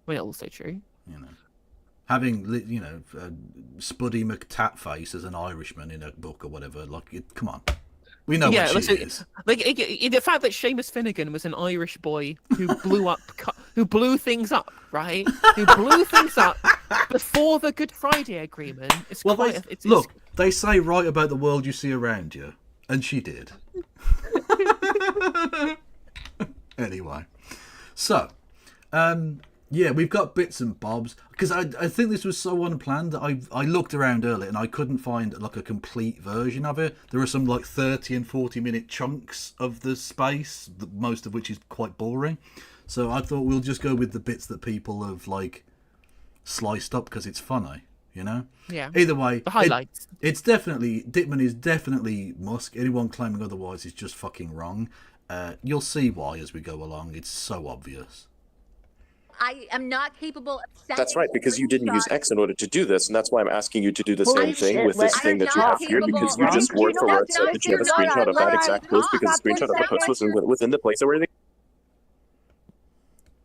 Well, also true. You know, having Spuddy McTatface as an Irishman in a book or whatever. Come on, we know what she is. The fact that Seamus Finnegan was an Irish boy who blew things up, right? Who blew things up before the Good Friday Agreement. They say write about the world you see around you, and she did. Anyway, so, we've got bits and bobs, because I think this was so unplanned that I looked around earlier and I couldn't find a complete version of it. There are some 30 and 40 minute chunks of the space, most of which is quite boring. So I thought we'll just go with the bits that people have sliced up because it's funny, you know? Yeah. Either way, the highlights. Dittman is definitely Musk. Anyone claiming otherwise is just fucking wrong. You'll see why as we go along. It's so obvious. I am not capable of setting... That's right, because you didn't use X in order to do this, and that's why I'm asking you to do the same thing with this thing that you have here, because you just word for word said that you have a screenshot of that exact post, because the screenshot of the post was within the place where they...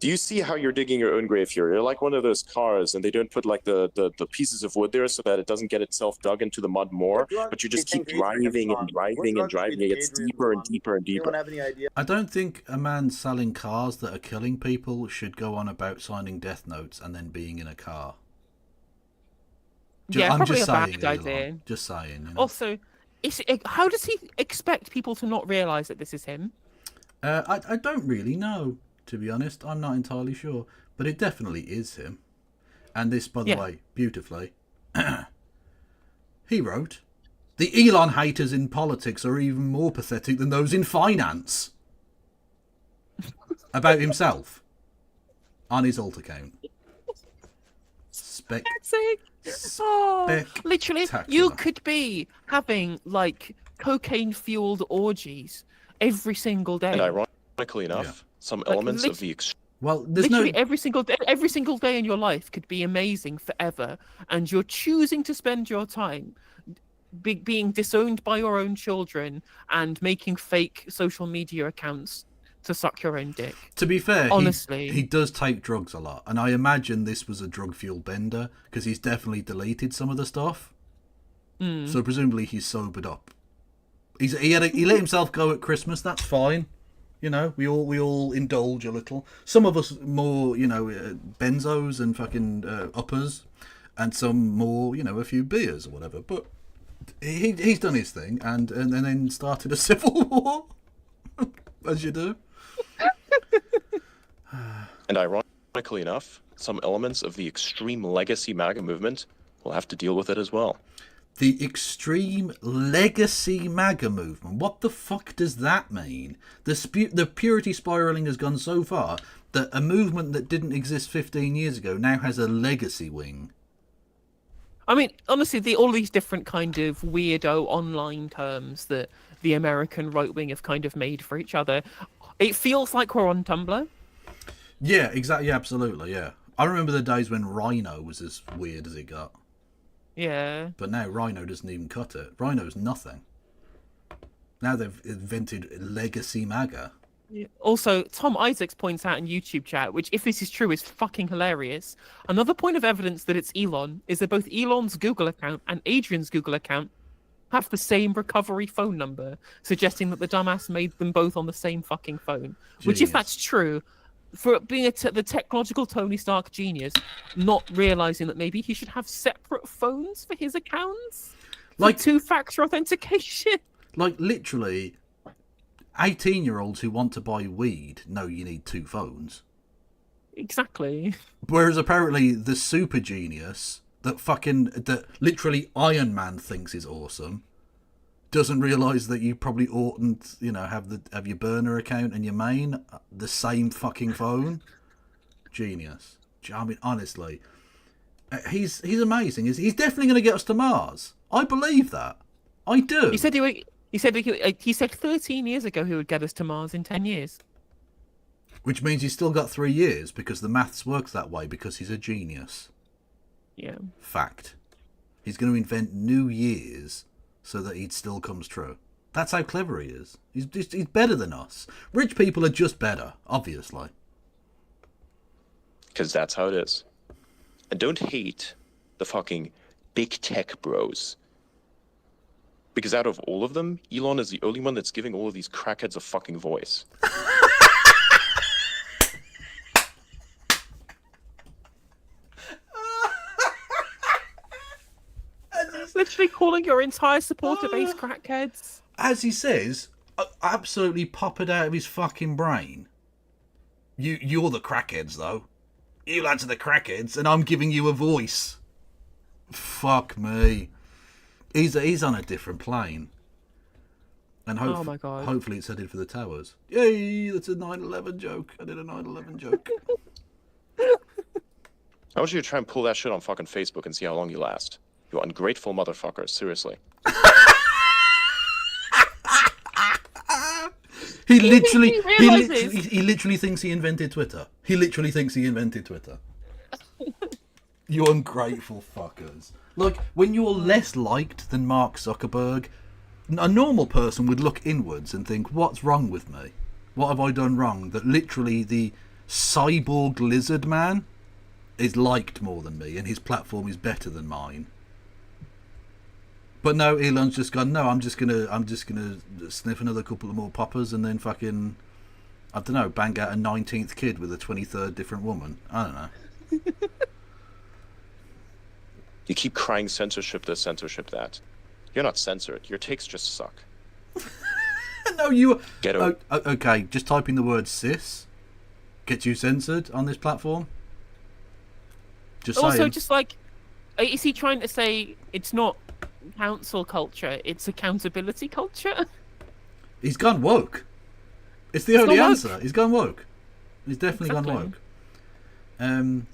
Do you see how you're digging your own grave here? You're like one of those cars, and they don't put the pieces of wood there so that it doesn't get itself dug into the mud more, but you just keep driving and driving and driving. It gets deeper and deeper and deeper. I don't think a man selling cars that are killing people should go on about signing death notes and then being in a car. Yeah, I'm probably just a saying, bad idea. Just saying. You know? Also, how does he expect people to not realise that this is him? I don't really know. To be honest, I'm not entirely sure, but it definitely is him. And this, by the way, beautifully, he wrote, "The Elon haters in politics are even more pathetic than those in finance." About himself on his alt account. Literally, you could be having cocaine-fueled orgies every single day. And ironically enough, some elements of the literally every single day in your life could be amazing forever, and you're choosing to spend your time being disowned by your own children and making fake social media accounts to suck your own dick. To be fair, honestly, he does take drugs a lot, and I imagine this was a drug-fueled bender because he's definitely deleted some of the stuff. So presumably he's sobered up. He let himself go at Christmas. That's fine. You know, we all indulge a little. Some of us more, benzos and fucking uppers, and some more, a few beers or whatever. But he's done his thing, and then started a civil war, as you do. And ironically enough, some elements of the extreme legacy MAGA movement will have to deal with it as well. The extreme legacy MAGA movement. What the fuck does that mean? The purity spiraling has gone so far that a movement that didn't exist 15 years ago now has a legacy wing. I mean, honestly, all these different kind of weirdo online terms that the American right wing have kind of made for each other. It feels like we're on Tumblr. Yeah, exactly. Yeah, absolutely. Yeah. I remember the days when Rhino was as weird as it got. Yeah. But now Rhino doesn't even cut it. Rhino's nothing. Now they've invented legacy MAGA. Yeah. Also, Tom Isaacs points out in YouTube chat, which, if this is true, is fucking hilarious. Another point of evidence that it's Elon is that both Elon's Google account and Adrian's Google account have the same recovery phone number, suggesting that the dumbass made them both on the same fucking phone. Genius. Which, if that's true, for being the technological Tony Stark genius, not realizing that maybe he should have separate phones for his accounts, like two-factor authentication. Like literally, 18-year-olds who want to buy weed know you need two phones. Exactly. Whereas apparently the super genius that literally Iron Man thinks is awesome doesn't realise that you probably oughtn't, have your burner account and your main the same fucking phone. Genius. I mean, honestly, he's amazing. He's definitely going to get us to Mars. I believe that. I do. He said he said 13 years ago he would get us to Mars in 10 years. Which means he's still got 3 years because the maths works that way because he's a genius. Yeah. Fact. He's going to invent new years so that it still comes true. That's how clever he is. He's better than us. Rich people are just better, obviously. Because that's how it is. And don't hate the fucking big tech bros. Because out of all of them, Elon is the only one that's giving all of these crackheads a fucking voice. Literally calling your entire supporter base crackheads. As he says, absolutely pop it out of his fucking brain. You're the crackheads, though. You lads are the crackheads, and I'm giving you a voice. Fuck me. He's on a different plane. And oh my God. Hopefully it's headed for the towers. Yay, that's a 9/11 joke. I did a 9/11 joke. I want you to try and pull that shit on fucking Facebook and see how long you last. You ungrateful motherfucker, seriously. He literally thinks he invented Twitter. He literally thinks he invented Twitter. You ungrateful fuckers. Like, when you're less liked than Mark Zuckerberg, a normal person would look inwards and think, what's wrong with me? What have I done wrong? That literally the cyborg lizard man is liked more than me and his platform is better than mine. But no, Elon's just gone, no, I'm just gonna sniff another couple of more poppers and then fucking, I don't know, bang out a 19th kid with a 23rd different woman. I don't know. You keep crying censorship this, censorship that. You're not censored. Your takes just suck. No, you... Get over. Okay, just typing the word cis gets you censored on this platform? Just also, saying. just like, is he trying to say it's not council culture, it's accountability culture? He's gone woke. It's the only answer. He's gone woke. He's definitely gone woke.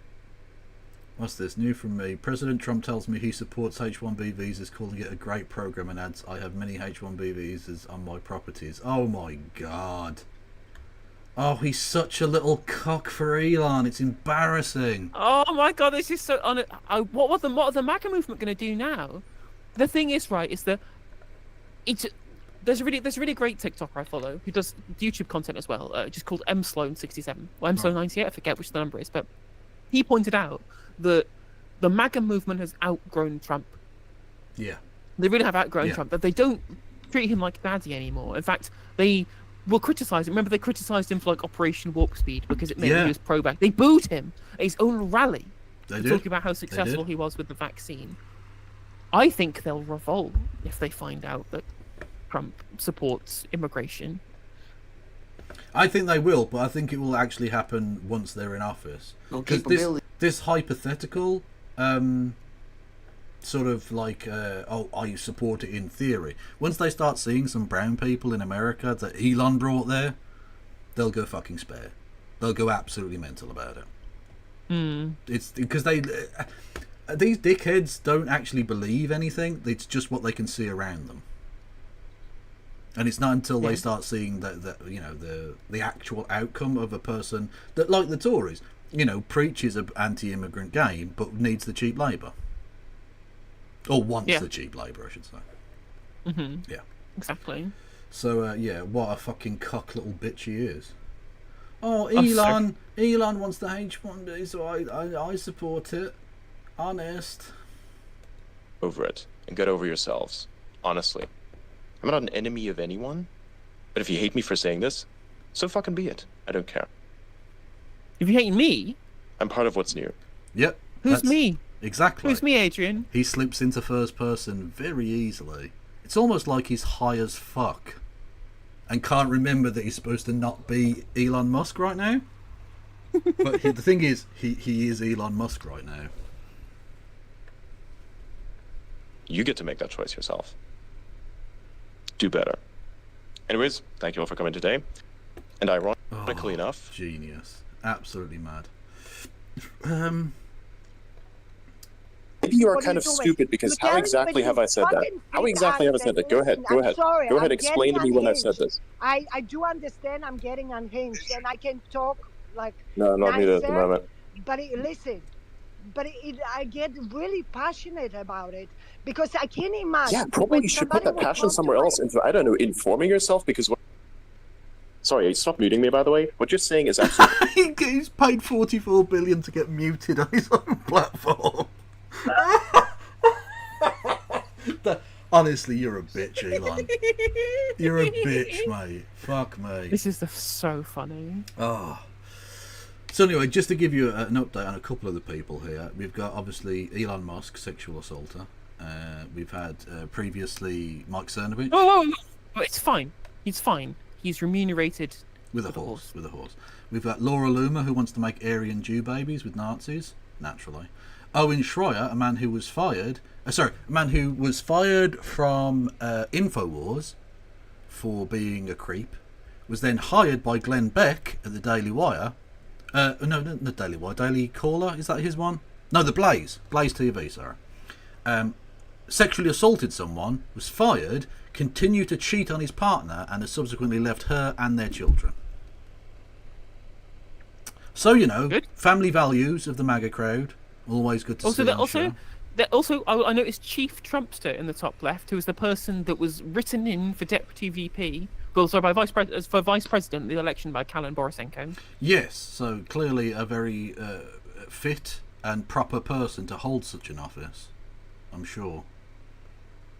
What's this? New from me. President Trump tells me he supports H-1B visas, calling it a great program, and adds, I have many H-1B visas on my properties. Oh my God. Oh, he's such a little cock for Elon. It's embarrassing. Oh my God, this is so... What are the MAGA movement going to do now? The thing is, right, is that there's a really great TikToker I follow who does YouTube content as well, just called msloan67 or msloan98, I forget which the number is, but he pointed out that the MAGA movement has outgrown Trump. Yeah. They really have outgrown Trump, but they don't treat him like daddy anymore. In fact, they will criticise him. Remember, they criticised him for like Operation Warp Speed because it meant he was pro-vax. They booed him at his own rally, talking about how successful he was with the vaccine. I think they'll revolt if they find out that Trump supports immigration. I think they will, but I think it will actually happen once they're in office. Because this hypothetical, sort of like, I support it in theory. Once they start seeing some brown people in America that Elon brought there, they'll go fucking spare. They'll go absolutely mental about it. It's because these dickheads don't actually believe anything. It's just what they can see around them. And it's not until they start seeing the actual outcome of a person that, like the Tories, you know, preaches an anti-immigrant game, but needs the cheap labour. Or wants the cheap labour, I should say. Mm-hmm. Yeah. Exactly. So, yeah, what a fucking cock little bitch he is. Oh, Elon wants the H1B, so I support it. Honest. Over it and get over yourselves. Honestly. I'm not an enemy of anyone, but if you hate me for saying this, so fucking be it. I don't care. If you hate me? I'm part of what's new. Yep. Who's me? Exactly. Who's me, Adrian? He slips into first person very easily. It's almost like he's high as fuck and can't remember that he's supposed to not be Elon Musk right now. But the thing is, he is Elon Musk right now. You get to make that choice yourself. Do better. Anyways, thank you all for coming today. And ironically enough... Genius. Absolutely mad. Maybe you are kind of stupid because how exactly have I said that? How exactly have I said that? Go ahead. Go ahead. Sorry, Go ahead. I'm Explain to me when I said this. I do understand I'm getting unhinged and I can talk like... No, not neither at the moment. But listen, I get really passionate about it because I can't imagine... Yeah, probably you should put that passion somewhere else into, I don't know, informing yourself because... Sorry, stop muting me, by the way. What you're saying is absolutely... He's paid $44 billion to get muted on his own platform. Honestly, you're a bitch, Elon. You're a bitch, mate. Fuck me. This is so funny. Oh. So anyway, just to give you an update on a couple of the people here, we've got obviously Elon Musk, sexual assaulter. We've had previously Mike Cernovich. Oh, it's fine. He's fine. He's remunerated with a horse. With a horse. We've got Laura Loomer, who wants to make Aryan Jew babies with Nazis, naturally. Owen Schreier, a man who was fired from Infowars for being a creep, was then hired by Glenn Beck at the Daily Wire. No, not the Daily Wire, Daily Caller, is that his one? No, the Blaze TV, sorry. Sexually assaulted someone, was fired, continued to cheat on his partner, and has subsequently left her and their children. So, you know, family values of the MAGA crowd. Always good to see. Also, I noticed Chief Trumpster in the top left, who was the person that was written in for Deputy VP, by vice president in the election by Kalin Borisenko. Yes, so clearly a very fit and proper person to hold such an office, I'm sure.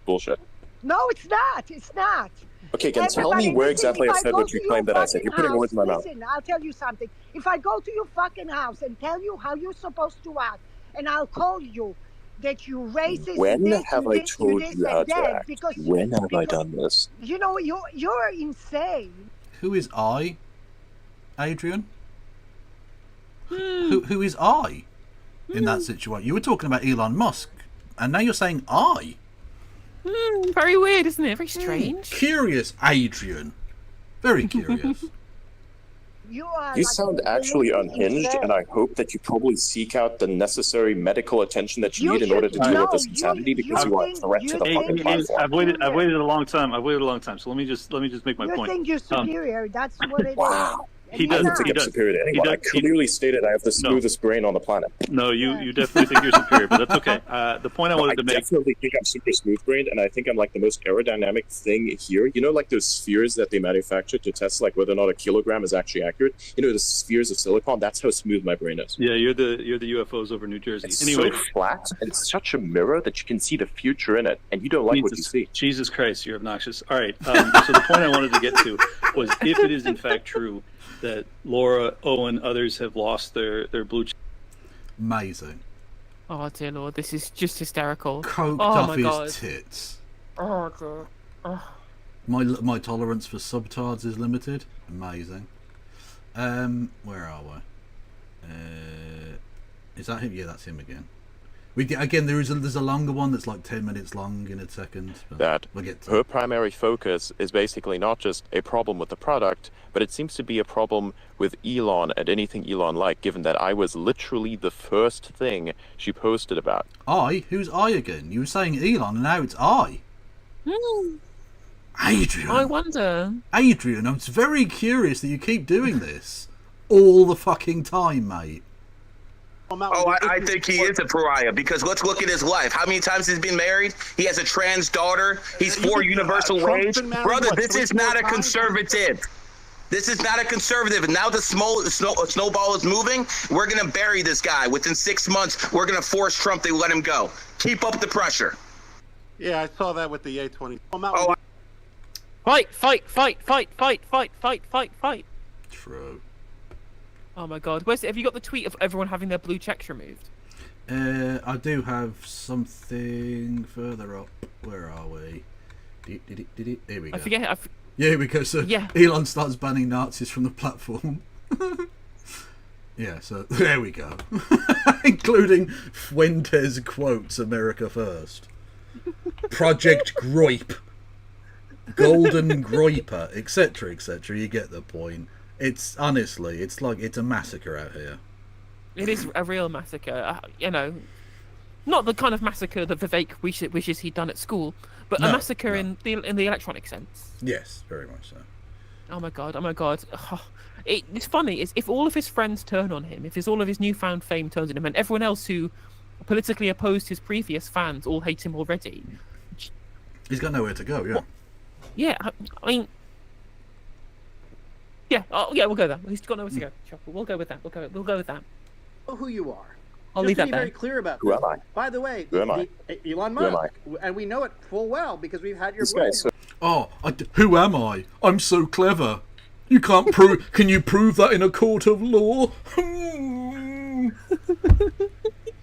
Bullshit. No, it's not. It's not. Okay, can tell me where exactly I said what you claimed that I said. You're putting words in my mouth. Listen, I'll tell you something. If I go to your fucking house and tell you how you're supposed to act, and I'll call you that you racist. When have I told you how to act? When have I done this? You know, you're insane. Who is I, Adrian? Who is I in that situation? You were talking about Elon Musk, and now you're saying I. Very weird, isn't it? Very strange. Curious, Adrian. Very curious. You sound actually unhinged, and I hope that you probably seek out the necessary medical attention that you need in order to deal with this insanity because you are a threat to the fucking platform. I've waited a long time. So let me just make my point. You think you're superior? That's what it is. Wow. He does. I don't think I'm superior to anyone. I clearly stated I have the smoothest brain on the planet. No, you definitely think you're superior, but that's okay. The point I wanted to make... I definitely think I'm super smooth-brained, and I think I'm like the most aerodynamic thing here. You know, like those spheres that they manufacture to test like whether or not a kilogram is actually accurate? You know, the spheres of silicon? That's how smooth my brain is. Yeah, you're the UFOs over New Jersey. It's anyway, so flat, and it's such a mirror that you can see the future in it, and you don't like what you see. Jesus Christ, you're obnoxious. All right, so the point I wanted to get to was if it is in fact true that Laura, Owen, others have lost their blue check. Amazing. Oh dear Lord, this is just hysterical. Coked off his tits. Oh God. Oh. My tolerance for subtards is limited. Amazing. Where are we? Is that him? Yeah, that's him again. There's a longer one that's like 10 minutes long in a second. That we'll get to. Her primary focus is basically not just a problem with the product, but it seems to be a problem with Elon and anything Elon like, given that I was literally the first thing she posted about. I? Who's I again? You were saying Elon and now it's I. Adrian. I wonder. Adrian, I'm very curious that you keep doing this all the fucking time, mate. Oh, I think he is a pariah because let's look at his life. How many times he's been married? He has a trans daughter. He's for universal wage. Brother, this is not a conservative. This is not a conservative. And now the snowball is moving. We're going to bury this guy. Within 6 months, we're going to force Trump to let him go. Keep up the pressure. Yeah, I saw that with the A20. Fight. True. Oh my god. Have you got the tweet of everyone having their blue checks removed? I do have something further up. Where are we? Here we go. Yeah, here we go. So Elon starts banning Nazis from the platform. Yeah, so there we go. Including Fuentes quotes America First. Project Groip. Golden Groiper, etc., etc. You get the point. It's honestly, it's a massacre out here. It is a real massacre. Not the kind of massacre that Vivek wishes he'd done at school, but a massacre in the electronic sense. Yes, very much so. Oh my god. It's funny is if all of his friends turn on him, if all of his newfound fame turns on him, and everyone else who politically opposed his previous fans all hate him already. He's got nowhere to go. Yeah. Yeah, I mean. Yeah, we'll go there. He's got nowhere to go. Sure, we'll go with that. We'll go with that. Know who you are. I'll leave that be there. very clear about Who this. am I? By the way, Who am I? Elon Who am Musk, and we know it full well because we've had your This guy is so who am I? I'm so clever. You can't prove. Can you prove that in a court of law?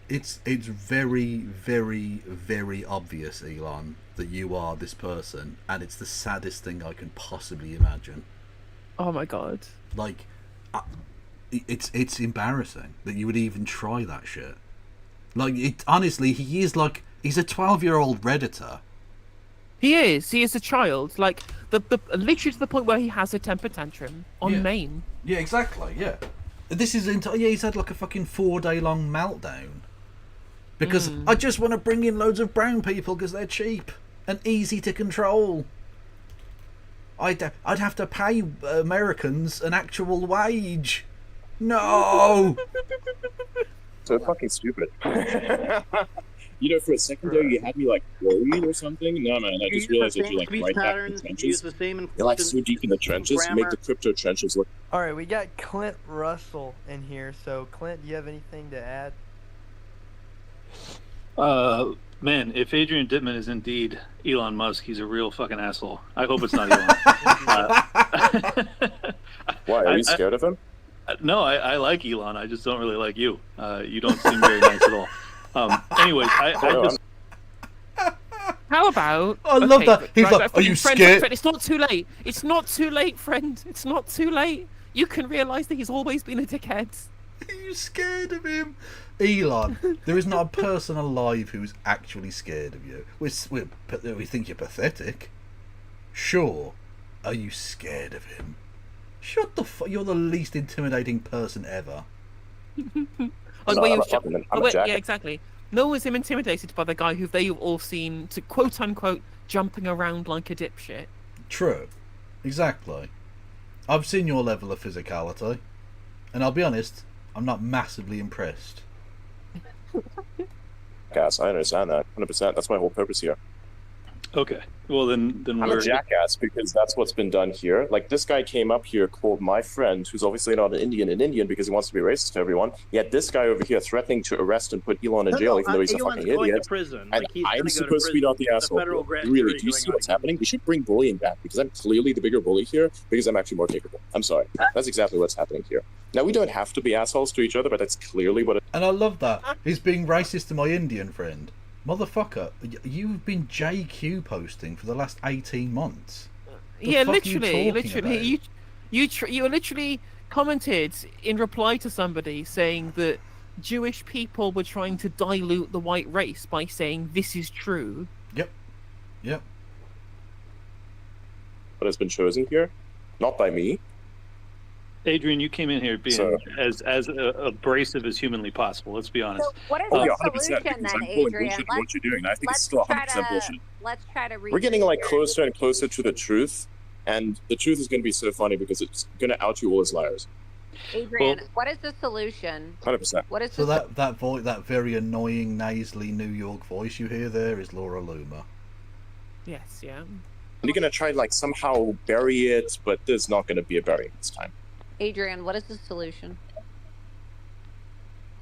It's very, very, very obvious, Elon, that you are this person, and it's the saddest thing I can possibly imagine. Oh my god! Like, it's embarrassing that you would even try that shit. Like, honestly, he's a 12-year-old Redditor. He is a child. Like the literally to the point where he has a temper tantrum on Maine. Yeah, exactly. Yeah, this is he's had like a fucking 4-day-long meltdown because I just want to bring in loads of brown people because they're cheap and easy to control. I'd have to pay Americans an actual wage. No. So fucking stupid. For a second there, you had me like worried or something. No, man, I just realized that you're like right back in the trenches. You're like so deep in the trenches. You make the crypto trenches look. All right, we got Clint Russell in here. So, Clint, do you have anything to add? Man, if Adrian Dittman is indeed Elon Musk, he's a real fucking asshole. I hope it's not Elon. Why? Are you scared of him? No, I like Elon. I just don't really like you. You don't seem very nice at all. Anyways, I just... How about? I love that. He's like, "Are you scared?" Friend, it's not too late. It's not too late, friend. It's not too late. You can realise that he's always been a dickhead. Are you scared of him? Elon, there is not a person alive who's actually scared of you. We think you're pathetic. Sure. Are you scared of him? Shut the fuck. You're the least intimidating person ever. Yeah, exactly. No one's intimidated by the guy who they've all seen to quote unquote jumping around like a dipshit. True. Exactly. I've seen your level of physicality, and I'll be honest, I'm not massively impressed. Jackass, I understand that 100%. That's my whole purpose here. Okay. Well, then I'm a jackass because that's what's been done here. Like, this guy came up here, called my friend, who's obviously not an Indian because he wants to be racist to everyone. Yet this guy over here threatening to arrest and put Elon in jail, even though he's a fucking idiot. And I'm supposed to be not the asshole. Really, do you see what's happening? We should bring bullying back because I'm clearly the bigger bully here because I'm actually more capable. I'm sorry. That's exactly what's happening here. Now, we don't have to be assholes to each other, but that's clearly what it is. And I love that. He's being racist to my Indian friend. Motherfucker, you've been JQ posting for the last 18 months. Yeah, literally. You literally commented in reply to somebody saying that Jewish people were trying to dilute the white race by saying this is true. Yep. What has been chosen here? Not by me. Adrian, you came in here being as abrasive as humanly possible. Let's be honest. So what is the solution then, Adrian? What you're doing. I think it's still 100% bullshit. Let's try to. We're getting like closer and closer to the truth, and the truth is going to be so funny because it's going to out you all as liars. Adrian, what is the solution? 100%. What is So the that very annoying, nasally New York voice you hear there is Laura Loomer. Yes, yeah. You're gonna try like somehow bury it, but there's not gonna be a burying this time. Adrian, what is the solution?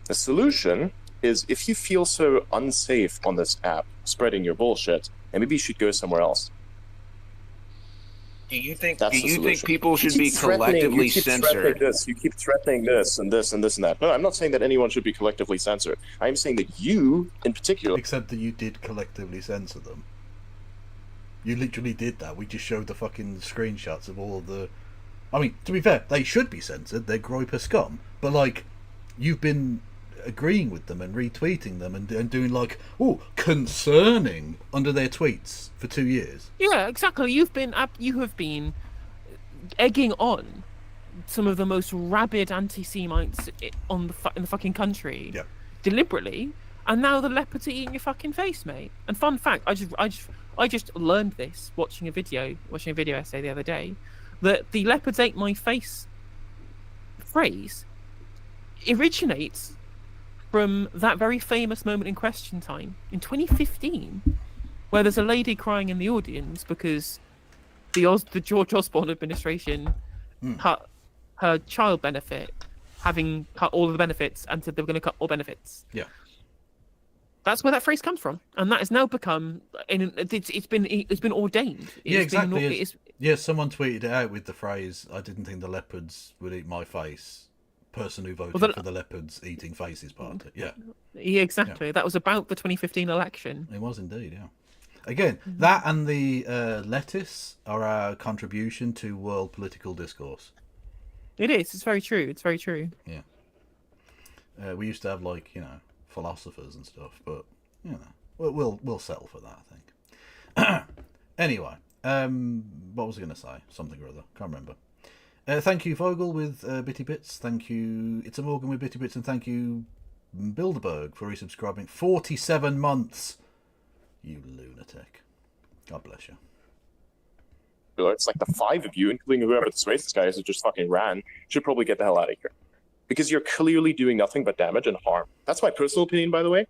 The solution is if you feel so unsafe on this app spreading your bullshit, and maybe you should go somewhere else. Do you think? That's Do the you think solution. people should You be keep threatening- collectively you keep censored? threatening this, you keep threatening this and this and this and that. No, I'm not saying that anyone should be collectively censored. I'm saying that you, in particular, Except that you did collectively censor them. You literally did that. We just showed the fucking screenshots of all of the... I mean, to be fair, they should be censored. They're groiper scum. But, like, you've been agreeing with them and retweeting them and doing, like, oh, concerning under their tweets for 2 years. Yeah, exactly. You have been egging on some of the most rabid anti-Semites in the fucking country, deliberately, and now the leopards are eating your fucking face, mate. And fun fact, I just learned this watching a video essay the other day, that the leopards ate my face phrase originates from that very famous moment in Question Time in 2015, where there's a lady crying in the audience because the George Osborne administration cut her child benefit, having cut all of the benefits, and said they were going to cut all benefits. Yeah. That's where that phrase comes from, and that has now become, it's been ordained. Yeah, It's been- exactly. Yeah, someone tweeted it out with the phrase, "I didn't think the leopards would eat my face." Person who voted for the leopards eating faces party. Yeah. Yeah, exactly. That was about the 2015 election. It was indeed, yeah. Again, that and the lettuce are our contribution to world political discourse. It is. It's very true. It's very true. Yeah. We used to have, like, philosophers and stuff, but we'll settle for that, I think. Anyway, what was I going to say? Something or other. Can't remember. Thank you, Vogel, with Bitty Bits. Thank you, It's a Morgan with Bitty Bits, and thank you, Bilderberg, for resubscribing. 47 months. You lunatic. God bless you. it's like the 5 of you, including whoever this racist guy is who just fucking ran, should probably get the hell out of here. Because you're clearly doing nothing but damage and harm. That's my personal opinion, by the way.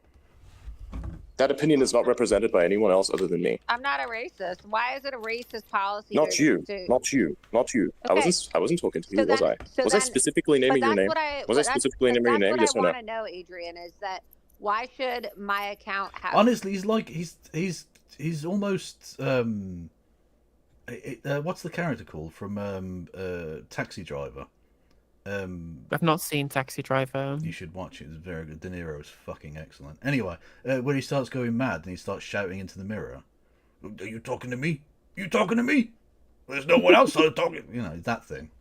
That opinion is not represented by anyone else other than me. I'm not a racist. Why is it a racist policy? Not you. Not you. Okay. I wasn't talking to you, was I? Was I specifically naming your name? Was I specifically naming your name? Yes or no? What I want to know, Adrian, is that why should my account have... Honestly, he's like he's almost what's the character called from Taxi Driver? I've not seen Taxi Driver. You should watch it. It's very good. De Niro is fucking excellent. Anyway, where he starts going mad and he starts shouting into the mirror, "Are you talking to me? You talking to me? There's no one else I'm talking." That thing.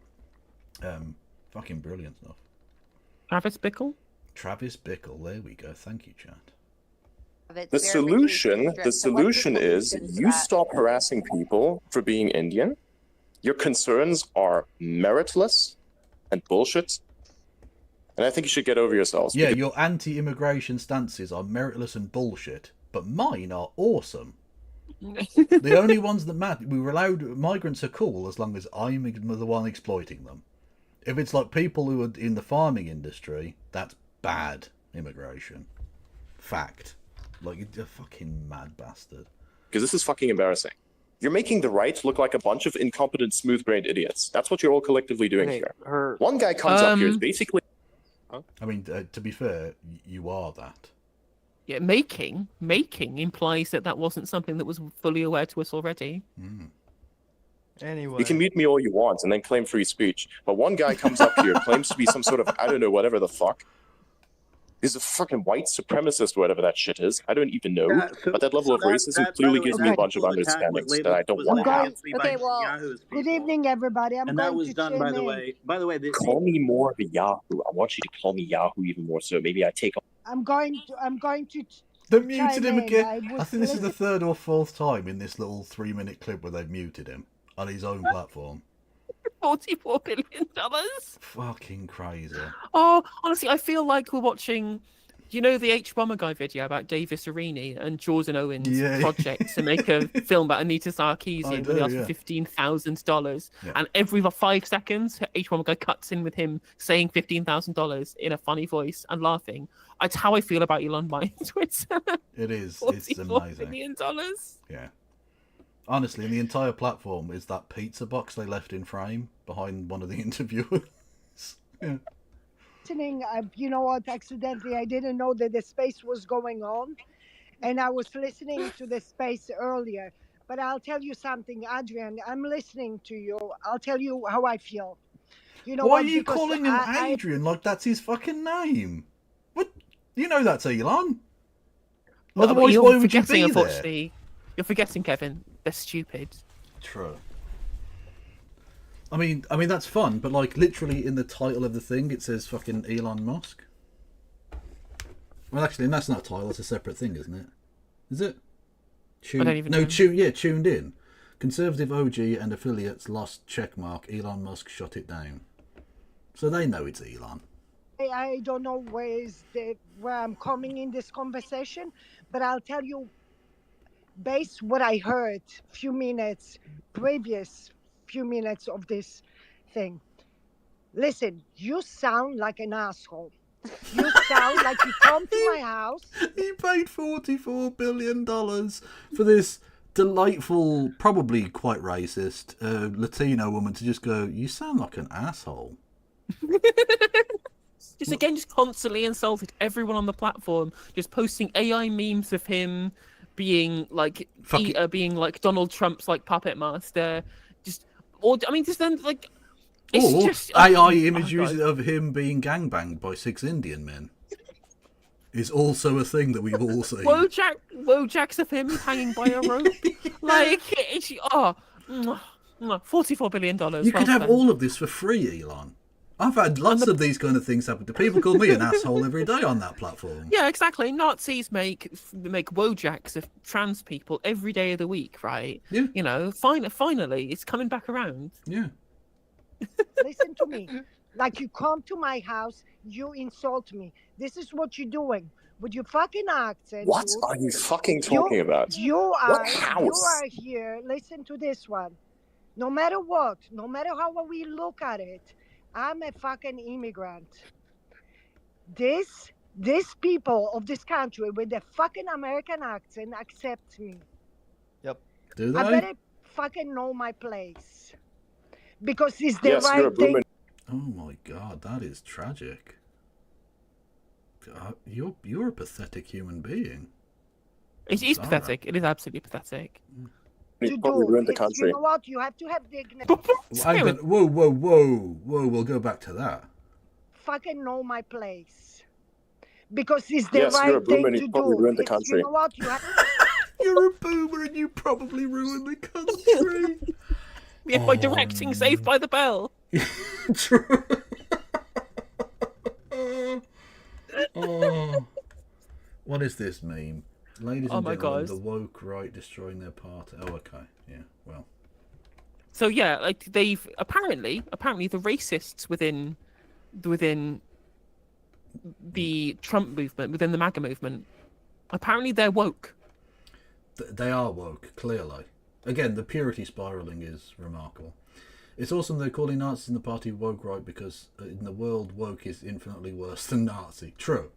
Fucking brilliant stuff. Travis Bickle. Travis Bickle. There we go. Thank you, chat. The solution is you stop harassing people for being Indian. Your concerns are meritless and bullshit, and I think you should get over yourselves. Yeah, your anti-immigration stances are meritless and bullshit, but mine are awesome. The only ones that matter. We were allowed... Migrants are cool as long as I'm the one exploiting them. If it's like people who are in the farming industry, that's bad immigration. Fact. Like, you're a fucking mad bastard. Because this is fucking embarrassing. You're making the right look like a bunch of incompetent, smooth-brained idiots. That's what you're all collectively doing here. One guy comes up here is basically... I mean, to be fair, you are that. Yeah, making implies that wasn't something that was fully aware to us already. Anyway. You can mute me all you want and then claim free speech. But one guy comes up here, claims to be some sort of, I don't know, whatever the fuck. He's a fucking white supremacist, whatever that shit is. I don't even know. But that level of racism clearly gives me a bunch of understandings that I don't want to have. Okay, well, good evening, everybody. I'm and going that was to done, by the way. By the way, call me more of a Yahoo. I want you to call me Yahoo even more. So maybe I take. I'm going to. They muted him chime in. again. I think this is the third or fourth time in this little 3-minute clip where they've muted him on his own platform. $44 billion. Fucking crazy. Oh, honestly, I feel like we're watching You know the H Bomber Guy video about Davis Arini and Jordan Owen's Yeah. project to make a film about Anita I Sarkeesian do, where he yeah. asked for $15,000, Yeah. and every 5 seconds, H Bomber Guy cuts in with him saying $15,000 in a funny voice and laughing. That's how I feel about Elon buying Twitter. It is. It's $44 amazing. billion. Yeah. Honestly, and the entire platform is that pizza box they left in frame behind one of the interviewers. Yeah. Listening, you know what? Accidentally, I didn't know that the space was going on, and I was listening to the space earlier. But I'll tell you something, Adrian. I'm listening to you. I'll tell you how I feel. You know Why what? are you Because calling him Adrian like that's his fucking name? What? You know that's Elon. Otherwise, You're why would you forgetting, be there? unfortunately. You're forgetting, Kevin. They're stupid. True. I mean that's fun, but like literally in the title of the thing it says fucking Elon Musk. Well, actually, that's not a title; it's a separate thing, isn't it? Is it? I don't even know. Tuned in. Conservative OG and affiliates lost checkmark. Elon Musk shut it down. So they know it's Elon. I don't know where I'm coming in this conversation, but I'll tell you, based what I heard previous few minutes of this thing. Listen, you sound like an asshole. You sound like you come to my house. He paid $44 billion for this delightful, probably quite racist, Latino woman to just go, you sound like an asshole. Just constantly insulted everyone on the platform, just posting AI memes of him being like being like Donald Trump's like puppet master. It's or just AI images of him being gangbanged by 6 Indian men is also a thing that we've all seen. Wojaks of him hanging by a rope. $44 billion. You could have all of this for free, Elon. I've had lots of these kind of things happen to people. Call me an asshole every day on that platform. Yeah, exactly. Nazis make Wojaks of trans people every day of the week, right? Yeah. You know, finally, it's coming back around. Yeah. Listen to me. Like you come to my house, you insult me. This is what you're doing with your fucking accent. What are you fucking talking about? You What house? are here. Listen to this one. No matter what, no matter how we look at it, I'm a fucking immigrant. These people of this country with the fucking American accent accept me. Yep. Do they? I better fucking know my place. Because it's the right thing. Oh my god, that is tragic. God, you're a pathetic human being. It is pathetic. It is absolutely pathetic. You probably ruined the country. You know what? You have to have dignity. Whoa. We'll go back to that. Fucking know my place. Because it's the Yes, right you're a boomer thing and to you probably do. ruined the country. You know what? You have... You're a boomer and you probably ruined the country. Yeah, by directing Saved by the Bell. True. Oh. What is this meme? Ladies and gentlemen, the woke right destroying their party. Oh, okay. Yeah, well. So yeah, like they've apparently the racists within the Trump movement, within the MAGA movement, apparently they're woke. They are woke, clearly. Again, the purity spiraling is remarkable. It's awesome they're calling Nazis in the party woke right because in the world woke is infinitely worse than Nazi. True.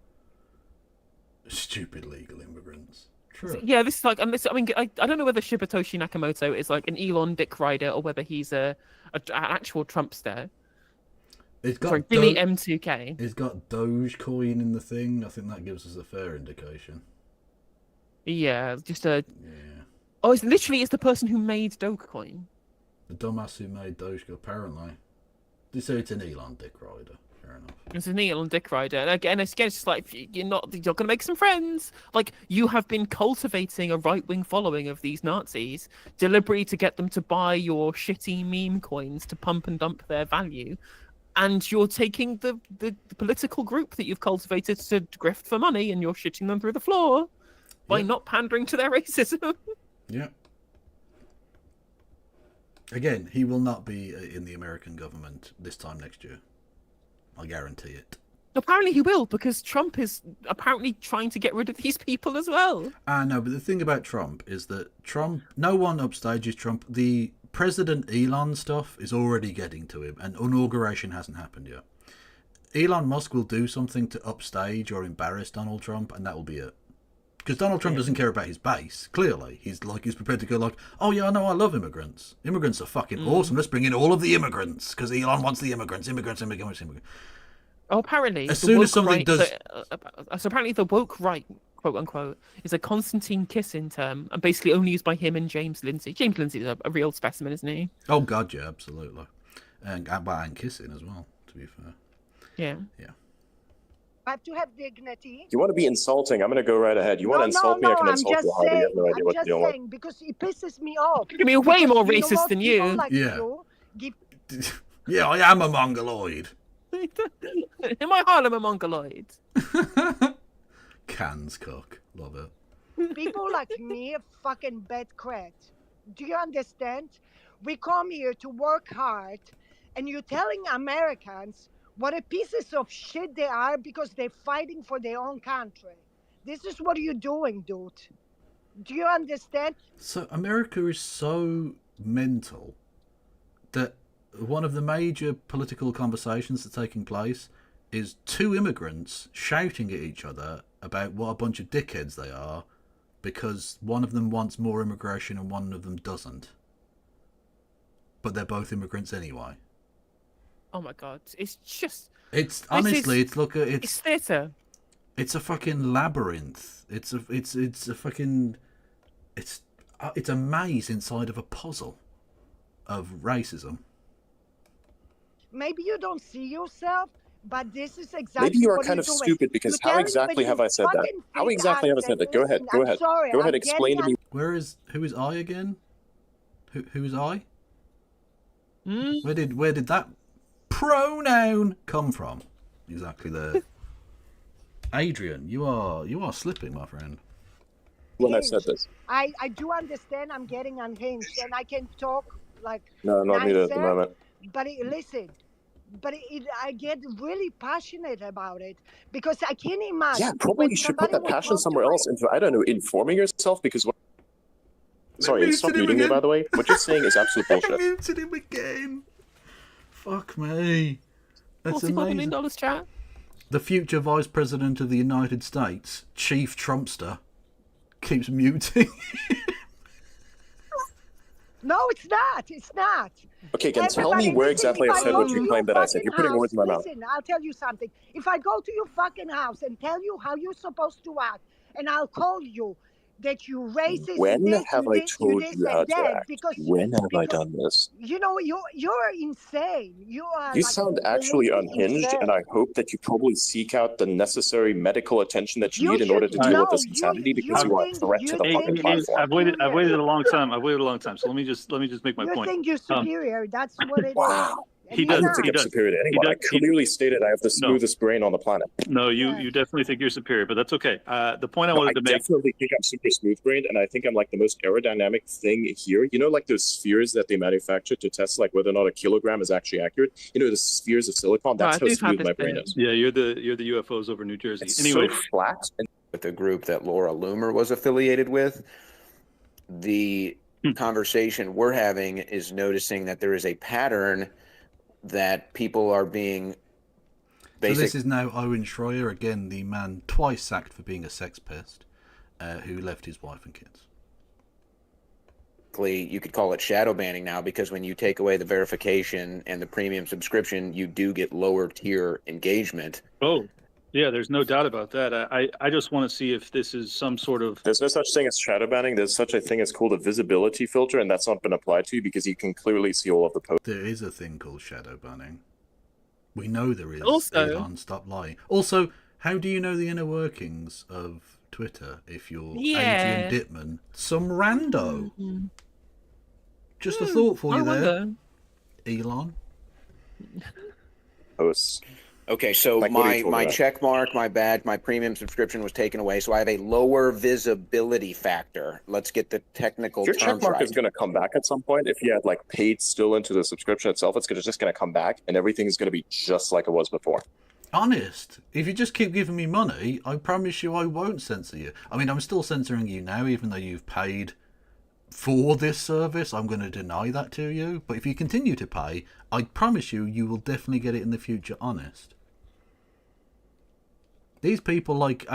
Stupid legal immigrants. True. Yeah, this is like, I don't know whether Shibatoshi Nakamoto is like an Elon dick rider or whether he's an actual Trumpster. It's got Billy M2K. It's got Dogecoin in the thing. I think that gives us a fair indication. Yeah, Oh, it's the person who made Dogecoin. The dumbass who made Dogecoin, apparently. So it's an Elon dick rider. Fair enough. It's an Elon dick rider. And again, it's just like, you're not going to make some friends. Like, you have been cultivating a right-wing following of these Nazis deliberately to get them to buy your shitty meme coins to pump and dump their value. And you're taking the political group that you've cultivated to grift for money and you're shitting them through the floor by not pandering to their racism. Yeah. Again, he will not be in the American government this time next year. I guarantee it. Apparently he will, because Trump is apparently trying to get rid of these people as well. I know, but the thing about Trump is that no one upstages Trump. The President Elon stuff is already getting to him, and inauguration hasn't happened yet. Elon Musk will do something to upstage or embarrass Donald Trump, and that will be it. Because Donald Trump doesn't care about his base. Clearly, he's prepared to go like, "Oh yeah, no, I love immigrants. Immigrants are fucking awesome. Let's bring in all of the immigrants because Elon wants the immigrants. Immigrants." Oh, apparently, as soon as something does, so apparently the woke right, quote unquote, is a Constantine Kissin term, and basically only used by him and James Lindsay. James Lindsay is a real specimen, isn't he? Oh God, yeah, absolutely, and kissing as well. To be fair, yeah. I have to have dignity. You want to be insulting? I'm going to go right ahead. You want to insult me? I can insult you hard. You have no idea what you're doing. Saying, because it pisses me off. You're being way more racist than you. Like yeah, I am a mongoloid. Am I Harlem a mongoloid? Cans cook. Love it. People like me are fucking bad cred. Do you understand? We come here to work hard, and you're telling Americans what a pieces of shit they are because they're fighting for their own country. This is what you're doing, dude. Do you understand? So America is so mental that one of the major political conversations that's taking place is two immigrants shouting at each other about what a bunch of dickheads they are because one of them wants more immigration and one of them doesn't. But they're both immigrants anyway. Oh my God! It's just. It's honestly, it's theatre. It's a fucking labyrinth. It's a maze inside of a puzzle of racism. Maybe you don't see yourself, but this is exactly. Maybe you are what kind of doing. stupid because how exactly have I said that? How exactly have I said that? Go ahead. Go ahead. Sorry, go ahead. Explain to me. Who is I again? Who is I? Where did that pronoun come from? Exactly there. Adrian, you are slipping, my friend. When I said this. I do understand I'm getting unhinged and I can talk like No, not me at the moment. But listen, I get really passionate about it because I can't imagine. Yeah, probably you should put that passion somewhere else into, I don't know, informing yourself because Sorry, stop muting me, by the way. What you're saying is absolute bullshit. I muted him again. Fuck me. That's amazing. $40 chat. The future Vice President of the United States, Chief Trumpster, keeps muting. No, it's not. It's not. Okay, can tell me where exactly I said what you claimed that I said. You're putting words in my mouth. Listen, I'll tell you something. If I go to your fucking house and tell you how you're supposed to act, and I'll call you that you racist. When have I told you how to act? When have I done this? You know, you're insane. You sound actually unhinged, and I hope that you probably seek out the necessary medical attention that you need in order to deal with this insanity because you are a threat to the fucking platform. I've waited a long time. So let me just make my point. You think you're superior? That's what it is. Wow. I don't think I'm superior to anyone. I clearly stated I have the smoothest brain on the planet. No, you definitely think you're superior, but that's okay. The point I wanted to make... I definitely think I'm super smooth-brained, and I think I'm like the most aerodynamic thing here. You know, like those spheres that they manufacture to test like whether or not a kilogram is actually accurate? You know, the spheres of silicon? That's how smooth my brain is. Yeah, you're the UFOs over New Jersey. It's anyway, so flat. With the group that Laura Loomer was affiliated with, the conversation we're having is noticing that there is a pattern that people are being So this is now Owen Schroyer, again the man twice sacked for being a sex pest, who left his wife and kids. You could call it shadow banning now, because when you take away the verification and the premium subscription, you do get lower tier engagement. Oh, yeah, there's no doubt about that. I just want to see if this is some sort of... There's no such thing as shadow banning. There's such a thing as called a visibility filter, and that's not been applied to you because you can clearly see all of the posts. There is a thing called shadow banning. We know there is. Also, Elon, stop lying. Also, how do you know the inner workings of Twitter if you're Adrian Dittman, some rando? Just a thought for you there, Elon. Posts. Okay, so my check mark, my badge, my premium subscription was taken away, so I have a lower visibility factor. Let's get the technical Your terms check mark right. is going to come back at some point. If you had like paid still into the subscription itself, it's just going to come back, and everything is going to be just like it was before. honest. If you just keep giving me money, I promise you I won't censor you. I mean, I'm still censoring you now, even though you've paid for this service. I'm going to deny that to you. But if you continue to pay, I promise you, you will definitely get it in the future, honest. These people, like,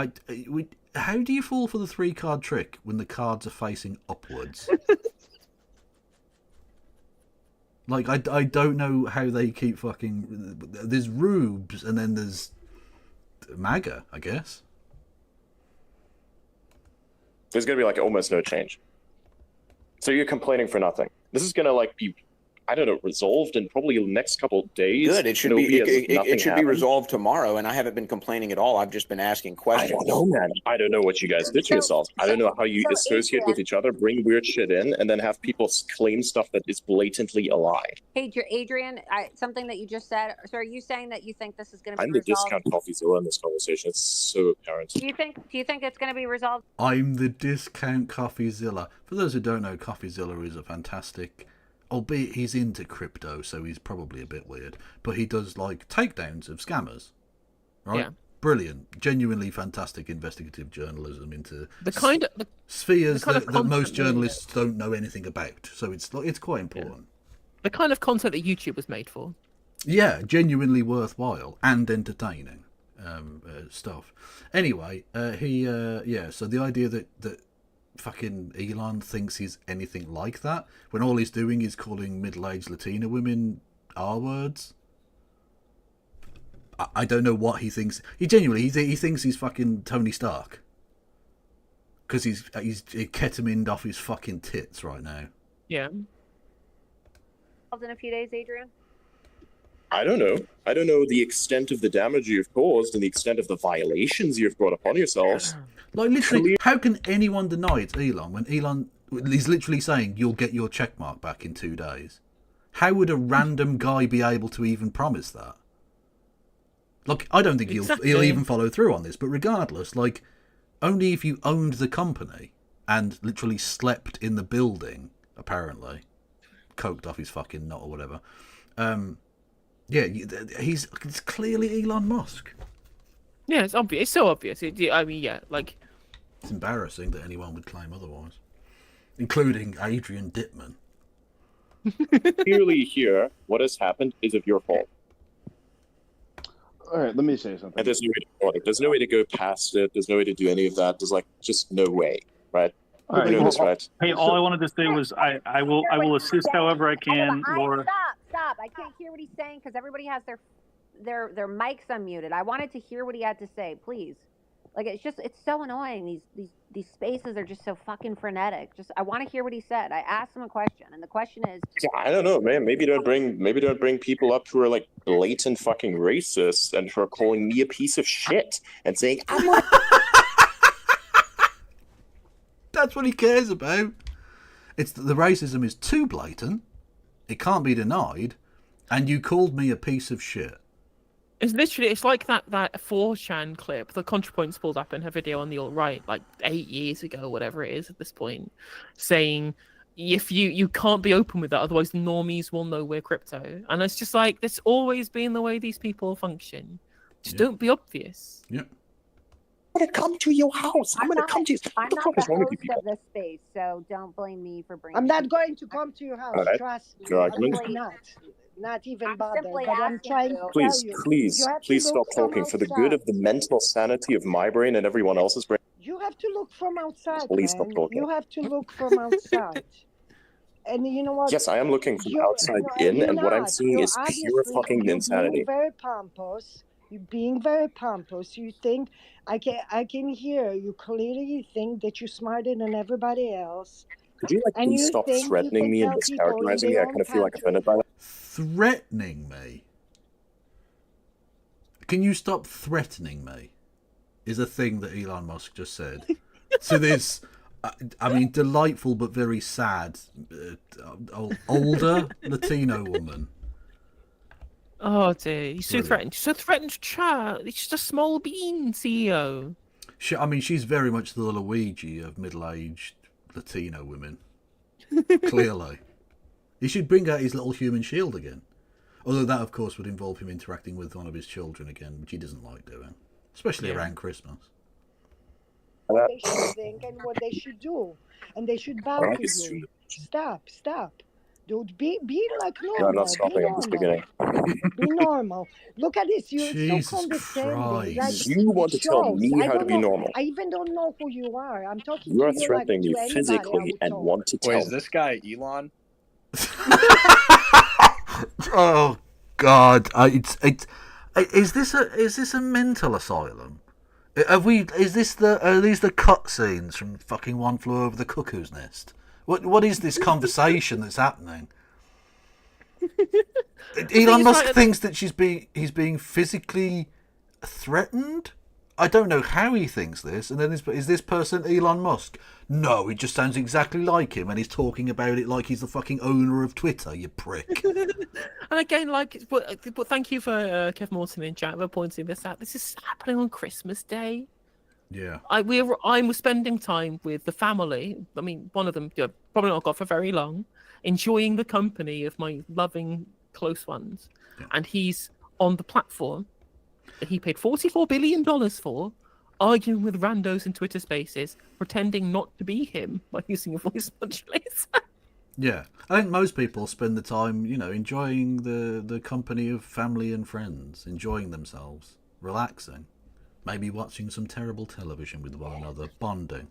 how do you fall for the 3-card trick when the cards are facing upwards? Like, I don't know how they keep fucking... There's rubes, and then there's MAGA, I guess. There's going to be, like, almost no change. So you're complaining for nothing. This is going to, like, be, I don't know, resolved in probably the next couple of days. Good. It should be resolved tomorrow, and I haven't been complaining at all. I've just been asking questions. I don't know, man. I don't know what you guys did to yourselves. I don't know how you associate with each other, bring weird shit in, and then have people claim stuff that is blatantly a lie. Hey, Adrian, something that you just said. So are you saying that you think this is going to be I'm the resolved? discount CoffeeZilla in this conversation. It's so apparent. Do you think it's going to be resolved? I'm the discount CoffeeZilla. For those who don't know, CoffeeZilla is a fantastic... Albeit he's into crypto, so he's probably a bit weird. But he does, like, takedowns of scammers. Right? Yeah. Brilliant. Genuinely fantastic investigative journalism into the kind of spheres that most journalists don't know anything about. So it's quite important. Yeah. The kind of content that YouTube was made for. Yeah, genuinely worthwhile and entertaining stuff. Anyway, so the idea that fucking Elon thinks he's anything like that when all he's doing is calling middle-aged Latina women R-words. I don't know what he thinks. He genuinely he thinks he's fucking Tony Stark because he's ketamined off his fucking tits right now. Yeah. In a few days, Adrian. I don't know. I don't know the extent of the damage you've caused and the extent of the violations you've brought upon yourselves. Like, literally, how can anyone deny it's Elon when Elon is literally saying you'll get your checkmark back in 2 days? How would a random guy be able to even promise that? Like, I don't think he'll even follow through on this, but regardless, like, only if you owned the company and literally slept in the building, apparently, coked off his fucking nut or whatever, it's clearly Elon Musk. Yeah, it's obvious. It's so obvious. It's embarrassing that anyone would claim otherwise, including Adrian Dittman. Clearly here, what has happened is of your fault. All right, let me say something. And there's no way to call it. There's no way to go past it. There's no way to do any of that. There's just no way, right? All right. You know this, right? Hey, all I wanted to say was I will assist however I can, Laura. Stop! I can't hear what he's saying because everybody has their mics unmuted. I wanted to hear what he had to say, please. Like, it's so annoying. These spaces are just so fucking frenetic. I want to hear what he said. I asked him a question, and the question is, yeah, I don't know, man. Maybe don't bring people up who are like blatant fucking racists and who are calling me a piece of shit and saying I'm That's what he cares about. It's the racism is too blatant. It can't be denied, and you called me a piece of shit. It's like that 4chan clip the ContraPoints pulled up in her video on the alt-right like 8 years ago, whatever it is at this point, saying if you can't be open with that, otherwise the normies will know we're crypto. And it's just like, that's always been the way these people function. Just don't be obvious. Yeah. I'm going to come to your house. I'm going to come to you. I'm not the host of this space, so don't blame me for bringing. I'm not going to come to your house. All right. Trust me. Your argument? Not even bother. simply But I'm asking trying you. to Please, tell you. please, You have to please stop look from talking for the good of the mental sanity of my brain and everyone else's brain. You have to look from outside, Please man. stop talking. You have to look from outside. And you know what? Yes, I am looking from outside in, and what I'm seeing is pure fucking insanity. You're very pompous. You're being very pompous. You think I can hear you clearly think that you're smarter than everybody else. Could you please stop threatening me and mischaracterizing me? I kind of feel like offended by that. Threatening me? Can you stop threatening me? Is a thing that Elon Musk just said. So this, delightful but very sad, older Latino woman. Oh dear, he's so threatened. He's so threatened to chat. He's just a small bean CEO. She's very much the Luigi of middle-aged Latino women. Clearly. He should bring out his little human shield again. Although that, of course, would involve him interacting with one of his children again, which he doesn't like doing, especially around Christmas. What they should think and what they should do, and they should bow to you. Stop. Dude, be like normal. No, I'm not stopping. I'm just beginning. Be normal. Look at this. You're Jesus so condescending. Christ. You want to tell me how to be normal. I even don't know who you are. I'm talking You to are you threatening like me to anybody. physically and want to tell Wait, is this guy Elon? Oh God! Is this a mental asylum? Are these the cutscenes from fucking One Flew Over the Cuckoo's Nest? What is this conversation that's happening? Elon Musk thinks that he's being physically threatened. I don't know how he thinks this. And then is this person Elon Musk? No, he just sounds exactly like him, and he's talking about it like he's the fucking owner of Twitter. You prick. And again, but thank you for Kev Morton in chat for pointing this out. This is happening on Christmas Day. Yeah. I was spending time with the family. I mean, one of them probably not got for very long, enjoying the company of my loving close ones, and he's on the platform that he paid $44 billion for, arguing with randos in Twitter Spaces, pretending not to be him by using a voice modulator. Yeah, I think most people spend the time, enjoying the company of family and friends, enjoying themselves, relaxing, maybe watching some terrible television with one another, bonding.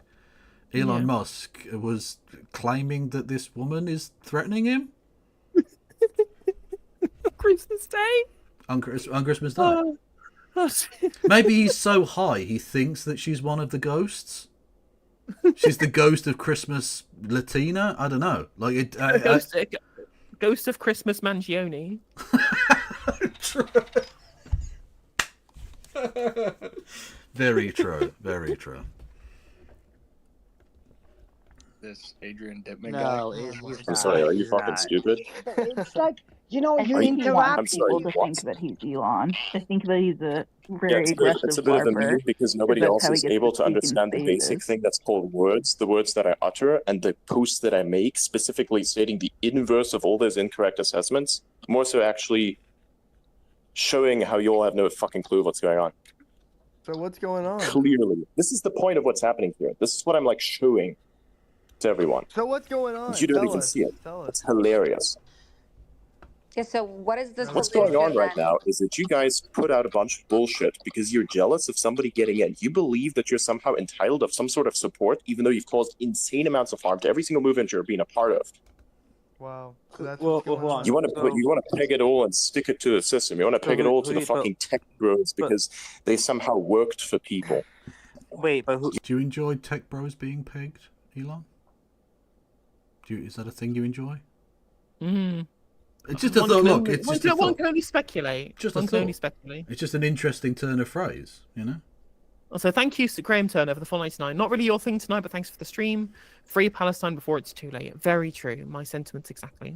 Elon Musk was claiming that this woman is threatening him. Christmas Day? On Christmas Day. Maybe he's so high he thinks that she's one of the ghosts. She's the ghost of Christmas Latina. I don't know. Ghost of Christmas Mangione. Very true. Very true. This Adrian Dipman No, guy. I'm sorry. Are you fucking stupid? It's like, you I interrupt think he wants sorry, people to what? think that he's Elon. I think that he's a very Yeah, aggressive it's a bit of a barber. meme because nobody That's else how he is gets able to to speak in understand the basic spaces. thing that's called words, the words that I utter, and the posts that I make, specifically stating the inverse of all those incorrect assessments, more so actually showing how you all have no fucking clue what's going on. So what's going on? Clearly. This is the point of what's happening here. This is what I'm showing to everyone. So what's going on? You don't Tell even us. see it. Tell us. It's hilarious. Yeah, so what is this? What's going on right now is that you guys put out a bunch of bullshit because you're jealous of somebody getting in. You believe that you're somehow entitled of some sort of support, even though you've caused insane amounts of harm to every single movement you're being a part of. Wow. So that's Well, what's going hold on. on. You want to peg it all and stick it to the system. You want to peg it all to the fucking tech bros because they somehow worked for people. Wait, but who? Do you enjoy tech bros being pegged, Elon? Is that a thing you enjoy? It's just a thought. Look, it's just a one thought. can only speculate. Just a one can only thought. speculate. It's just an interesting turn of phrase, Also, thank you to Graham Turner for the 4.99. Not really your thing tonight, but thanks for the stream. Free Palestine before it's too late. Very true. My sentiments exactly.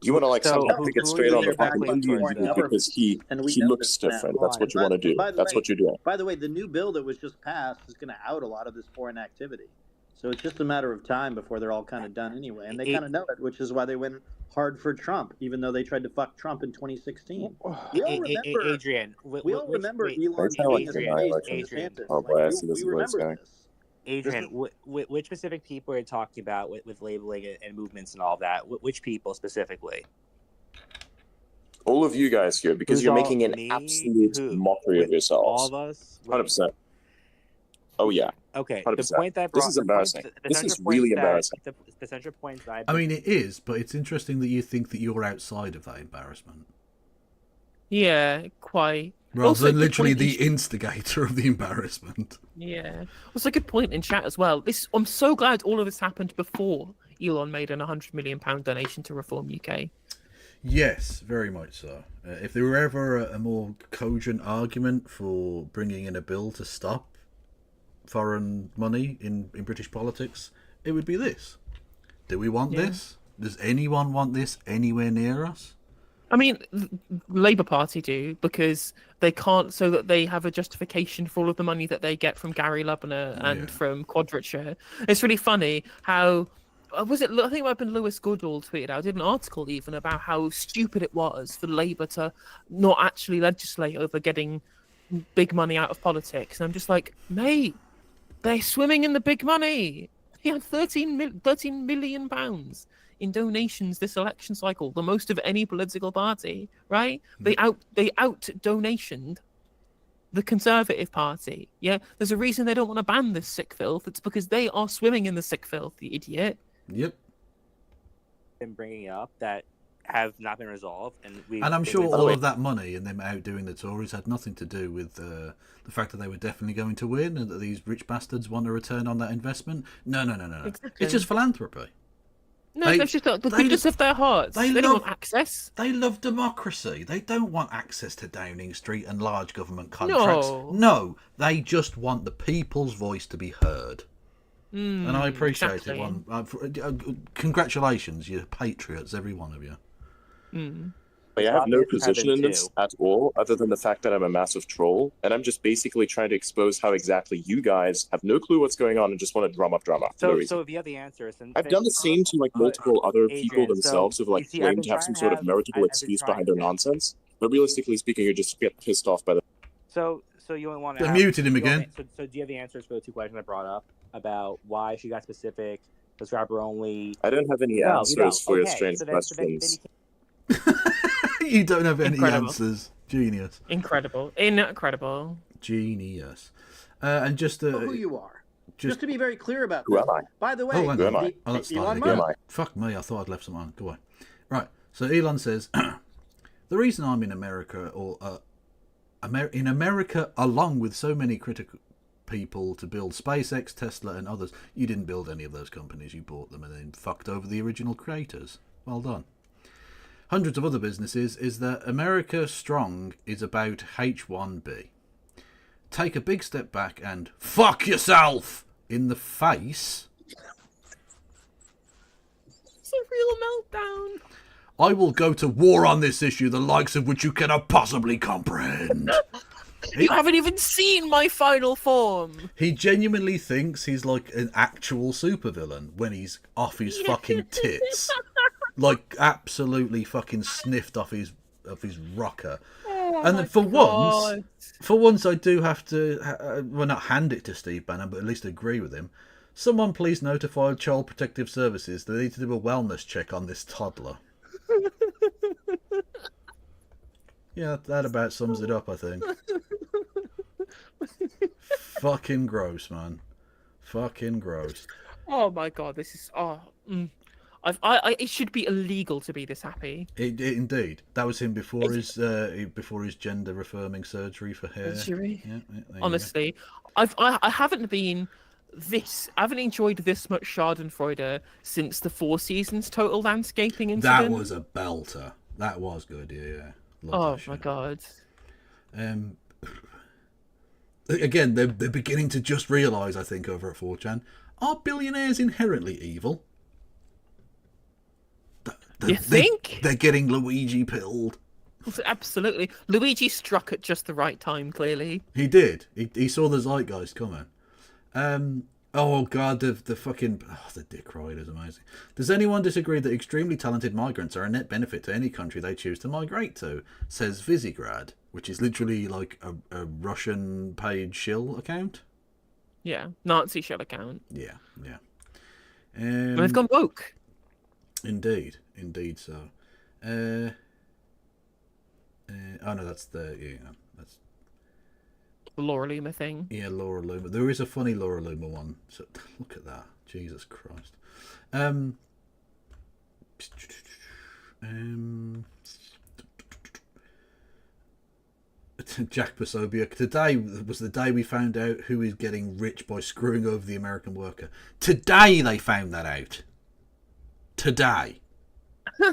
You want to somehow who- pick it who straight are on you the fucking backing Indian towards dude that? because he know looks this, different. Matt. That's what you want to do. By the That's way- what you're doing. By the way, the new bill that was just passed is going to out a lot of this foreign activity. So it's just a matter of time before they're all kind of done anyway. And they kind of know it, which is why they went hard for Trump, even though they tried to fuck Trump in 2016. We all remember, Adrian, we all remember wait, Elon They sound like being they're as not crazy as Adrian. DeSantis. Oh boy, I see we this is where it's remember going. this. Adrian, which specific people are you talking about with labeling and movements and all that? Which people specifically? All of you guys here, because Who's you're all- making an me? absolute Who? mockery of All yourselves. of us? 100%. Oh yeah. Okay, 100%. the point that I This brought, is the point- embarrassing. the This central is points really that- embarrassing. The central points that I mean, it is, but it's interesting that you think that you're outside of that embarrassment. Yeah, quite. Rather Also, than good literally point the in- instigator of the embarrassment. Yeah. Also, a good point in chat as well. I'm so glad all of this happened before Elon made an £100 million donation to Reform UK. Yes, very much so. If there were ever a more cogent argument for bringing in a bill to stop foreign money in British politics, it would be this. Do we want this? Does anyone want this anywhere near us? I mean, the Labour Party do, because they can't, so that they have a justification for all of the money that they get from Gary Lubner and from Quadrature. It's really funny how was it? I think it might have been Lewis Goodall tweeted out. I did an article even about how stupid it was for Labour to not actually legislate over getting big money out of politics. And I'm just like, mate, they're swimming in the big money. He had 13 million pounds in donations this election cycle, the most of any political party. Right? They out donationed the Conservative Party. Yeah, there's a reason they don't want to ban this sick filth. It's because they are swimming in the sick filth, you idiot. Yep. Been bringing up that have not been resolved, and I'm sure all of that money and them outdoing the Tories had nothing to do with the fact that they were definitely going to win and that these rich bastards want a return on that investment. No. Exactly. It's just philanthropy. No, they've just got the goodness of their hearts. They don't want access. They love democracy. They don't want access to Downing Street and large government contracts. No, they just want the people's voice to be heard. And I appreciate it. Congratulations, you patriots, every one of you. I have no position in this at all, other than the fact that I'm a massive troll, and I'm just basically trying to expose how exactly you guys have no clue what's going on and just want to drum up drama. So if you have the answers, then I've done the same to like multiple other people themselves who've like claimed to have some sort of meritable excuse behind their nonsense, but realistically speaking, you just get pissed off by the. So you want to. They muted him again. So do you have the answers for the two questions I brought up about why she got specific, subscriber only? I don't have any answers for your strange questions. You don't have any answers. Genius. Incredible. Genius. And just who you are. Just to be very clear about who am I? By the way, who am I? Elon Musk. Fuck me, I thought I'd left some on. Go on. Right. So Elon says, the reason I'm in America, in America, along with so many critical people to build SpaceX, Tesla, and others, you didn't build any of those companies. You bought them and then fucked over the original creators. Well done. Hundreds of other businesses, is that America Strong is about H1B. Take a big step back and fuck yourself in the face. It's a real meltdown. I will go to war on this issue, the likes of which you cannot possibly comprehend. You haven't even seen my final form. He genuinely thinks he's like an actual supervillain when he's off his fucking tits. Like absolutely fucking sniffed off his rocker. And then for once I do have to well, not hand it to Steve Bannon, but at least agree with him. Someone please notify Child Protective Services. They need to do a wellness check on this toddler. Yeah, that about sums it up, I think. Fucking gross, man. Fucking gross. Oh my god, this is it should be illegal to be this happy. Indeed, that was him before his gender affirming surgery for hair. Surgery. Yeah, honestly, I haven't enjoyed this much Schadenfreude since the Four Seasons Total Landscaping incident. That was a belter. That was good. Yeah. Oh my god. Again, they're beginning to just realise, I think, over at 4chan, are billionaires inherently evil? You think? They're getting Luigi pilled. Absolutely. Luigi struck at just the right time, clearly. He did. He saw the zeitgeist coming. Oh god, the fucking the dick ride is amazing. Does anyone disagree that extremely talented migrants are a net benefit to any country they choose to migrate to? Says Visegrad, which is literally like a Russian paid shill account. Yeah, Nazi shill account. Yeah. And they've gone woke. Indeed so. Oh no, that's that's the Laura Loomer thing. Yeah, Laura Loomer. There is a funny Laura Loomer one. So look at that. Jesus Christ. Jack Pasobia. Today was the day we found out who is getting rich by screwing over the American worker. Today they found that out. Today.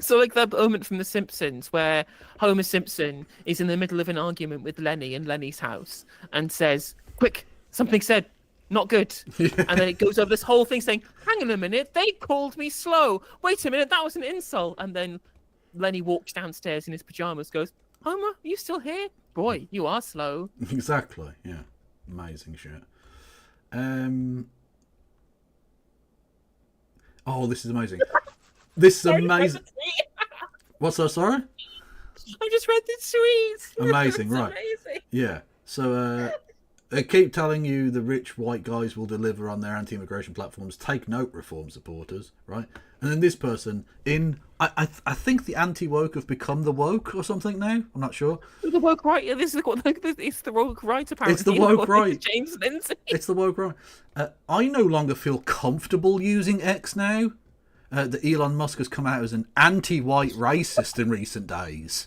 So like that moment from The Simpsons where Homer Simpson is in the middle of an argument with Lenny in Lenny's house and says, quick, something said, not good. And then it goes over this whole thing saying, hang on a minute, they called me slow. Wait a minute, that was an insult. And then Lenny walks downstairs in his pajamas, goes, Homer, are you still here? Boy, you are slow. Exactly, yeah. Amazing shit. Oh, this is amazing. This is amazing. What's that? Sorry. I just read the tweet. Amazing, It's right? Amazing. Yeah. So they keep telling you the rich white guys will deliver on their anti-immigration platforms. Take note, reform supporters, right? And then this person I think the anti-woke have become the woke or something now. I'm not sure. The woke right. This is it's the woke right. Apparently, It's the woke right. James Lindsay. It's the woke right. I no longer feel comfortable using X now. That Elon Musk has come out as an anti-white racist in recent days.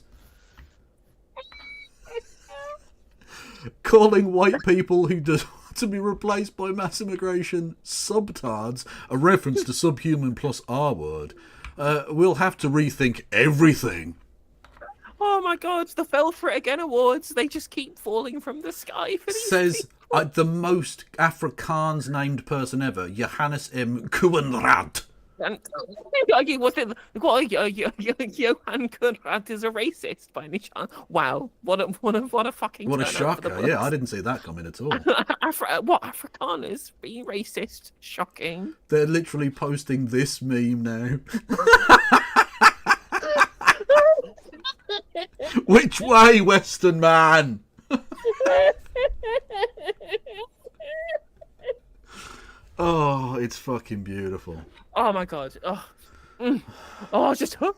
Calling white people who do to be replaced by mass immigration subtards, a reference to subhuman plus R word. We'll have to rethink everything. Oh my God! The Fell for It Again awards. They just keep falling from the sky for these. Says the most Afrikaans named person ever, Johannes M. Kuenraad. And Johan Conrad is a racist by any chance? Wow, what a fucking What a turn out for the shocker! books. Yeah, I didn't see that coming at all. What Afrikaners being racist? Shocking. They're literally posting this meme now. Which way, Western man? Oh, it's fucking beautiful. Oh my God. Oh, just hook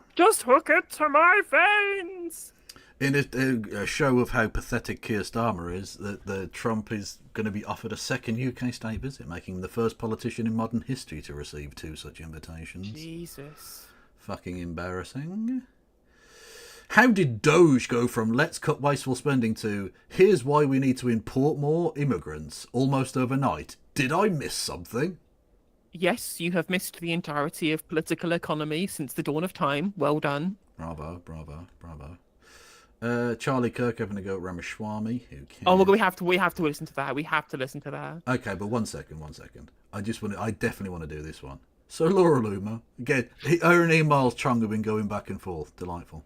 it to my veins. In a show of how pathetic Keir Starmer is, that Trump is going to be offered a second UK state visit, making him the first politician in modern history to receive 2 such invitations. Jesus. Fucking embarrassing. How did Doge go from let's cut wasteful spending to here's why we need to import more immigrants almost overnight? Did I miss something? Yes, you have missed the entirety of political economy since the dawn of time. Well done. Bravo, bravo, bravo. Charlie Kirk having to go at Ramaswami. Who cares? Oh, well, we have to listen to that. We have to listen to that. Okay, but one second. I definitely want to do this one. So Laura Loomer, again, her and Ian Miles Chung have been going back and forth. Delightful.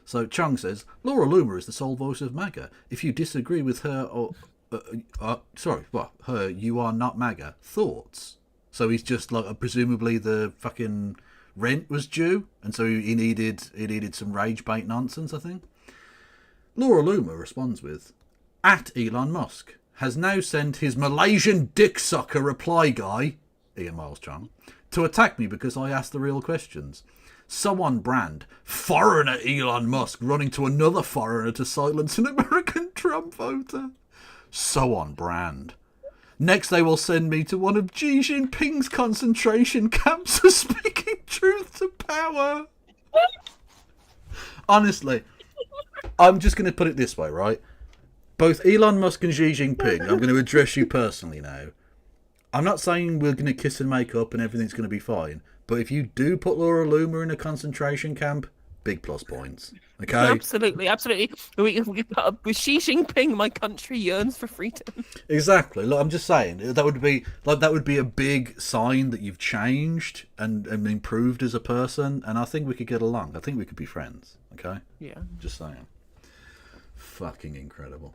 So Chung says, Laura Loomer is the sole voice of MAGA. If you disagree with her or... her, you are not MAGA. Thoughts? So he's just like, presumably the fucking rent was due, and so he needed some rage bait nonsense, I think. Laura Loomer responds with, at Elon Musk has now sent his Malaysian dick sucker reply guy, Ian Miles Chung, to attack me because I asked the real questions. So on brand, foreigner Elon Musk running to another foreigner to silence an American Trump voter. So on brand. Next they will send me to one of Xi Jinping's concentration camps for speaking truth to power. Honestly, I'm just going to put it this way, right? Both Elon Musk and Xi Jinping, I'm going to address you personally now. I'm not saying we're going to kiss and make up and everything's going to be fine, but if you do put Laura Loomer in a concentration camp, big plus points. Okay? Absolutely. With Xi Jinping, my country yearns for freedom. Exactly. Look, I'm just saying that would be a big sign that you've changed and improved as a person, and I think we could get along. I think we could be friends. Okay? Yeah. Just saying. Fucking incredible.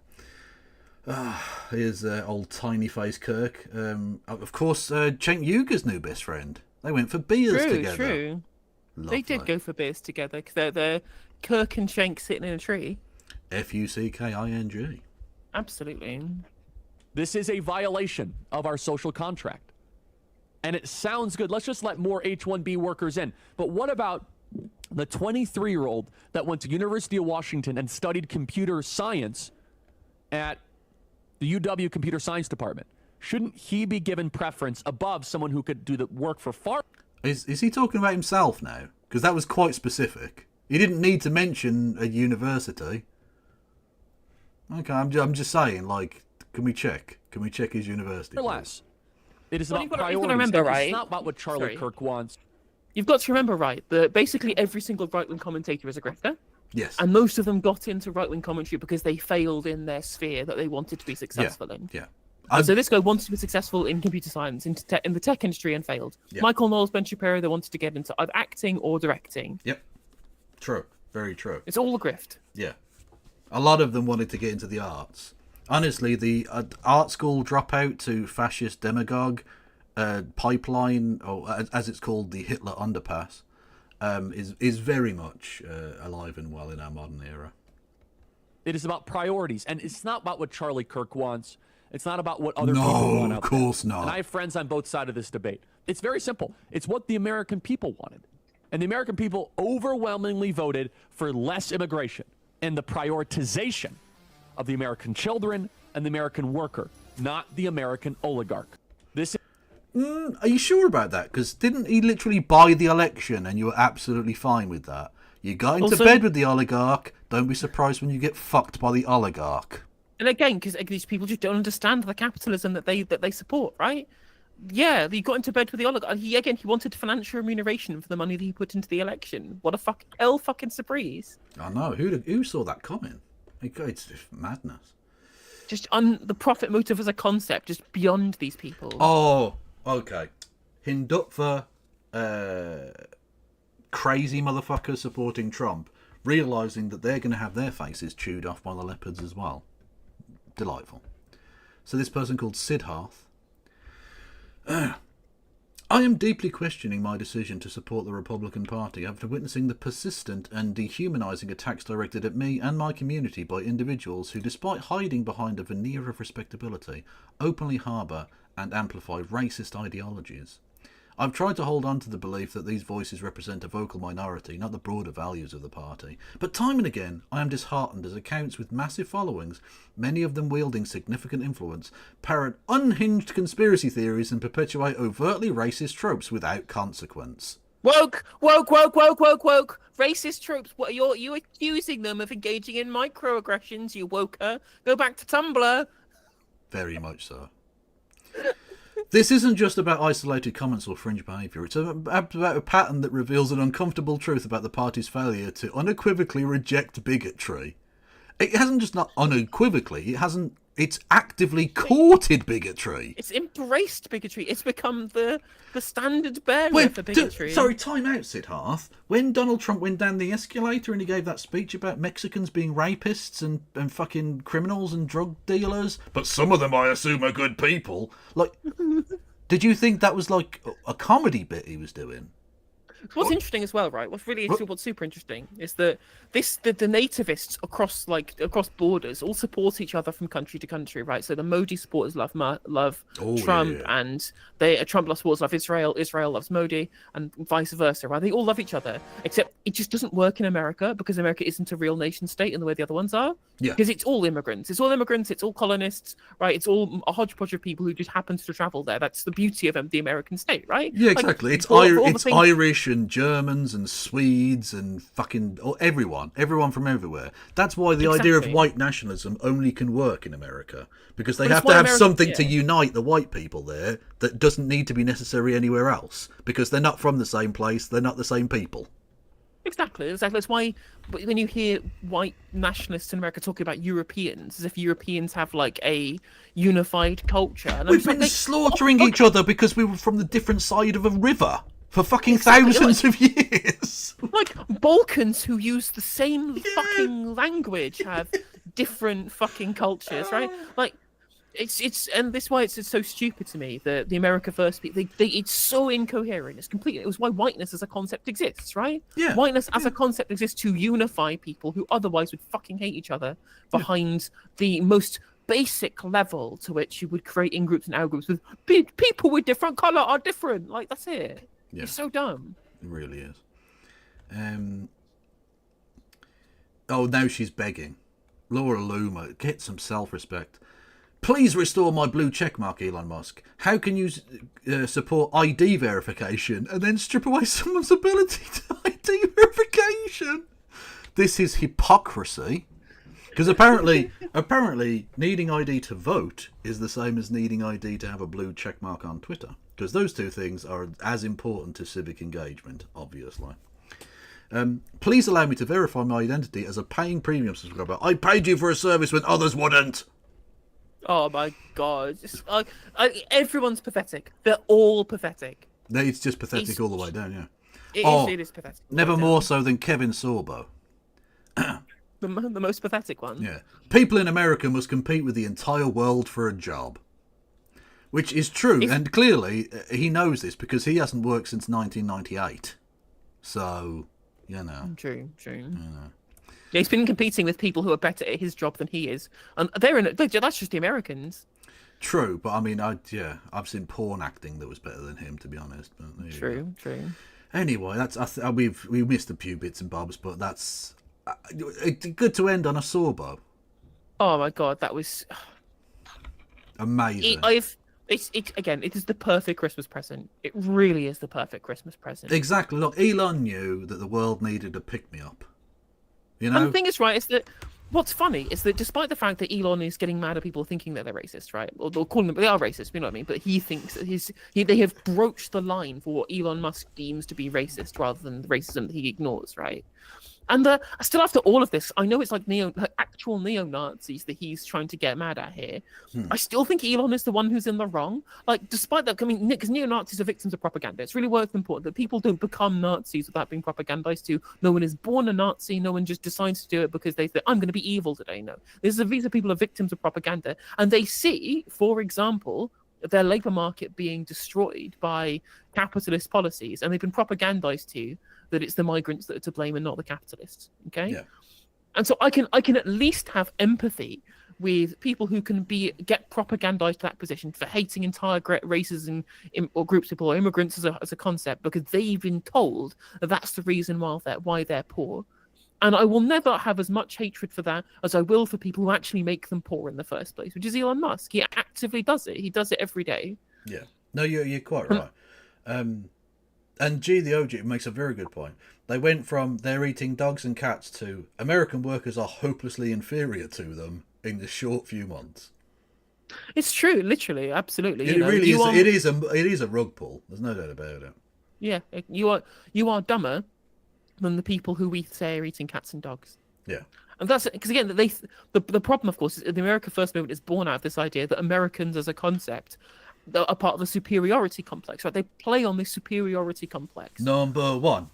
Here's old tiny face Kirk. Of course, Cenk Uyghur's new best friend. They went for beers together. True. Lovely. They did go for beers together because they're Kirk and Cenk sitting in a tree. Fucking. Absolutely. This is a violation of our social contract. And it sounds good. Let's just let more H-1B workers in. But what about the 23-year-old that went to University of Washington and studied computer science at the UW Computer Science Department? Shouldn't he be given preference above someone who could do the work for far? Is he talking about himself now? Because that was quite specific. He didn't need to mention a university. Okay, I'm just saying, like, can we check? Can we check his university? Or less. It is Well, about you've got to priorities. remember, right? It's not about what Charlie Sorry. Kirk wants. You've got to remember, right, that basically every single right-wing commentator is a grifter. Yes. And most of them got into right-wing commentary because they failed in their sphere that they wanted to be successful in. Yeah. And so this guy wanted to be successful in computer science, in the tech industry, and failed. Yeah. Michael Knowles, Ben Shapiro, they wanted to get into either acting or directing. Yep. True. Very true. It's all a grift. Yeah. A lot of them wanted to get into the arts. Honestly, the art school dropout to fascist demagogue pipeline, or as it's called, the Hitler underpass, is very much alive and well in our modern era. It is about priorities, and it's not about what Charlie Kirk wants. It's not about what other people want. No, of course not. And I have friends on both sides of this debate. It's very simple. It's what the American people wanted. And the American people overwhelmingly voted for less immigration and the prioritization of the American children and the American worker, not the American oligarch. This. Are you sure about that? Because didn't he literally buy the election and you were absolutely fine with that? You got into bed with the oligarch. Don't be surprised when you get fucked by the oligarch. And again, because these people just don't understand the capitalism that they support, right? Yeah, he got into bed with the oligarch. He wanted financial remuneration for the money that he put into the election. What a fucking surprise! I know. Who saw that coming? It's just madness. Just the profit motive as a concept, just beyond these people. Oh, okay. Hindutva, crazy motherfuckers supporting Trump, realizing that they're going to have their faces chewed off by the leopards as well. Delightful. So this person called Siddharth. I am deeply questioning my decision to support the Republican Party after witnessing the persistent and dehumanizing attacks directed at me and my community by individuals who, despite hiding behind a veneer of respectability, openly harbour and amplify racist ideologies. I've tried to hold on to the belief that these voices represent a vocal minority, not the broader values of the party. But time and again, I am disheartened as accounts with massive followings, many of them wielding significant influence, parrot unhinged conspiracy theories and perpetuate overtly racist tropes without consequence. Woke! Racist tropes. What you're accusing them of engaging in microaggressions, you woker. Go back to Tumblr. Very much so. This isn't just about isolated comments or fringe behaviour. It's about a pattern that reveals an uncomfortable truth about the party's failure to unequivocally reject bigotry. It hasn't just not unequivocally, it's actively courted bigotry. It's embraced bigotry. It's become the standard bearer for bigotry. Sorry, time out, Siddharth. When Donald Trump went down the escalator and he gave that speech about Mexicans being rapists and fucking criminals and drug dealers, but some of them I assume are good people, like, did you think that was like a comedy bit he was doing? What's interesting as well, right? What's super interesting is that the nativists across borders all support each other from country to country, right? So the Modi supporters love Trump, and Trump supporters love Israel. Israel loves Modi, and vice versa, right? They all love each other, except it just doesn't work in America because America isn't a real nation state in the way the other ones are. Yeah. Because it's all immigrants. It's all colonists, right? It's all a hodgepodge of people who just happen to travel there. That's the beauty of the American state, right? Yeah, exactly. It's Irish and Germans and Swedes and fucking everyone from everywhere. That's why the idea of white nationalism only can work in America, because they have to have something to unite the white people there that doesn't need to be necessary anywhere else, because they're not from the same place, they're not the same people. Exactly. That's why when you hear white nationalists in America talking about Europeans, as if Europeans have like a unified culture. And We've been slaughtering each other because we were from the different side of a river for fucking thousands of years. Like Balkans who use the same fucking language have different fucking cultures, right? Like it's and this is why it's so stupid to me that the America First people it's so incoherent. It's completely. It was why whiteness as a concept exists, right? Yeah. Whiteness as a concept exists to unify people who otherwise would fucking hate each other behind the most basic level to which you would create in-groups and out-groups with people with different colour are different. Like that's it. Yeah. It's so dumb. It really is. Oh, now she's begging. Laura Loomer, get some self-respect. Please restore my blue checkmark, Elon Musk. How can you support ID verification and then strip away someone's ability to ID verification? This is hypocrisy. Because apparently needing ID to vote is the same as needing ID to have a blue checkmark on Twitter. Because those two things are as important to civic engagement, obviously. Please allow me to verify my identity as a paying premium subscriber. I paid you for a service when others wouldn't. Oh my god. Everyone's pathetic. They're all pathetic. It's just pathetic all the way down, yeah. It is pathetic. Never more so than Kevin Sorbo. The most pathetic one. Yeah. People in America must compete with the entire world for a job. Which is true, and clearly he knows this because he hasn't worked since 1998. So, you know. True. You know. Yeah, he's been competing with people who are better at his job than he is, and that's just the Americans. True, but I mean, I've seen porn acting that was better than him, to be honest. But True. Anyway, we missed a few bits and bobs, but that's good to end on a sore bow. Oh my god, that was amazing. It is the perfect Christmas present. It really is the perfect Christmas present. Exactly. Look, Elon knew that the world needed a pick-me-up. You know? And the thing is, right, is that what's funny is that despite the fact that Elon is getting mad at people thinking that they're racist, right, or calling them, they are racist, you know what I mean, but he thinks that they have broached the line for what Elon Musk deems to be racist rather than the racism that he ignores, right? And still after all of this, I know it's like actual neo-Nazis that he's trying to get mad at here. I still think Elon is the one who's in the wrong. Like, despite that, I mean, because neo-Nazis are victims of propaganda. It's really worth important that people don't become Nazis without being propagandized to. No one is born a Nazi. No one just decides to do it because they think, I'm going to be evil today. No. These are people are victims of propaganda. And they see, for example, their labor market being destroyed by capitalist policies, and they've been propagandized to that it's the migrants that are to blame and not the capitalists. Okay, yeah. And so I can at least have empathy with people who can get propagandized to that position for hating entire races or groups of people or immigrants as a concept because they've been told that that's the reason why they're poor. And I will never have as much hatred for that as I will for people who actually make them poor in the first place, which is Elon Musk. He actively does it. He does it every day. Yeah. No, you're quite right. And the OG makes a very good point. They went from they're eating dogs and cats to American workers are hopelessly inferior to them in the short few months. It's true, literally, absolutely. It really is. It is a rug pull. There's no doubt about it. Yeah, you are dumber than the people who we say are eating cats and dogs. Yeah. And that's because again, the problem, of course, is the America First movement is born out of this idea that Americans as a concept are part of a superiority complex, right? They play on this superiority complex. Number one.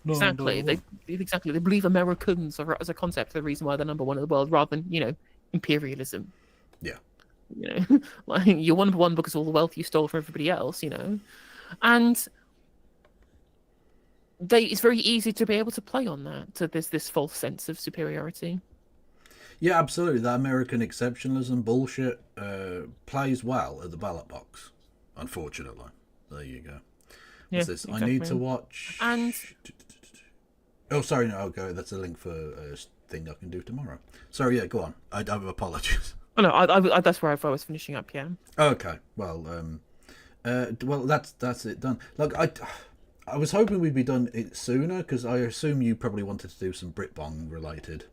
Exactly. They believe Americans are, as a concept, the reason why they're number one in the world, rather than imperialism. Yeah. Like you're number one because of all the wealth you stole from everybody else, and it's very easy to be able to play on that. So there's this false sense of superiority. Yeah, absolutely. That American exceptionalism bullshit plays well at the ballot box, unfortunately. There you go. What's this? Exactly. I need to watch... And... Oh, sorry, no, go. That's a link for a thing I can do tomorrow. Sorry, yeah, go on. I have apologies. Oh, no, I that's where I was finishing up, yeah. Okay, well, that's it done. Like, I was hoping we'd be done it sooner, because I assume you probably wanted to do some Britbong related.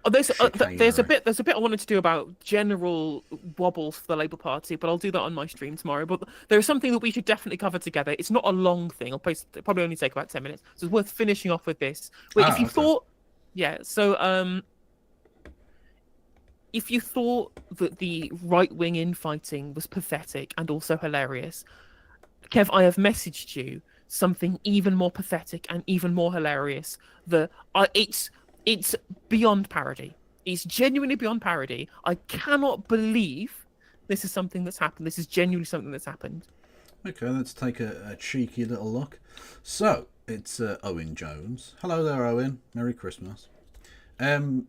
There's a bit I wanted to do about general wobbles for the Labour Party, but I'll do that on my stream tomorrow. But there's something that we should definitely cover together. It's not a long thing. It'll probably only take about 10 minutes. So it's worth finishing off with this. Wait, if you thought that the right-wing infighting was pathetic and also hilarious, Kev, I have messaged you something even more pathetic and even more hilarious. It's beyond parody. It's genuinely beyond parody. I cannot believe this is something that's happened. This is genuinely something that's happened. Okay, let's take a cheeky little look. So, it's Owen Jones. Hello there, Owen. Merry Christmas. In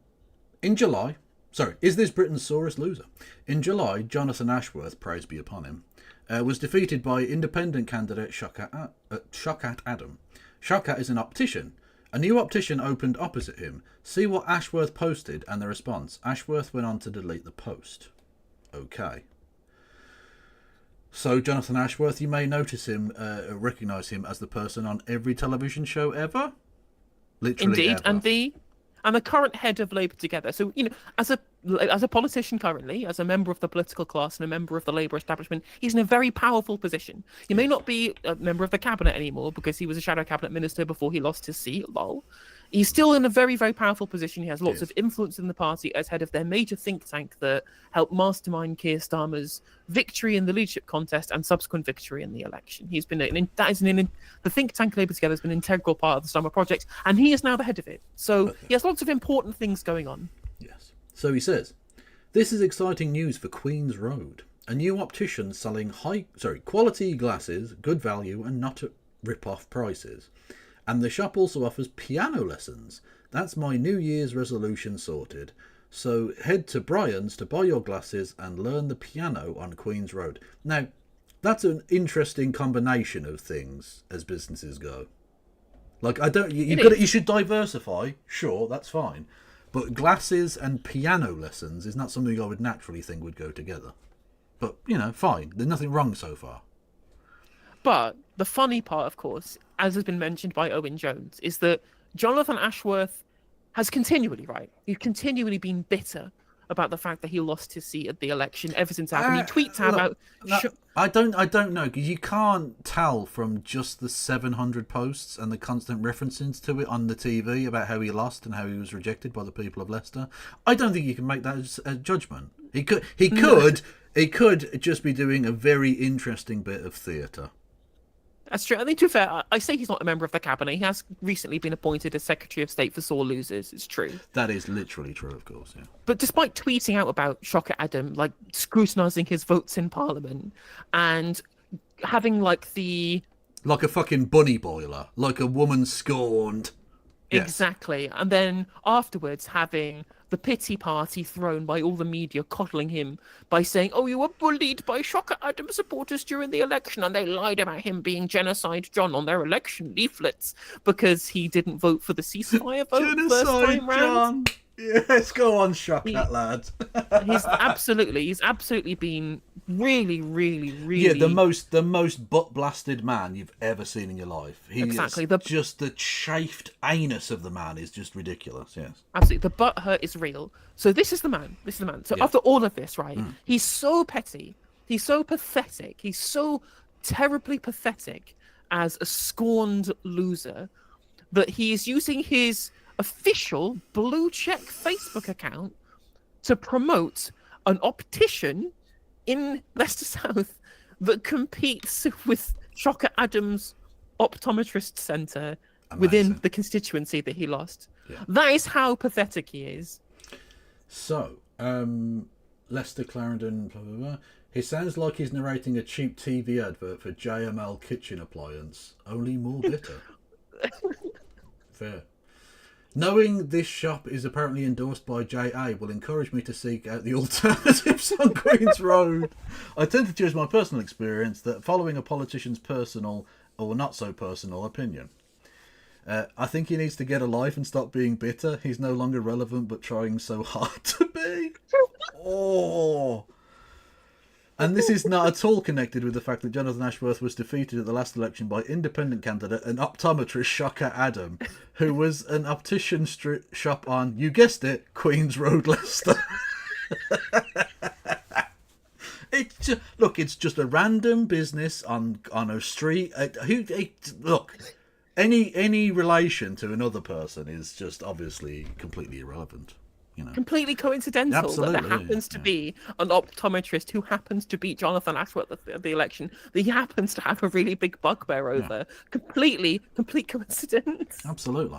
July... Sorry, is this Britain's sorest loser? In July, Jonathan Ashworth, praise be upon him, was defeated by independent candidate Shaukat Adam. Shaukat is an optician. A new optician opened opposite him. See what Ashworth posted and the response. Ashworth went on to delete the post. Okay. So, Jonathan Ashworth, you may notice him, recognise him as the person on every television show ever. Literally Indeed, ever. And the current head of Labour Together. So, as a politician currently, as a member of the political class and a member of the Labour establishment, he's in a very powerful position. He may not be a member of the cabinet anymore because he was a shadow cabinet minister before he lost his seat, lol. He's still in a very, very powerful position. He has lots of influence in the party as head of their major think tank that helped mastermind Keir Starmer's victory in the leadership contest and subsequent victory in the election. He's been the think tank Labour Together has been an integral part of the Starmer project, and he is now the head of it. So he has lots of important things going on. Yes. So he says, this is exciting news for Queen's Road. A new optician selling quality glasses, good value and not at rip-off prices. And the shop also offers piano lessons. That's my New Year's resolution sorted. So head to Brian's to buy your glasses and learn the piano on Queen's Road. Now, that's an interesting combination of things as businesses go. Like, you should diversify. Sure, that's fine. But glasses and piano lessons is not something I would naturally think would go together. But, fine. There's nothing wrong so far. But the funny part, of course, as has been mentioned by Owen Jones, is that Jonathan Ashworth has continually been bitter about the fact that he lost his seat at the election ever since it happened. He tweets out about... I don't know, because you can't tell from just the 700 posts and the constant references to it on the TV about how he lost and how he was rejected by the people of Leicester. I don't think you can make that as a judgment. He could just be doing a very interesting bit of theatre. That's true. I think, to be fair, I say he's not a member of the cabinet. He has recently been appointed as Secretary of State for sore losers. It's true. That is literally true, of course, yeah. But despite tweeting out about Shocker Adam, like scrutinising his votes in Parliament, and having like a fucking bunny boiler, like a woman scorned. Yes. Exactly. And then afterwards having the pity party thrown by all the media coddling him by saying, oh, you were bullied by Shocker Adam supporters during the election, and they lied about him being Genocide John on their election leaflets because he didn't vote for the ceasefire vote Genocide first time round. John. Yes, go on, shock that lad. He's absolutely been really the most butt blasted man you've ever seen in your life. Just the chafed anus of the man is just ridiculous. Yes, absolutely. The butt hurt is real. So this is the man. So after all of this, right? He's so petty. He's so pathetic. He's so terribly pathetic as a scorned loser that he is using his official blue check Facebook account to promote an optician in Leicester South that competes with Shocker Adams' optometrist centre within the constituency that he lost. Yeah. That is how pathetic he is. So, Leicester Clarendon, blah, blah, blah. He sounds like he's narrating a cheap TV advert for JML kitchen appliance, only more bitter. Fair. Knowing this shop is apparently endorsed by JA will encourage me to seek out the alternatives on Queen's Road. I tend to choose my personal experience that following a politician's personal or not so personal opinion. I think he needs to get a life and stop being bitter. He's no longer relevant but trying so hard to be. Oh. And this is not at all connected with the fact that Jonathan Ashworth was defeated at the last election by independent candidate and optometrist Shocker Adam, who was an optician shop on, you guessed it, Queen's Road, Leicester. It's just a random business on a street. Look, any relation to another person is just obviously completely irrelevant. Completely coincidental that there happens to be an optometrist who happens to beat Jonathan Ashworth at the election that he happens to have a really big bugbear over. Complete coincidence. Absolutely.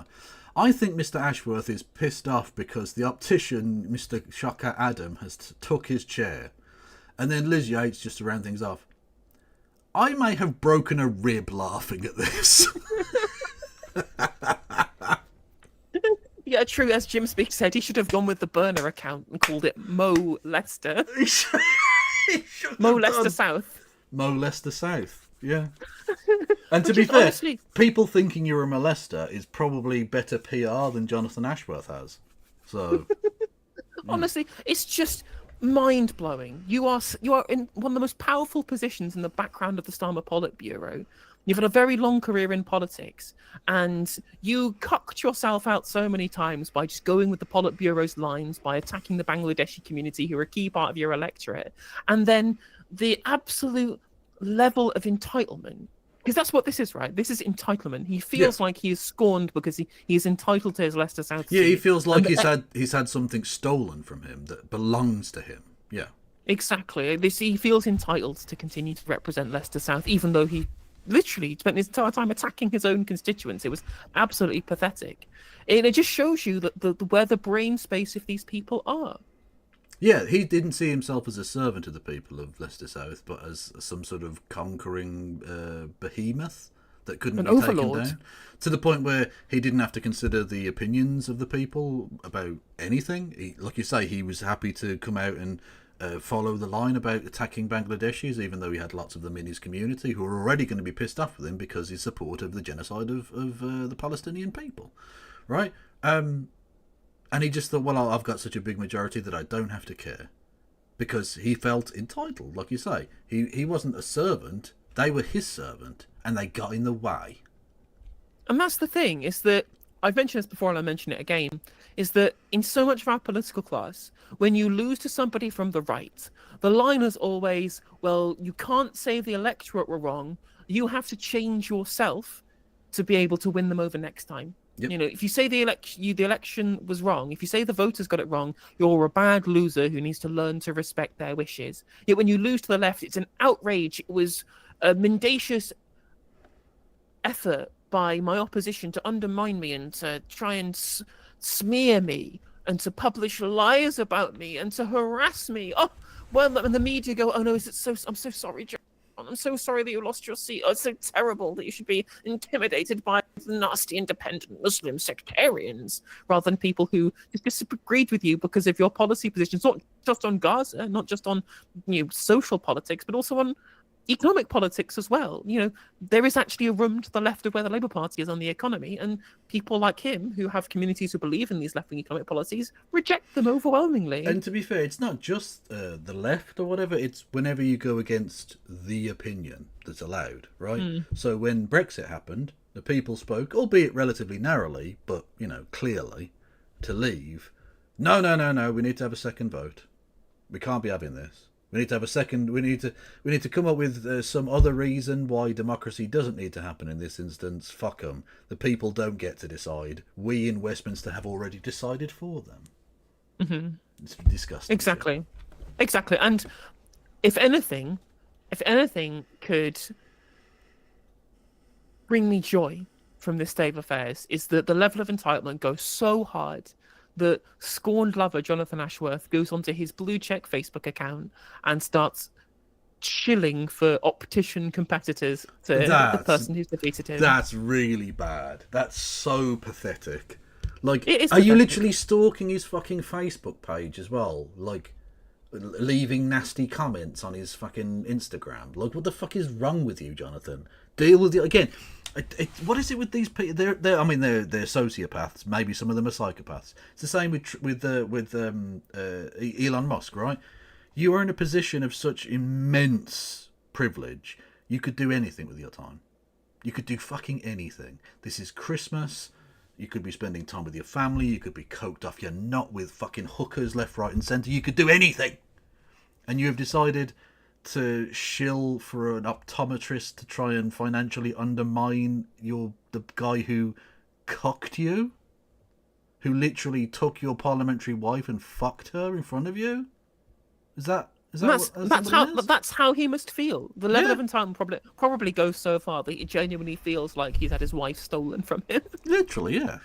I think Mr. Ashworth is pissed off because the optician, Mr. Shocker Adam, has took his chair. And then Liz Yates, just to round things off, I may have broken a rib laughing at this. Yeah, true. As Jim Speak said, he should have gone with the burner account and called it Mo Leicester. Mo Leicester South. Mo Leicester South. Yeah. And to be fair, honestly, people thinking you're a molester is probably better PR than Jonathan Ashworth has. So, honestly, it's just mind blowing. You are in one of the most powerful positions in the background of the Starmer Politburo. You've had a very long career in politics, and you cucked yourself out so many times by just going with the Politburo's lines, by attacking the Bangladeshi community, who are a key part of your electorate, and then the absolute level of entitlement. Because that's what this is, right? This is entitlement. He feels like he is scorned because he is entitled to his Leicester South seat. Yeah, he feels like he's had something stolen from him that belongs to him. Yeah. Exactly. He feels entitled to continue to represent Leicester South, even though he literally spent his entire time attacking his own constituents. It was absolutely pathetic. And it just shows you that where the brain space of these people are. Yeah, he didn't see himself as a servant of the people of Leicester South, but as some sort of conquering behemoth that couldn't An be overlord. taken down. To the point where he didn't have to consider the opinions of the people about anything. Like you say, he was happy to come out and follow the line about attacking Bangladeshis, even though he had lots of them in his community who were already going to be pissed off with him because his support of the genocide of the Palestinian people. Right? And he just thought, well, I've got such a big majority that I don't have to care. Because he felt entitled, like you say. He wasn't a servant, they were his servant, and they got in the way. And that's the thing, is that, I've mentioned this before and I'll mention it again, is that in so much of our political class, when you lose to somebody from the right, the line is always, well, you can't say the electorate were wrong, you have to change yourself to be able to win them over next time. Yep. You know, if you say the election was wrong, if you say the voters got it wrong, you're a bad loser who needs to learn to respect their wishes. Yet when you lose to the left, it's an outrage. It was a mendacious effort by my opposition to undermine me and to try and smear me and to publish lies about me and to harass me. Oh, well, and the media go, oh no, I'm so sorry, John. I'm so sorry that you lost your seat. Oh, it's so terrible that you should be intimidated by the nasty independent Muslim sectarians rather than people who just disagreed with you because of your policy positions, not just on Gaza, not just on social politics, but also on economic politics as well. You know, there is actually a room to the left of where the Labour Party is on the economy, and people like him who have communities who believe in these left-wing economic policies reject them overwhelmingly. And to be fair, it's not just the left or whatever, it's whenever you go against the opinion that's allowed, right? So when Brexit happened, the people spoke, albeit relatively narrowly, but, clearly, to leave. No, we need to have a second vote. We can't be having this. We need to have a second. We need to come up with some other reason why democracy doesn't need to happen in this instance. Fuck them. The people don't get to decide. We in Westminster have already decided for them. Mm-hmm. It's disgusting. Exactly. And if anything could bring me joy from this state of affairs, is that the level of entitlement goes so hard that scorned lover Jonathan Ashworth goes onto his blue check Facebook account and starts shilling for optician competitors to the person who's defeated him. That's really bad. That's so pathetic. Like, it is are you pathetic. literally stalking his fucking Facebook page as well? Like, leaving nasty comments on his fucking Instagram? Like, what the fuck is wrong with you, Jonathan? Deal with it again. What is it with these people? They're sociopaths. Maybe some of them are psychopaths. It's the same with Elon Musk, right? You are in a position of such immense privilege. You could do anything with your time. You could do fucking anything. This is Christmas. You could be spending time with your family. You could be coked off your nut with fucking hookers left, right, and centre. You could do anything. And you have decided to shill for an optometrist to try and financially undermine the guy who cocked you, who literally took your parliamentary wife and fucked her in front of you. That's how he must feel. The level of entitlement probably goes so far that he genuinely feels like he's had his wife stolen from him. Literally, yeah.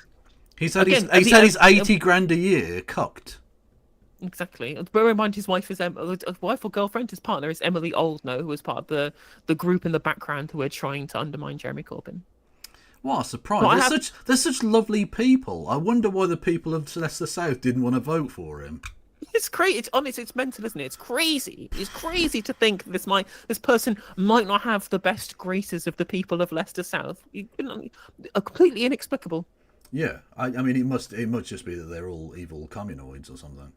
He's had his 80 grand a year cocked. Exactly. Bear in mind, his wife is wife or girlfriend. His partner is Emily Oldknow, who was part of the group in the background who were trying to undermine Jeremy Corbyn. What a surprise! They're such lovely people. I wonder why the people of Leicester South didn't want to vote for him. It's crazy. It's honest. It's mental, isn't it? It's crazy. It's crazy to think this person might not have the best graces of the people of Leicester South. Completely inexplicable. Yeah, I mean, it must just be that they're all evil communoids or something.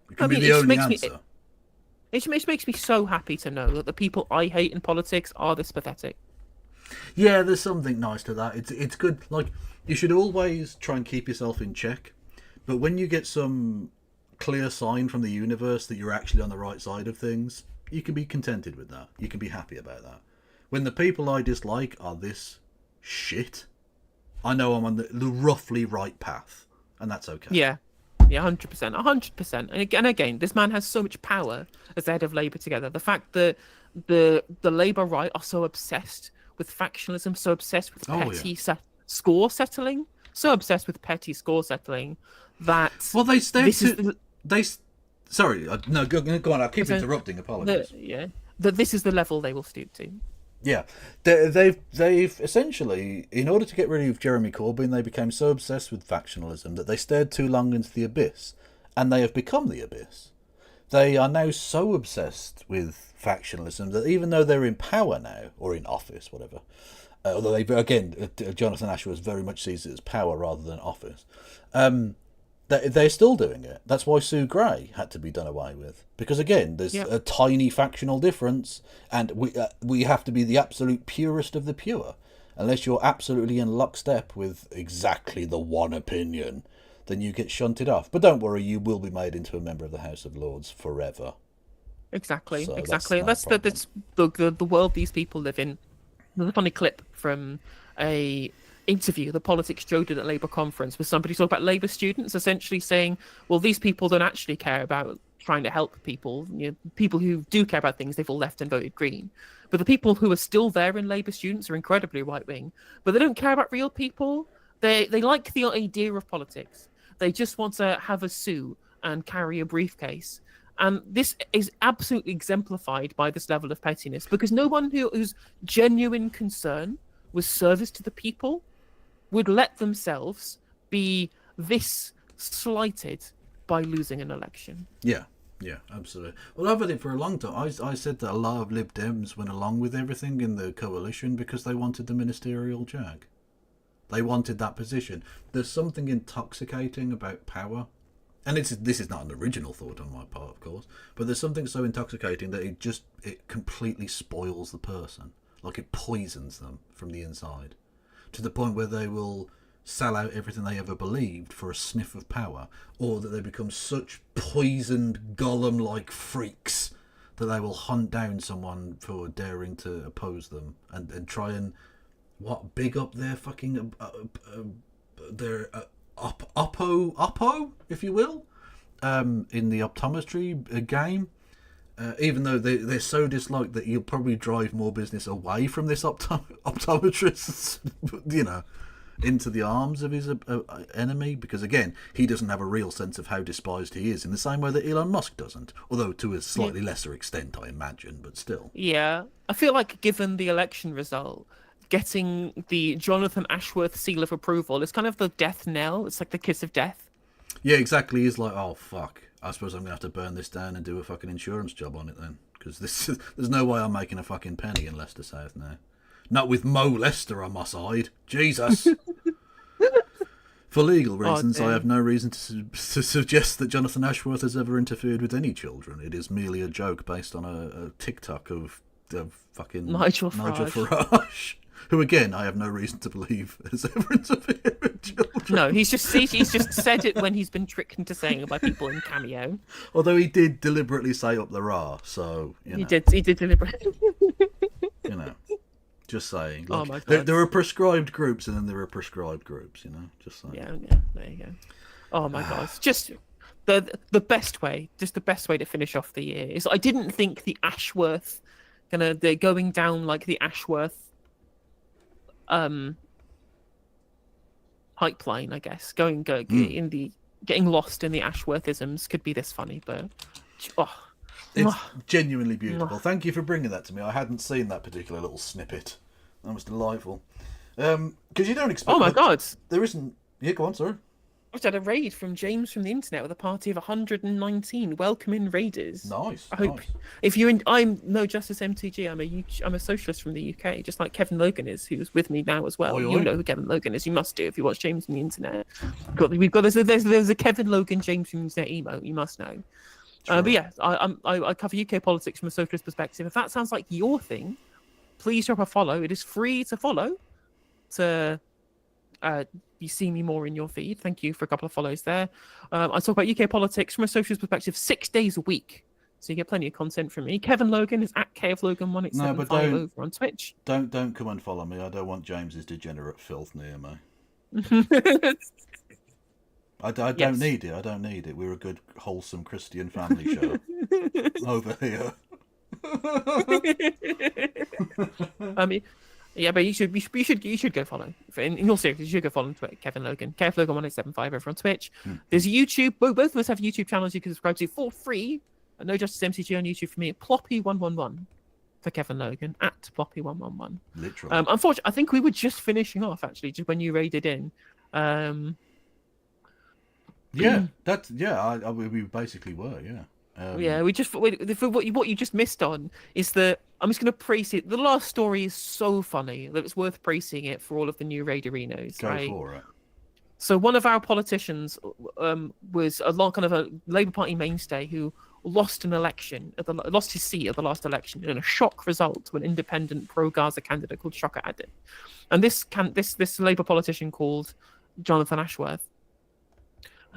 It can be the only answer. It just makes me so happy to know that the people I hate in politics are this pathetic. Yeah, there's something nice to that. It's good. Like, you should always try and keep yourself in check, but when you get some clear sign from the universe that you're actually on the right side of things, you can be contented with that. You can be happy about that. When the people I dislike are this shit, I know I'm on the roughly right path, and that's okay. Yeah, 100%. And again, this man has so much power as the head of Labour together. The fact that the Labour right are so obsessed with factionalism, so obsessed with petty score settling, that Sorry, no, go on. I keep interrupting. Apologies. That this is the level they will stoop to. Yeah, they've essentially, in order to get rid of Jeremy Corbyn, they became so obsessed with factionalism that they stared too long into the abyss, and they have become the abyss. They are now so obsessed with factionalism that even though they're in power now, or in office, whatever, although Jonathan Ashworth very much sees it as power rather than office, they're still doing it. That's why Sue Gray had to be done away with. Because again, there's a tiny factional difference, and we have to be the absolute purest of the pure. Unless you're absolutely in lockstep with exactly the one opinion, then you get shunted off. But don't worry, you will be made into a member of the House of Lords forever. Exactly, So exactly. that's the world these people live in. There's a funny clip from a interview the Politics Joe did at Labour conference with somebody talking about Labour students, essentially saying, well, these people don't actually care about trying to help people. You know, people who do care about things, they've all left and voted Green. But the people who are still there in Labour students are incredibly right-wing, but they don't care about real people. They like the idea of politics. They just want to have a sue and carry a briefcase. And this is absolutely exemplified by this level of pettiness, because no one whose genuine concern was service to the people would let themselves be this slighted by losing an election. Yeah, absolutely. Well, I've had it for a long time. I said that a lot of Lib Dems went along with everything in the coalition because they wanted the ministerial jag. They wanted that position. There's something intoxicating about power. And this is not an original thought on my part, of course, but there's something so intoxicating that it completely spoils the person. Like it poisons them from the inside. To the point where they will sell out everything they ever believed for a sniff of power, or that they become such poisoned Gollum-like freaks that they will hunt down someone for daring to oppose them and try and big up their fucking their oppo, if you will, in the optometry game. Even though they're so disliked that you'll probably drive more business away from this optometrist, into the arms of his enemy, because again, he doesn't have a real sense of how despised he is, in the same way that Elon Musk doesn't, although to a slightly lesser extent, I imagine, but still. Yeah, I feel like given the election result, getting the Jonathan Ashworth seal of approval is kind of the death knell. It's like the kiss of death. Yeah, exactly. He's like, oh fuck, I suppose I'm gonna have to burn this down and do a fucking insurance job on it then, because there's no way I'm making a fucking penny in Leicester South now. Not with Mo Lester on my side. Jesus. For legal reasons, I have no reason to suggest that Jonathan Ashworth has ever interfered with any children. It is merely a joke based on a TikTok of fucking Nigel Farage. Who, again, I have no reason to believe has ever interfered with children. No, he's just said it when he's been tricked into saying it by people in Cameo. Although he did deliberately say up the Ra, so, He did deliberately. Just saying. Oh Like, my God. there are prescribed groups, and then there are prescribed groups, just saying. Yeah, there you go. Oh my God. It's just the best way, to finish off the year is I didn't think the Ashworth, they're going down like the Ashworth pipeline, I guess, getting lost in the Ashworthisms could be this funny, but it's genuinely beautiful. Thank you for bringing that to me. I hadn't seen that particular little snippet. That was delightful. Because you don't expect. Oh my God! There isn't. Yeah, go on, sorry. I had a raid from James from the internet with a party of 119. Welcome in raiders. Nice. I hope if you're in. I'm No Justice MTG. I'm a socialist from the UK, just like Kevin Logan is, who's with me now as well. Oi, oi. You know who Kevin Logan is. You must do if you watch James from the internet. There's a Kevin Logan James from the internet emote. You must know. But yeah, I cover UK politics from a socialist perspective. If that sounds like your thing, please drop a follow. It is free to follow. You see me more in your feed. Thank you for a couple of follows there. I talk about UK politics from a socialist perspective 6 days a week. So you get plenty of content from me. Kevin Logan is at KFLogan1875 over on Twitch. Don't come and follow me. I don't want James's degenerate filth near me. I don't need it. I don't need it. We're a good, wholesome Christian family show over here. Yeah, but you should go follow. In all seriousness, you should go follow Kevin Logan. Kev Logan 1875 over on Twitch. There's a YouTube. Both of us have YouTube channels you can subscribe to for free. No Justice MCG on YouTube for me. Ploppy111 for Kevin Logan at Ploppy111. Literally. Unfortunately, I think we were just finishing off actually, just when you raided in. Yeah, we basically were, yeah. Yeah, what you just missed on is that I'm just going to praise it. The last story is so funny that it's worth praising it for all of the new raiderinos. Go right? for it. So one of our politicians was a kind of a Labour Party mainstay who lost an election, lost his seat at the last election in a shock result to an independent pro-Gaza candidate called Shocker Adin. And this Labour politician called Jonathan Ashworth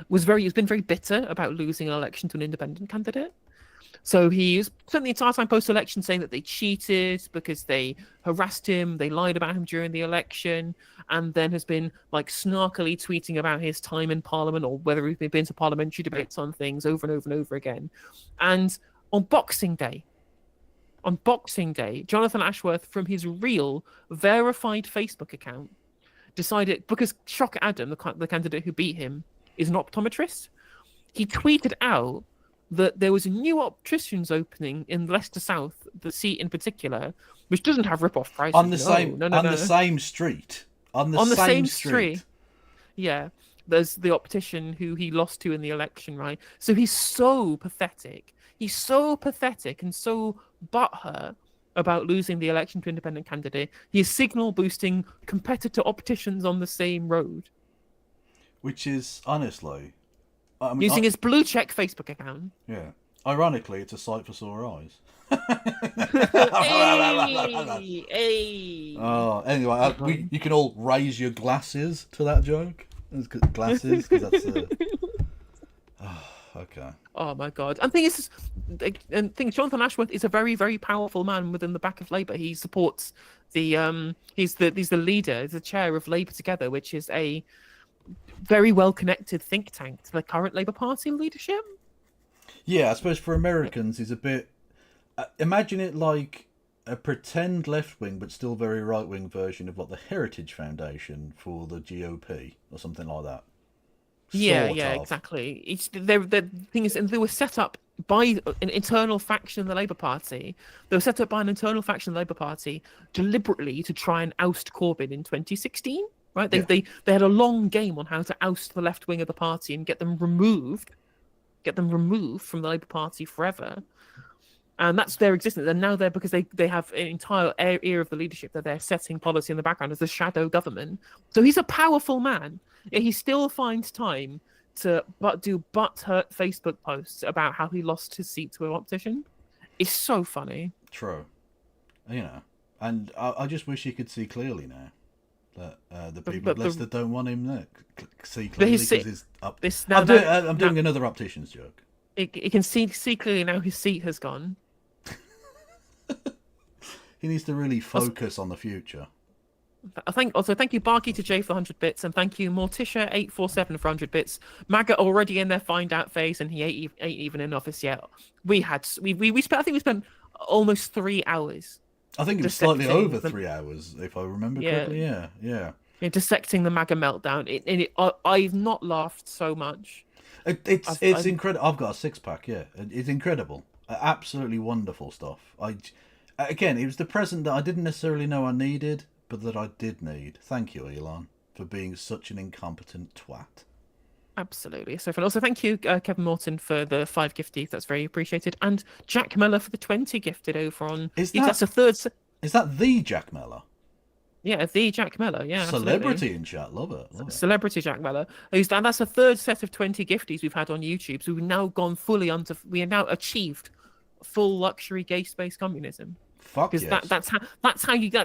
has been very bitter about losing an election to an independent candidate. So he spent the entire time post-election saying that they cheated because they harassed him, they lied about him during the election, and then has been like snarkily tweeting about his time in Parliament or whether he's been to parliamentary debates on things over and over and over again. And on Boxing Day, Jonathan Ashworth, from his real verified Facebook account, decided, because Shock Adam, the candidate who beat him, is an optometrist, he tweeted out that there was a new optician's opening in Leicester South, the seat in particular, which doesn't have rip-off prices. On the same street. On the same street. Yeah. There's the optician who he lost to in the election, right? So he's so pathetic. He's so pathetic and so butthurt about losing the election to independent candidate. He is signal boosting competitor opticians on the same road. Which is, honestly... using his blue check Facebook account. Yeah. Ironically, it's a sight for sore eyes. Hey. Oh, anyway, you can all raise your glasses to that joke. Glasses, because that's... okay. Oh my god! And Jonathan Ashworth is a very, very powerful man within the back of Labour. He supports the he's the leader, he's the chair of Labour Together, which is a very well connected think tank to the current Labour Party leadership. Yeah, I suppose for Americans, he's a bit. Imagine it like a pretend left wing, but still very right wing version of like the Heritage Foundation for the GOP or something like that. Exactly. The thing is, and they were set up by an internal faction of the Labour Party. They were set up by an internal faction of the Labour Party deliberately to try and oust Corbyn in 2016. Right? They had a long game on how to oust the left wing of the party and get them removed from the Labour Party forever. And that's their existence. And now they're, because they have an entire era of the leadership that they're setting policy in the background as the shadow government. So he's a powerful man. Yet he still finds time to do butthurt Facebook posts about how he lost his seat to an optician. It's so funny. True. And I just wish he could see clearly now. That the people of Leicester don't want him there. See clearly because he's up. I'm doing another optician's joke. He can see clearly now his seat has gone. He needs to really focus on the future. Thank you Barky to Jay for 100 bits, and thank you Morticia847 for 100 bits. MAGA already in their find out phase, and he ain't even in office yet. We spent almost 3 hours. I think it was slightly over 3 hours, if I remember correctly. Yeah. Dissecting the MAGA meltdown. I've not laughed so much. It's incredible. I've got a 6-pack. Yeah, it's incredible. Absolutely wonderful stuff. Again, it was the present that I didn't necessarily know I needed, but that I did need. Thank you, Elon, for being such an incompetent twat. Absolutely. So also thank you, Kevin Morton, for the 5 gifties. That's very appreciated. And Jack Meller for the 20 gifted over on... That's a third... Is that the Jack Meller? Yeah, the Jack Meller. Yeah, celebrity absolutely. in chat. Love it. Celebrity Jack Meller. That's a third set of 20 gifties we've had on YouTube. So we've now gone fully onto... We have now achieved full luxury gay space communism. Fuck yes. Because that's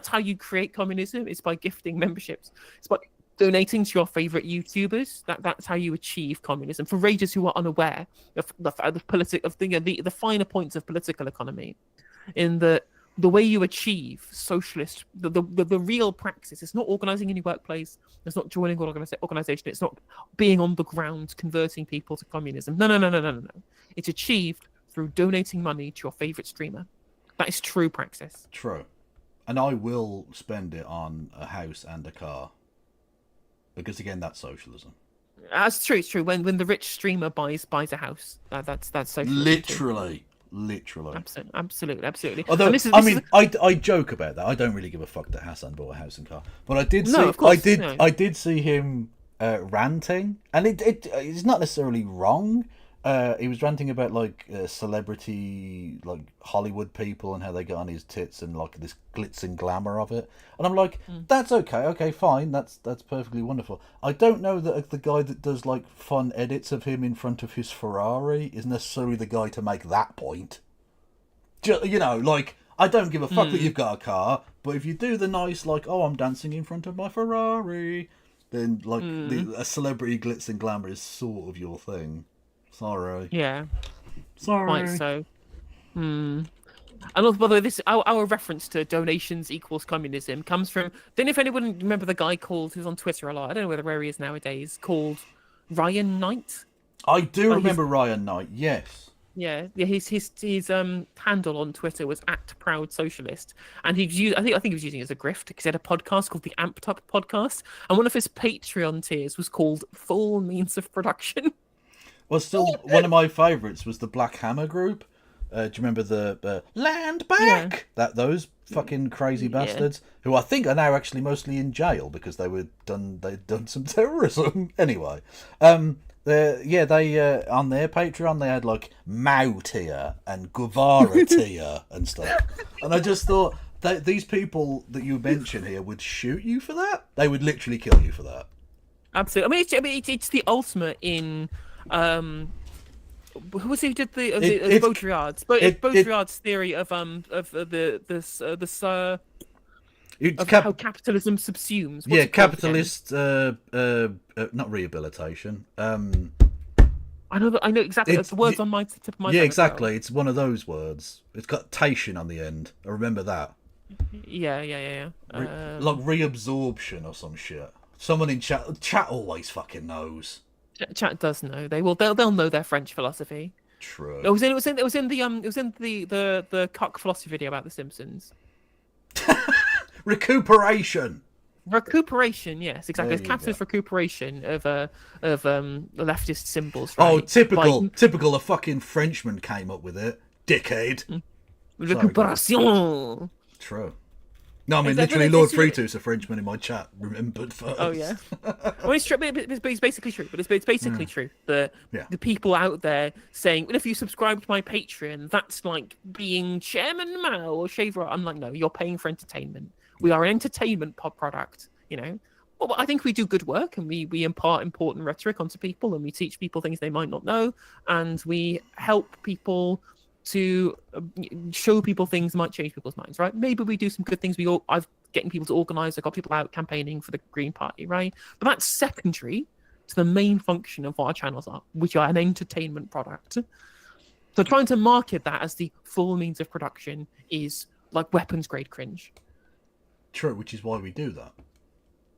how you create communism. It's by gifting memberships. It's by donating to your favorite YouTubers. That's how you achieve communism. For raiders who are unaware of the finer points of political economy, in the way you achieve socialist, the real praxis. It's not organizing in your workplace. It's not joining an organization. It's not being on the ground converting people to communism. No. It's achieved through donating money to your favorite streamer. That is true praxis. True. And I will spend it on a house and a car. Because again, that's socialism. That's true. It's true. When the rich streamer buys a house, that's socialism. Literally. Absolutely. Although, And I joke about that. I don't really give a fuck that Hassan bought a house and car. But I did see, of course, I did see him ranting, and it's not necessarily wrong. He was ranting about like celebrity, like Hollywood people, and how they get on his tits and like this glitz and glamour of it. And I'm like, that's okay, fine, that's perfectly wonderful. I don't know that the guy that does like fun edits of him in front of his Ferrari is necessarily the guy to make that point. You know, like, I don't give a fuck that you've got a car, but if you do the nice, like, oh, I'm dancing in front of my Ferrari, then like a celebrity glitz and glamour is sort of your thing. Sorry. Yeah. Sorry. Quite so. And also, by the way, this our reference to donations equals communism comes from. Don't know if anyone remember the guy who's on Twitter a lot. I don't know where he is nowadays. Called Ryan Knight. I do remember Ryan Knight. Yes. Yeah. His handle on Twitter was @ProudSocialist, and he used. I think he was using it as a grift because he had a podcast called the Amped Up Podcast, and one of his Patreon tiers was called Full Means of Production. Well, still one of my favourites was the Black Hammer group. Do you remember the Land Back? Yeah. Those fucking crazy bastards who I think are now actually mostly in jail because they'd done some terrorism. Anyway, they on their Patreon they had like Mao tier and Guevara tier and stuff, and I just thought that these people that you mention here would shoot you for that. They would literally kill you for that. Absolutely. I mean, it's the ultimate in. Who was it who did the Baudrillard's? Baudrillard's theory of how capitalism subsumes. What's capitalist. Not rehabilitation. I know exactly. It's the words on my tip of my tongue. Yeah, exactly. Well. It's one of those words. It's got tation on the end. I remember that. Yeah. Like reabsorption or some shit. Someone in chat. Chat always fucking knows. Chat does know. They'll know their French philosophy. True. It was in the cock philosophy video about the Simpsons. Recuperation, yes, exactly. It's capitalist recuperation of leftist symbols. Right? Oh, typical. Typical. A fucking Frenchman came up with it, dickhead. Recuperation. True. No, I mean literally, Lord Fritus, a Frenchman in my chat, remembered first. Oh yeah. Well, it's true. It's basically true. But it's basically true. The people out there saying, well, if you subscribe to my Patreon, that's like being Chairman Mao or Shaver. I'm like, no, you're paying for entertainment. We are an entertainment product. You know. Well, I think we do good work, and we impart important rhetoric onto people, and we teach people things they might not know, and we help people to show people things that might change people's minds, right? Maybe we do some good things. I've getting people to organise. I got people out campaigning for the Green Party, right? But that's secondary to the main function of what our channels are, which are an entertainment product. So trying to market that as the full means of production is like weapons grade cringe. True, which is why we do that,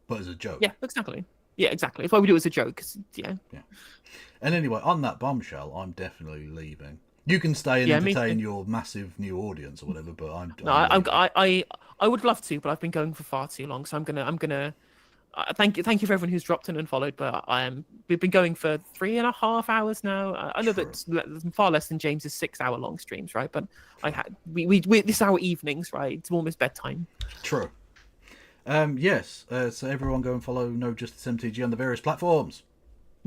but as a joke. Yeah, exactly. Yeah, exactly. It's why we do it as a joke. Yeah. And anyway, on that bombshell, I'm definitely leaving. You can stay and entertain your massive new audience or whatever, but I would love to, but I've been going for far too long, so I'm gonna thank you for everyone who's dropped in and followed, but we've been going for 3.5 hours now. I know that's far less than James's 6-hour long streams, right? But we this is our evenings, right? It's almost bedtime. True. Yes. So everyone go and follow No Justice MTG on the various platforms.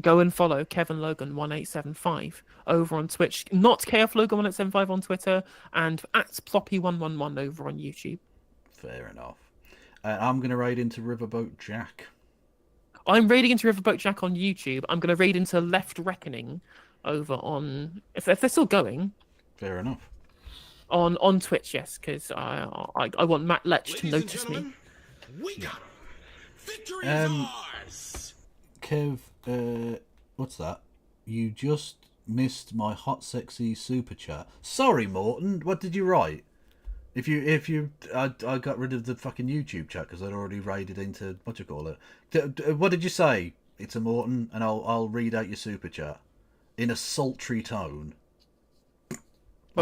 Go and follow Kevin Logan 1875 over on Twitch, not KF Logan 1875 on Twitter, and @Ploppy111 over on YouTube. Fair enough. I'm going to raid into Riverboat Jack. I'm raiding into Riverboat Jack on YouTube. I'm going to raid into Left Reckoning over on if they're still going. Fair enough. On Twitch, yes, because I want Matt Lech to notice me. We got him. Victory is ours. Kev, what's that? You just missed my hot sexy super chat. Sorry, Morton. What did you write? I got rid of the fucking YouTube chat because I'd already raided into what you call it. What did you say? It's a Morton, and I'll read out your super chat in a sultry tone.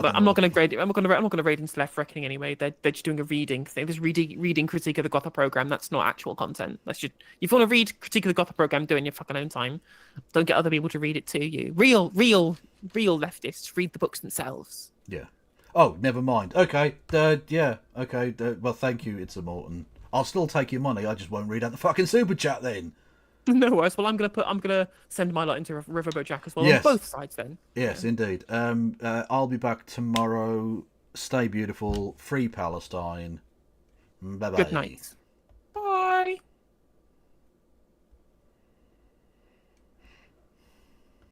But I'm not going to grade it. I'm not going to rate into Left Reckoning anyway. They're just doing a reading thing. This reading critique of the Gotha program. That's not actual content. That's just if you want to read critique of the Gotha program, do it in your fucking own time. Don't get other people to read it to you. Real leftists read the books themselves. Yeah. Oh, never mind. Okay. Yeah. Okay. Well, thank you, It's a Morton. I'll still take your money. I just won't read out the fucking super chat then. No worries. Well, I'm gonna send my lot into Riverboat Jack as well. Yes. On both sides then. Yes, indeed. I'll be back tomorrow. Stay beautiful. Free Palestine. Bye bye. Good night.